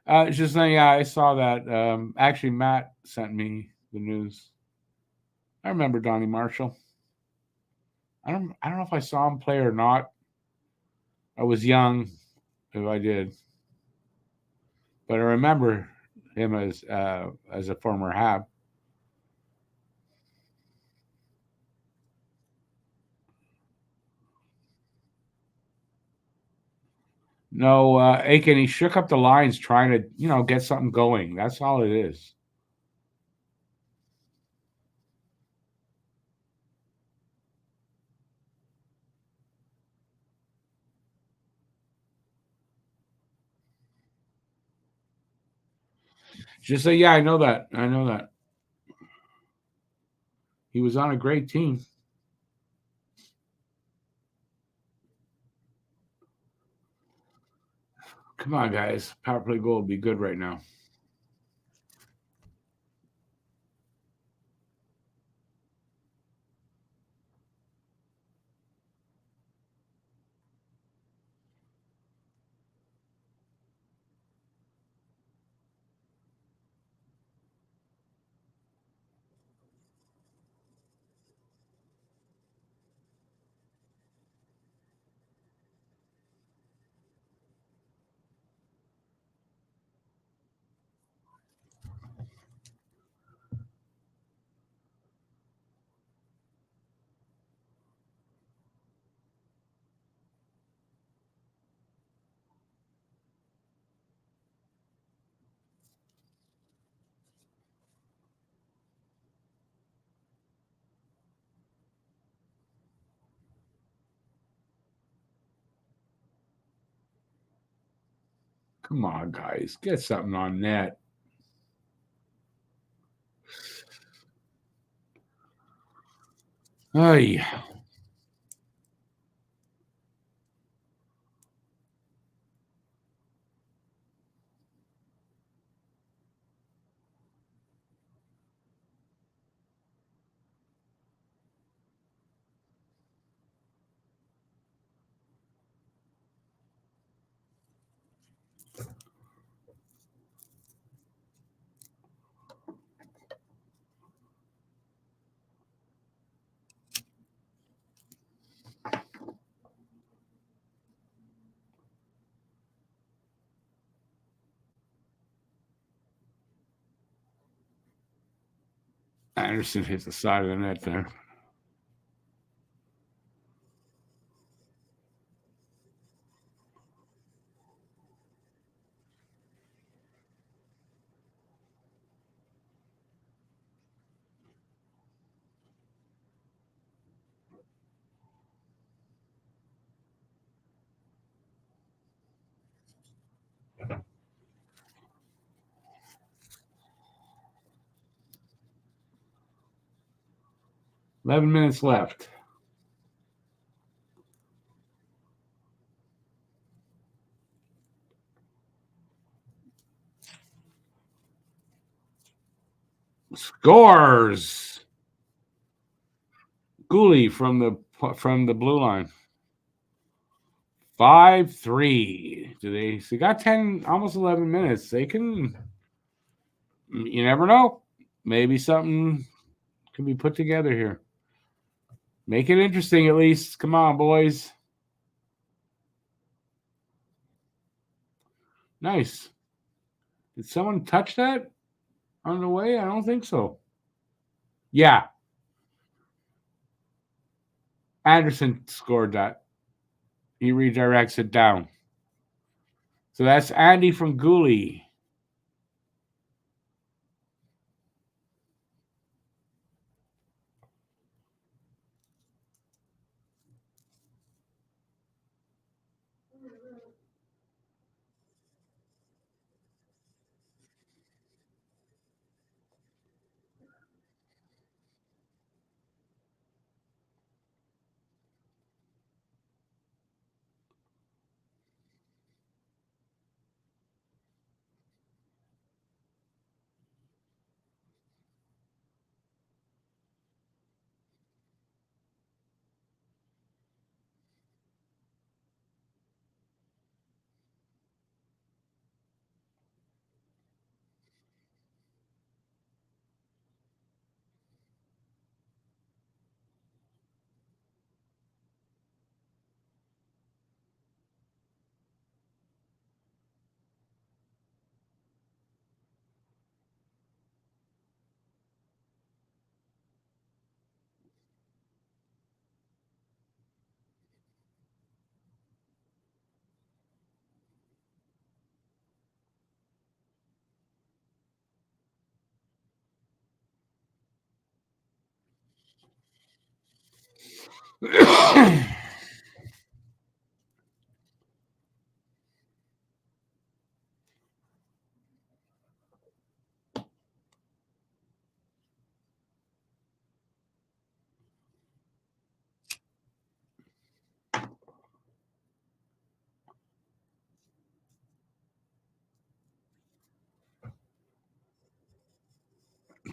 It's just saying, yeah, I saw that. Actually, Matt sent me the news. I remember Donnie Marshall. I don't know if I saw him play or not. I was young, if I did, but I remember him as a former Hab. No, Aiken, he shook up the lines trying to get something going. That's all it is. Just say, yeah, I know that. I know that. He was on a great team. Come on, guys. Power play goal would be good right now. Come on, guys. Get something on net. Hey. Anderson hit the side of the net there. $11 minutes left. Scores. Gooley from the blue line. 5-3. They got 10, almost 11 minutes. They can. You never know. Maybe something can be put together here. Make it interesting, at least. Come on, boys. Nice. Did someone touch that on the way? I don't think so. Yeah. Anderson scored that. He redirects it down. So that's Andy from Gooley.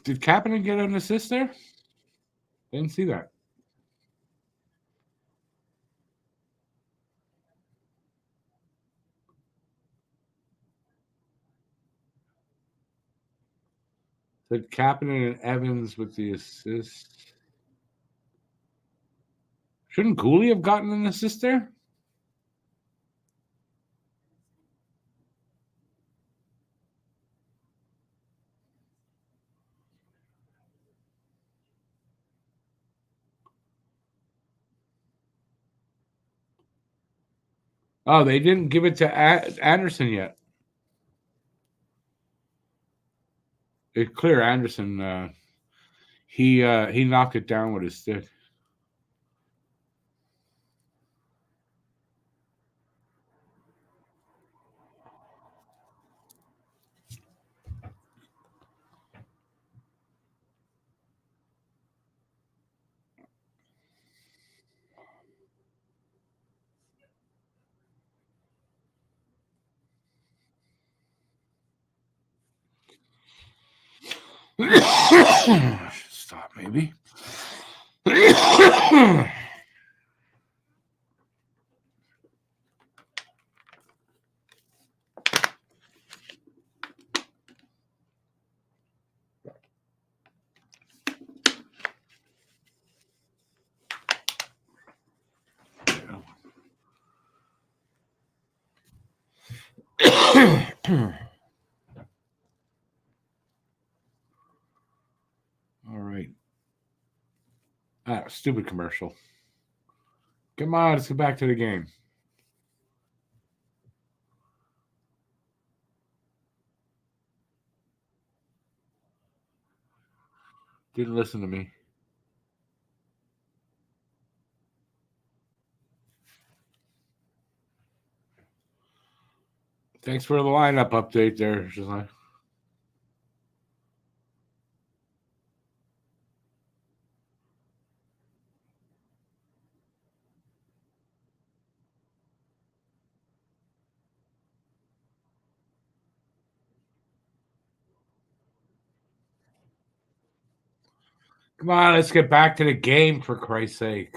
Did Kapanen get an assist there? Didn't see that. Did Kapanen and Evans with the assist? Shouldn't Cooley have gotten an assist there? Oh, they didn't give it to Anderson yet. It's clear Anderson. He knocked it down with his stick. Stop, maybe. All right. Stupid commercial. Come on, let's get back to the game. Didn't listen to me. Thanks for the lineup update there, Giselle. Come on, let's get back to the game, for Christ's sake.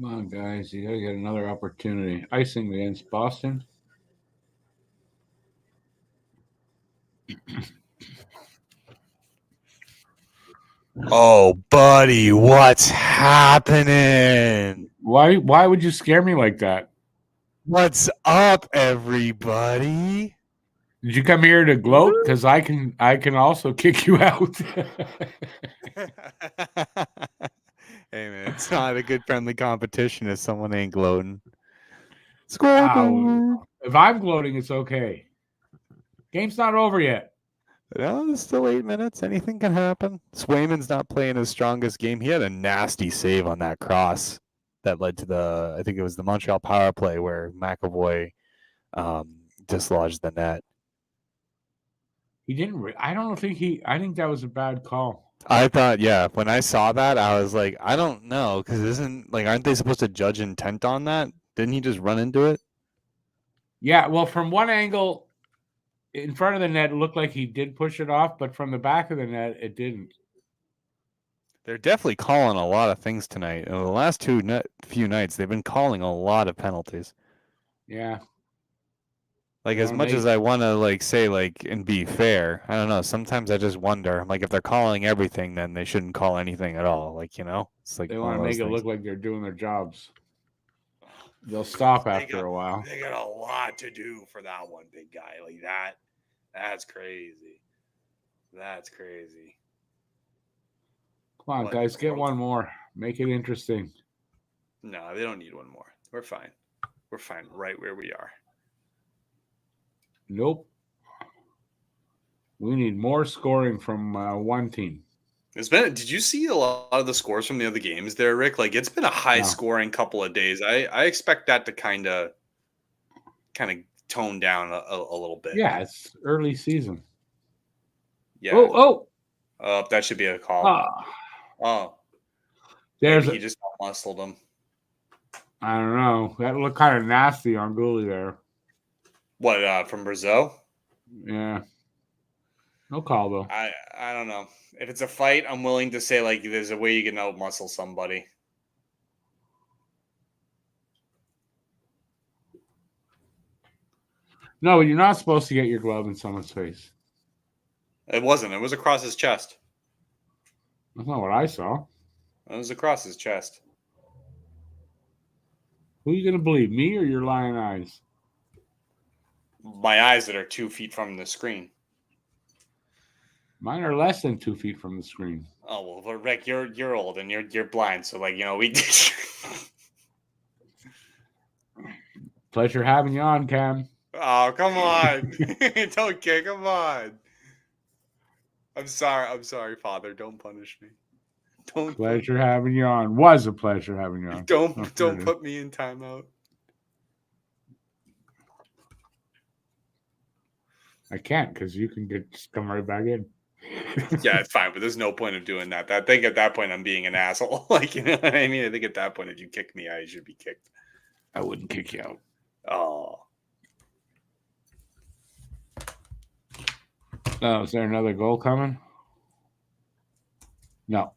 Come on, guys. You got to get another opportunity. Icing against Boston. Oh, buddy, what's happening? Why would you scare me like that? What's up, everybody? Did you come here to gloat? Because I can also kick you out. Hey, man, it's not a good friendly competition if someone ain't gloating. Wow. If I'm gloating, it's okay. Game's not over yet. No, there's still 8 minutes. Anything can happen. Swayman's not playing his strongest game. He had a nasty save on that cross that led to I think it was the Montreal power play where McAvoy dislodged the net. He didn't. I don't think I think that was a bad call. I thought, yeah, when I saw that, I was like, I don't know, because aren't they supposed to judge intent on that? Didn't he just run into it? Yeah, well, from one angle, in front of the net, it looked like he did push it off, but from the back of the net, it didn't. They're definitely calling a lot of things tonight. In the last few nights, they've been calling a lot of penalties. Yeah. Like, You as know, much as I want to, like, say, like, and be fair, I don't know. Sometimes I just wonder, I'm like, if they're calling everything, then they shouldn't call anything at all. Like, you know? It's like they one want of to those make it things. look like they're doing their jobs. They'll stop after a while. They got a lot to do for that one big guy. Like, that's crazy. That's crazy. Come on, What guys, in the get world? one more. Make it interesting. No, they don't need one more. We're fine. We're fine right where we are. Nope. We need more scoring from one team. Did you see a lot of the scores from the other games there, Rick? Like, it's been a high No. scoring couple of days. I expect that to kind of tone down a little bit. Yeah, it's early season. Yeah. Oh. That should be a call. Oh. There's Maybe he just muscled him. I don't know. That looked kind of nasty on Gooley there. What, from Brazil? Yeah. No call, though. I don't know. If it's a fight, I'm willing to say, like, there's a way you can out-muscle somebody. No, you're not supposed to get your glove in someone's face. It wasn't. It was across his chest. That's not what I saw. It was across his chest. Who are you going to believe, me or your lying eyes? My eyes that are 2 feet from the screen. Mine are less than 2 feet from the screen. Oh well, but Rick, you're old and you're blind, so like, you know, we. Pleasure having you on, Cam. Oh, come on! Don't care. Come on. I'm sorry, Father. Don't punish me. Don't. Pleasure having you on. Was a pleasure having you on. Don't put me in timeout. I can't because you can just come right back in. Yeah, it's fine, but there's no point of doing that. I think at that point I'm being an asshole. Like, you know what I mean? I think at that point, if you kick me, I should be kicked. I wouldn't kick you out. Oh. Oh, is there another goal coming? No.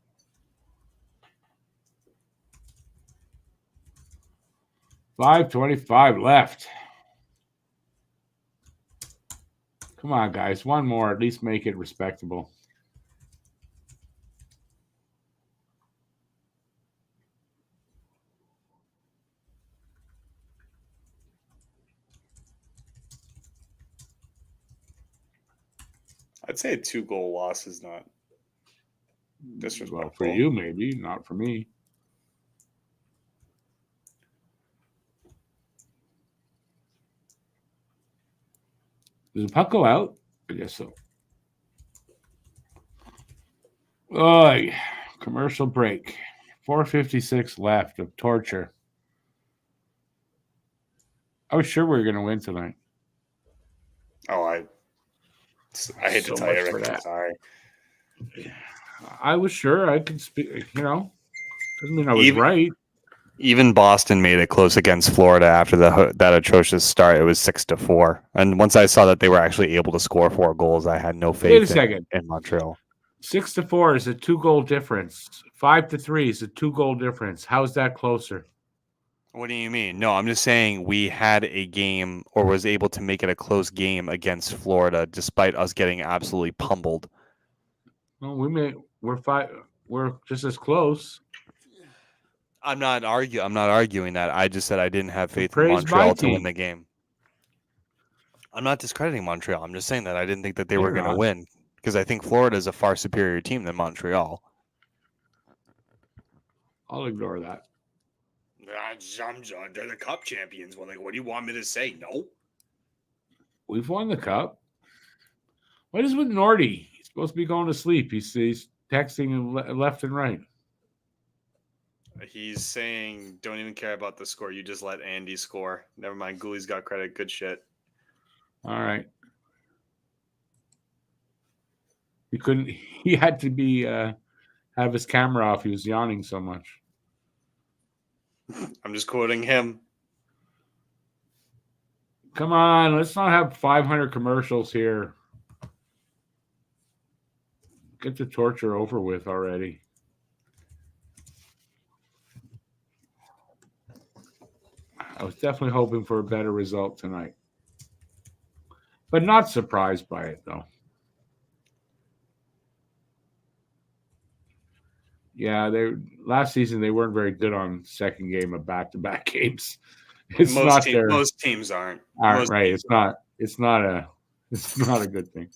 $5:25 left. Come on, guys. One more. At least make it respectable. I'd say a 2-goal loss is not disrespectful. Well, for you, maybe. Not for me. Does the puck go out? I guess so. Oh, commercial break. 4:56 left of torture. I was sure we were going to win tonight. Oh, I hate to tell you, Rick, I'm sorry. I was sure I could speak, you know. Doesn't mean I was right. Even Boston made it close against Florida after that atrocious start. It was 6-4. And once I saw that they were actually able to score 4 goals, I had no faith in Montreal. 6-4 is a 2-goal difference. 5-3 is a 2-goal difference. How's that closer? What do you mean? No, I'm just saying we had a game or was able to make it a close game against Florida despite us getting absolutely pummeled. Well, we're just as close. I'm not arguing that. I just said I didn't have faith in Montreal to win the game. I'm not discrediting Montreal. I'm just saying that I didn't think that they were going to win because I think Florida is a far superior team than Montreal. I'll ignore that. They're the Cup champions. Well, like, what do you want me to say? No. We've won the Cup. What is with Nordy? He's supposed to be going to sleep. He's texting left and right. He's saying, don't even care about the score. You just let Andy score. Never mind. Gooley's got credit. Good shit. All right. He had to be have his camera off. He was yawning so much. I'm just quoting him. Come on, let's not have 500 commercials here. Get the torture over with already. I was definitely hoping for a better result tonight. but not surprised by it though. Yeah, last season they weren't very good on second game of back-to-back games. It's most not most teams aren't. Most right. It's not a good thing.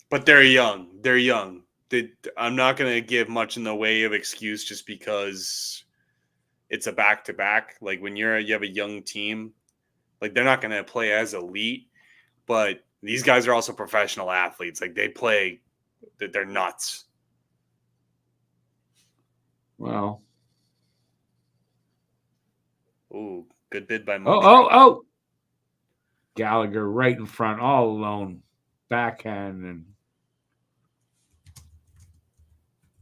But they're young. They're young. I'm not going to give much in the way of excuse just because it's a back-to-back. Like when you have a young team, like they're not going to play as elite, but these guys are also professional athletes. Like they play, they're nuts. Well. Ooh, good bid by Montreal. Oh. Gallagher right in front, all alone. Backhand, and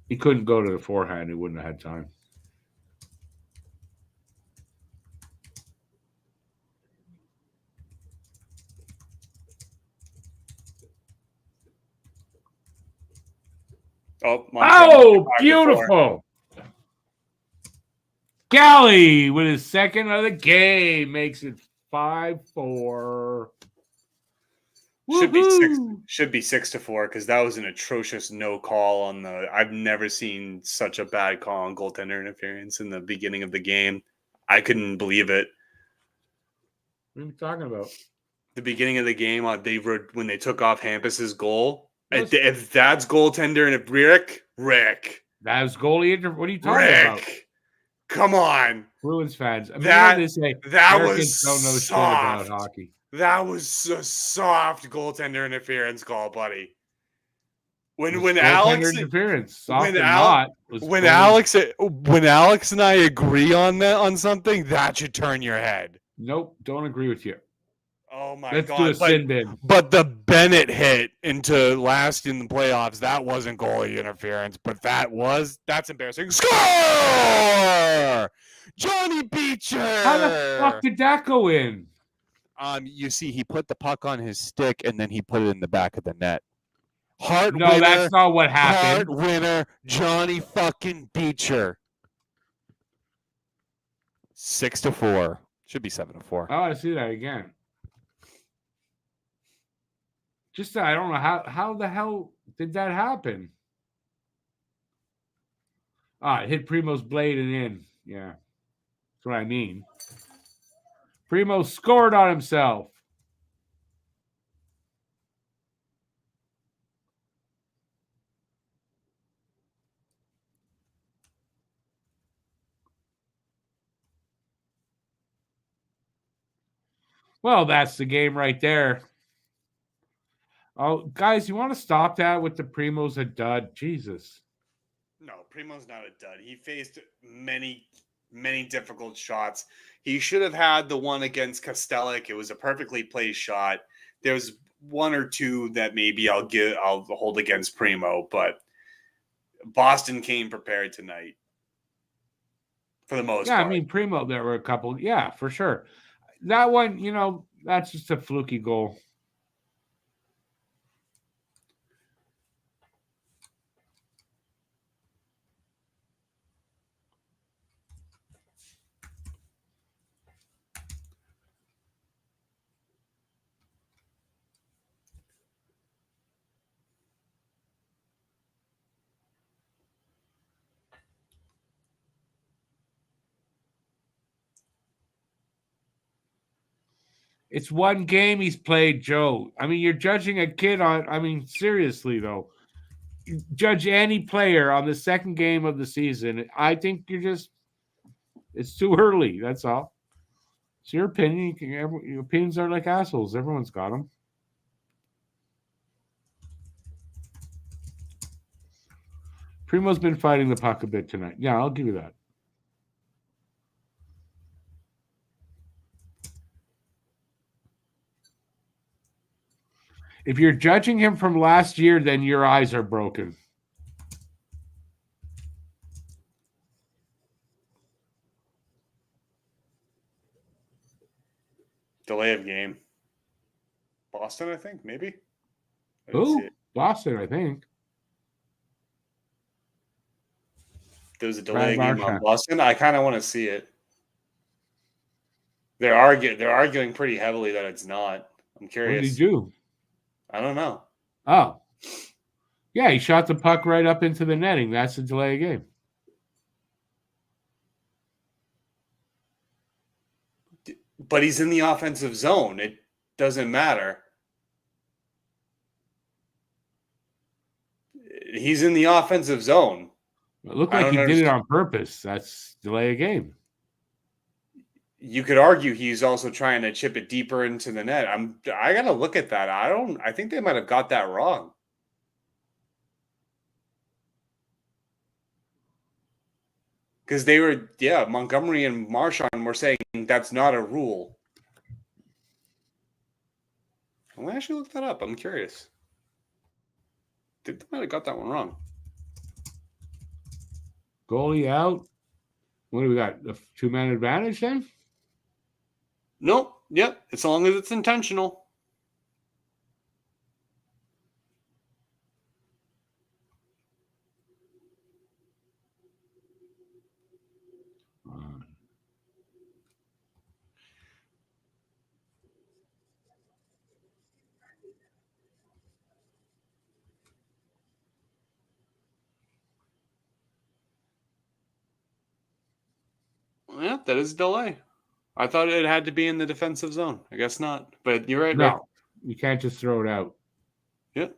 he couldn't go to the forehand. He wouldn't have had time. Oh, beautiful. Galley with his second of the game makes it 5-4. Should be 6-4 because that was an atrocious no call on the. I've never seen such a bad call on goaltender interference in the beginning of the game. I couldn't believe it. What are you talking about? The beginning of the game, when they took off Hampus's goal. If that's goaltender and if Rick, that was goalie. What are you talking about? Come on, Bruins fans. I mean, that was don't know shit about hockey. That was a soft goaltender interference call, buddy. When Alex and I agree on something, that should turn your head. Nope, don't agree with you. Oh my God! Let's do a sin bin. But the Bennett hit into last in the playoffs, that wasn't goalie interference, but that's embarrassing. Score! Johnny Beecher! How the fuck did that go in? You see, he put the puck on his stick and then he put it in the back of the net. Winner, that's not what happened. Hart winner, Johnny fucking Beecher. 6-4. Should be 7-4. Oh, I see that again. Just I don't know how the hell did that happen? It hit Primo's blade and in. Yeah, that's what I mean. Primo scored on himself. Well, that's the game right there. Oh, guys, you want to stop that with the Primo's a dud? Jesus. No, Primo's not a dud. He faced many, many difficult shots. He should have had the one against Kostelic. It was a perfectly placed shot. There's one or two that maybe I'll hold against Primo, but Boston came prepared tonight for the most part. Yeah, I mean, Primo, there were a couple. Yeah, for sure. That one, that's just a fluky goal. It's one game he's played, Joe. I mean, you're judging a kid on, seriously, though. You judge any player on the second game of the season. I think it's too early. That's all. It's your opinion. Your opinions are like assholes. Everyone's got them. Primo's been fighting the puck a bit tonight. Yeah, I'll give you that. If you're judging him from last year, then your eyes are broken. Delay of game. Boston, I think, maybe. Who? Boston, I think. There's a delay of game on Boston. I kind of want to see it. They're arguing pretty heavily that it's not. I'm What curious. did he do? I don't know. Oh. Yeah, he shot the puck right up into the netting. That's a delay of game. But he's in the offensive zone. It doesn't matter. He's in the offensive zone. It looked I like don't he did it understand. on purpose. That's delay of game. You could argue he's also trying to chip it deeper into the net. I gotta look at that. I think they might have got that wrong. Because they were, Montgomery and Marchand were saying that's not a rule. I'm gonna actually look that up. I'm curious. They might have got that one wrong. Goalie out. What do we got? A 2-man advantage then? Nope. Yep. As long as it's intentional. Yeah, that is a delay. I thought it had to be in the defensive zone. I guess not. But you're right, Rick. No, you can't just throw it out. Yep.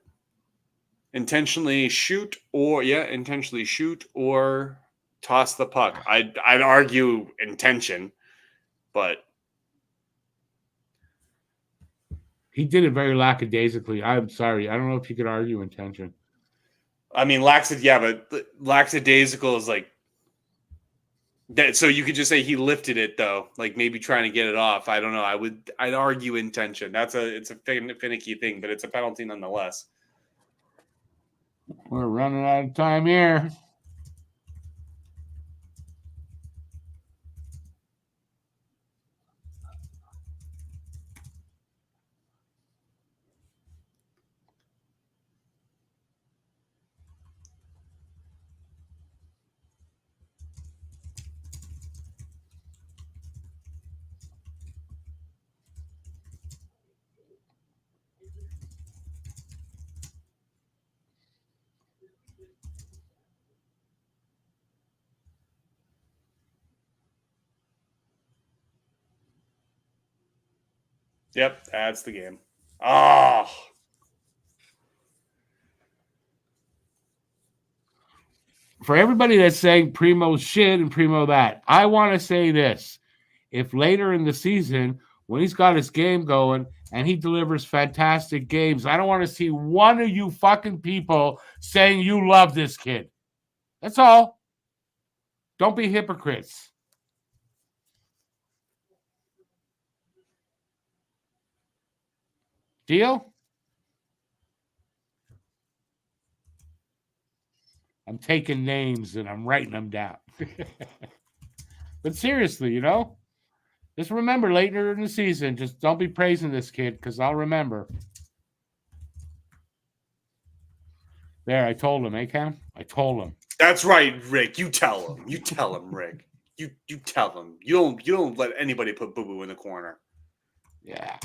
Intentionally shoot or toss the puck. I'd argue intention, but He did it very lackadaisically. I'm sorry. I don't know if you could argue intention. I mean lackadaisical is like that. So you could just say he lifted it though, like maybe trying to get it off. I don't know. I'd argue intention. It's a finicky thing, but it's a penalty nonetheless. We're running out of time here. Yep, that's the game. Oh. For everybody that's saying Primo's shit and Primo that, I want to say this. If later in the season, when he's got his game going and he delivers fantastic games, I don't want to see one of you fucking people saying you love this kid. That's all. Don't be hypocrites. Deal? I'm taking names and I'm writing them down. But seriously, just remember later in the season, just don't be praising this kid because I'll remember. There, I told him, Cam? I told him. That's right, Rick. You tell him. You tell him, Rick. You tell him. You don't let anybody put Boo Boo in the corner. Yeah.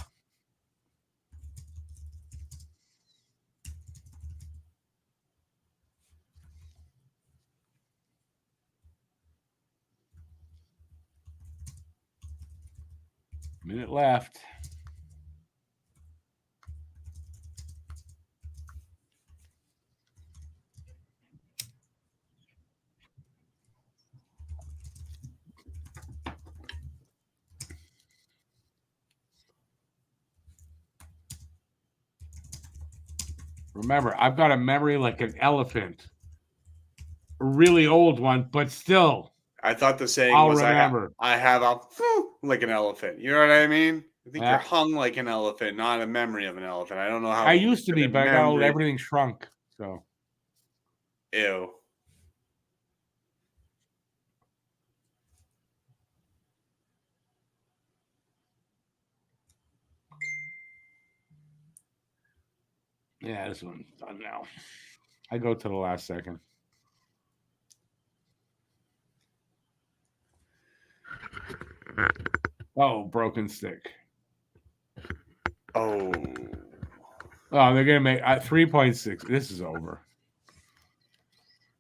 Minute left. Remember, I've got a memory like an elephant. A really old one, but still. I thought the saying I'll was remember. I have a like an elephant. You know what I mean? I think Yeah. you're hung like an elephant, not a memory of an elephant. I don't know how I used to be, but I got old, everything shrunk. So ew. yeah, this one's done now. I go to the last second. Oh, broken stick. Oh. Oh, they're going to make 3.6. This is over.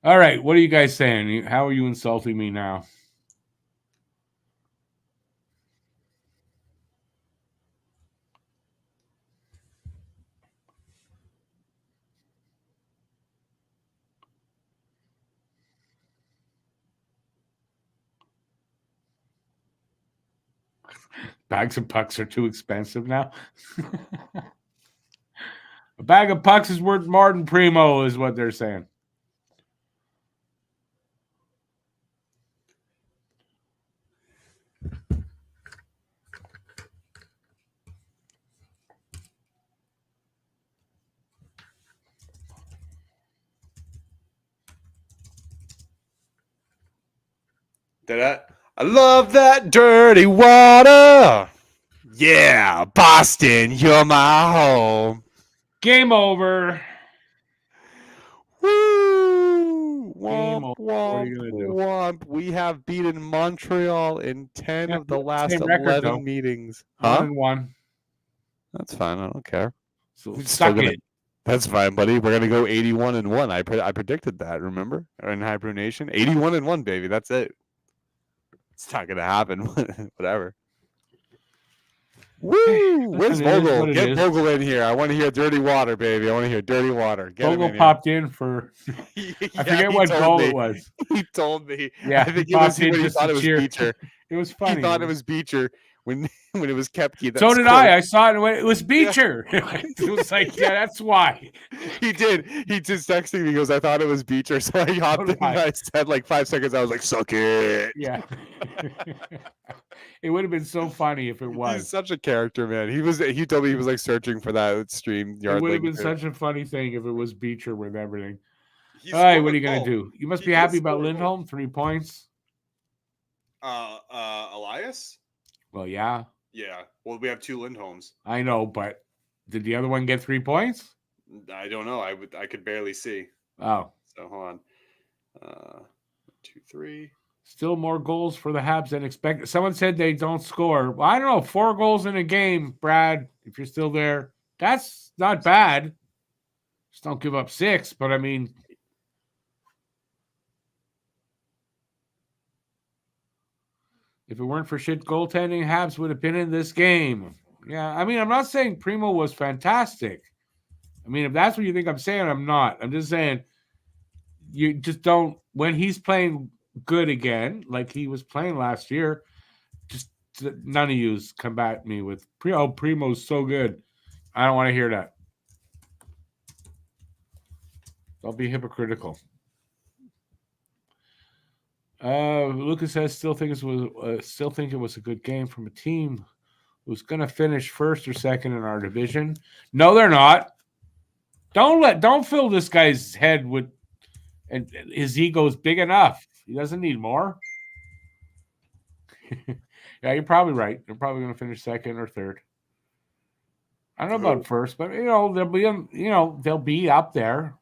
All right. What are you guys saying? How are you insulting me now? Bags of pucks are too expensive now. A bag of pucks is worth more than Primo, is what they're saying. I love that dirty water. Yeah, Boston, you're my home. Game over. Woo! Game Womp, over. What are you womp, gonna do? womp. We have beaten Montreal in 10 Yeah, of the last same record, 11 though. meetings. 1-1. That's fine. I don't care. So We're still suck gonna- it. That's fine, buddy. We're gonna go 81-1. I predicted that. Remember, in High Brew Nation, 81-1, baby. That's it. It's not gonna happen. Whatever. Woo! Where's Listen, it is Vogel? what it Get is. Vogel in here. I want to hear dirty water, baby. I want to hear dirty water. Get him Vogel in popped in for here. I forget what goal it was. He told me. Yeah, I think he it was popped in when he just thought to it was cheer. Beecher. It was funny. He thought it was Beecher when it was Kepke. That So did scored. I. I saw it and went, it was Beecher. It was like, yeah, that's why. He did. He just texted me. He goes, I thought it was Beecher. So I hopped in and I said like 5 seconds. I was like, suck it. Yeah. It would have been so funny if it He's was. such a character, man. He told me he was like searching for that stream It yard would have link. been such a funny thing if it was Beecher with everything. He All right, scored what are a you going goal. to do? You must He be did happy about score a goal. Lindholm. 3 points. Elias? Well, yeah, Yeah. Well, we have 2 Lindholms. I know, but did the other one get 3 points? I don't know. I could barely see. Oh, So hold on. 2, 3. still more goals for the Habs than expected. Someone said they don't score. Well, I don't know. 4 goals in a game, Brad, if you're still there. That's not bad. Just don't give up 6. But, I mean, if it weren't for shit goaltending, Habs would have been in this game. Yeah, I mean, I'm not saying Primo was fantastic. I mean, if that's what you think I'm saying, I'm not. I'm just saying you just don't – when he's playing good again, like he was playing last year, just none of yous combat me with, oh, Primo's so good. I don't want to hear that. Don't be hypocritical. Lucas says still think it was a good game from a team who's going to finish first or second in our division. No, they're not. Don't fill this guy's head with, and his ego is big enough. He doesn't need more. Yeah, you're probably right. They're probably going to finish second or third. I don't know about first, but they'll be up there.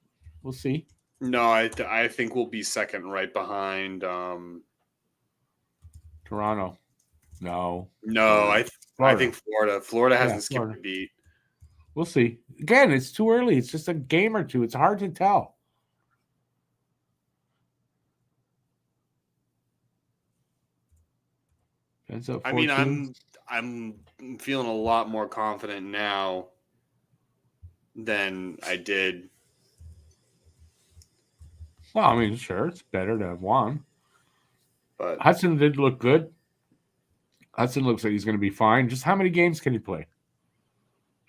We'll see. No, I think we'll be second right behind. Toronto. No. I think Florida. Florida hasn't skipped Florida. a beat. We'll see. Again, it's too early. It's just a game or two. It's hard to tell. I mean, I'm feeling a lot more confident now than I did. Well, I mean, sure, it's better to have won. But Hudson did look good. Hudson looks like he's going to be fine. Just how many games can he play?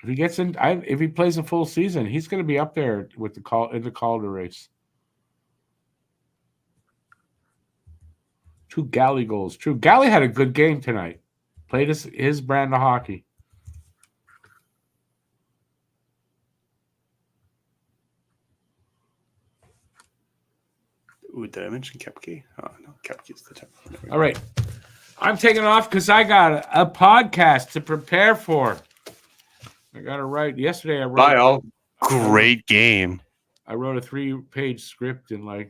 If he gets in, if he plays a full season, he's going to be up there with the Calder race. 2 Galley goals. True, Galley had a good game tonight. Played his brand of hockey. Ooh, did I mention Kepke? Oh no, Kepke's the type. All right, I'm taking off because I got a podcast to prepare for. I got to write. Yesterday I wrote. Bye, all. Great game. I wrote a 3-page script in I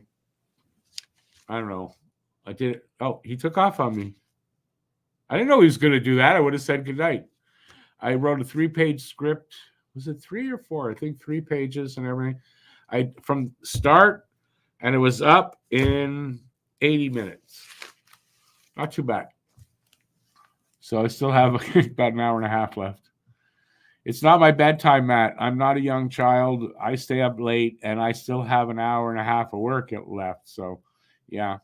don't know. I did it. Oh, he took off on me. I didn't know he was going to do that. I would have said goodnight. I wrote a 3-page script. Was it 3 or 4? I think 3 pages and everything. From start, and it was up in 80 minutes. Not too bad. So I still have about an hour and a half left. It's not my bedtime, Matt. I'm not a young child. I stay up late, and I still have an hour and a half of work left. So, yeah.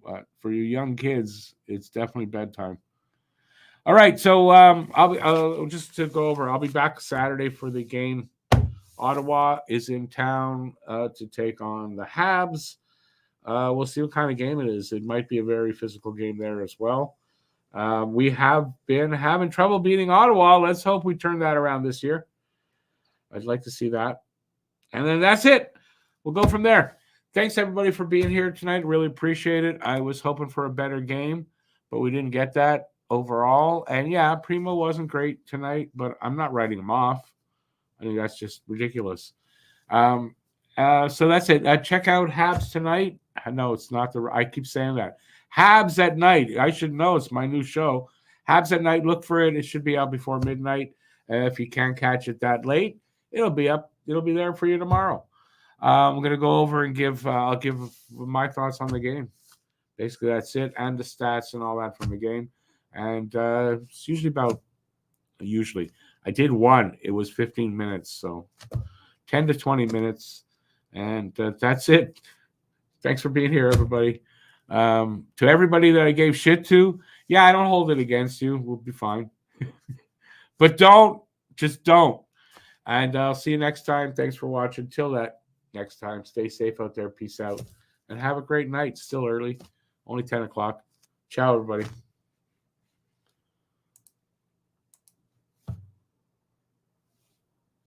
But for you young kids, it's definitely bedtime. All right, so I'll just to go over. I'll be back Saturday for the game. Ottawa is in town to take on the Habs. We'll see what kind of game it is. It might be a very physical game there as well. We have been having trouble beating Ottawa. Let's hope we turn that around this year. I'd like to see that. And then that's it. We'll go from there. Thanks, everybody, for being here tonight. Really appreciate it. I was hoping for a better game, but we didn't get that overall. And, yeah, Primo wasn't great tonight, but I'm not writing him off. I think that's just ridiculous. So that's it. Check out Habs tonight. No, it's not I keep saying that. Habs at Night. I should know. It's my new show. Habs at Night. Look for it. It should be out before midnight. If you can't catch it that late, it'll be up. It'll be there for you tomorrow. I'm going to go over and I'll give my thoughts on the game. Basically, that's it. And the stats and all that from the game. And it's usually I did one. It was 15 minutes. So 10 to 20 minutes. And that's it. Thanks for being here, everybody. To everybody that I gave shit to, yeah, I don't hold it against you. We'll be fine. But just don't. And I'll see you next time. Thanks for watching. Till that next time, stay safe out there. Peace out. And have a great night. Still early. Only 10 o'clock. Ciao, everybody.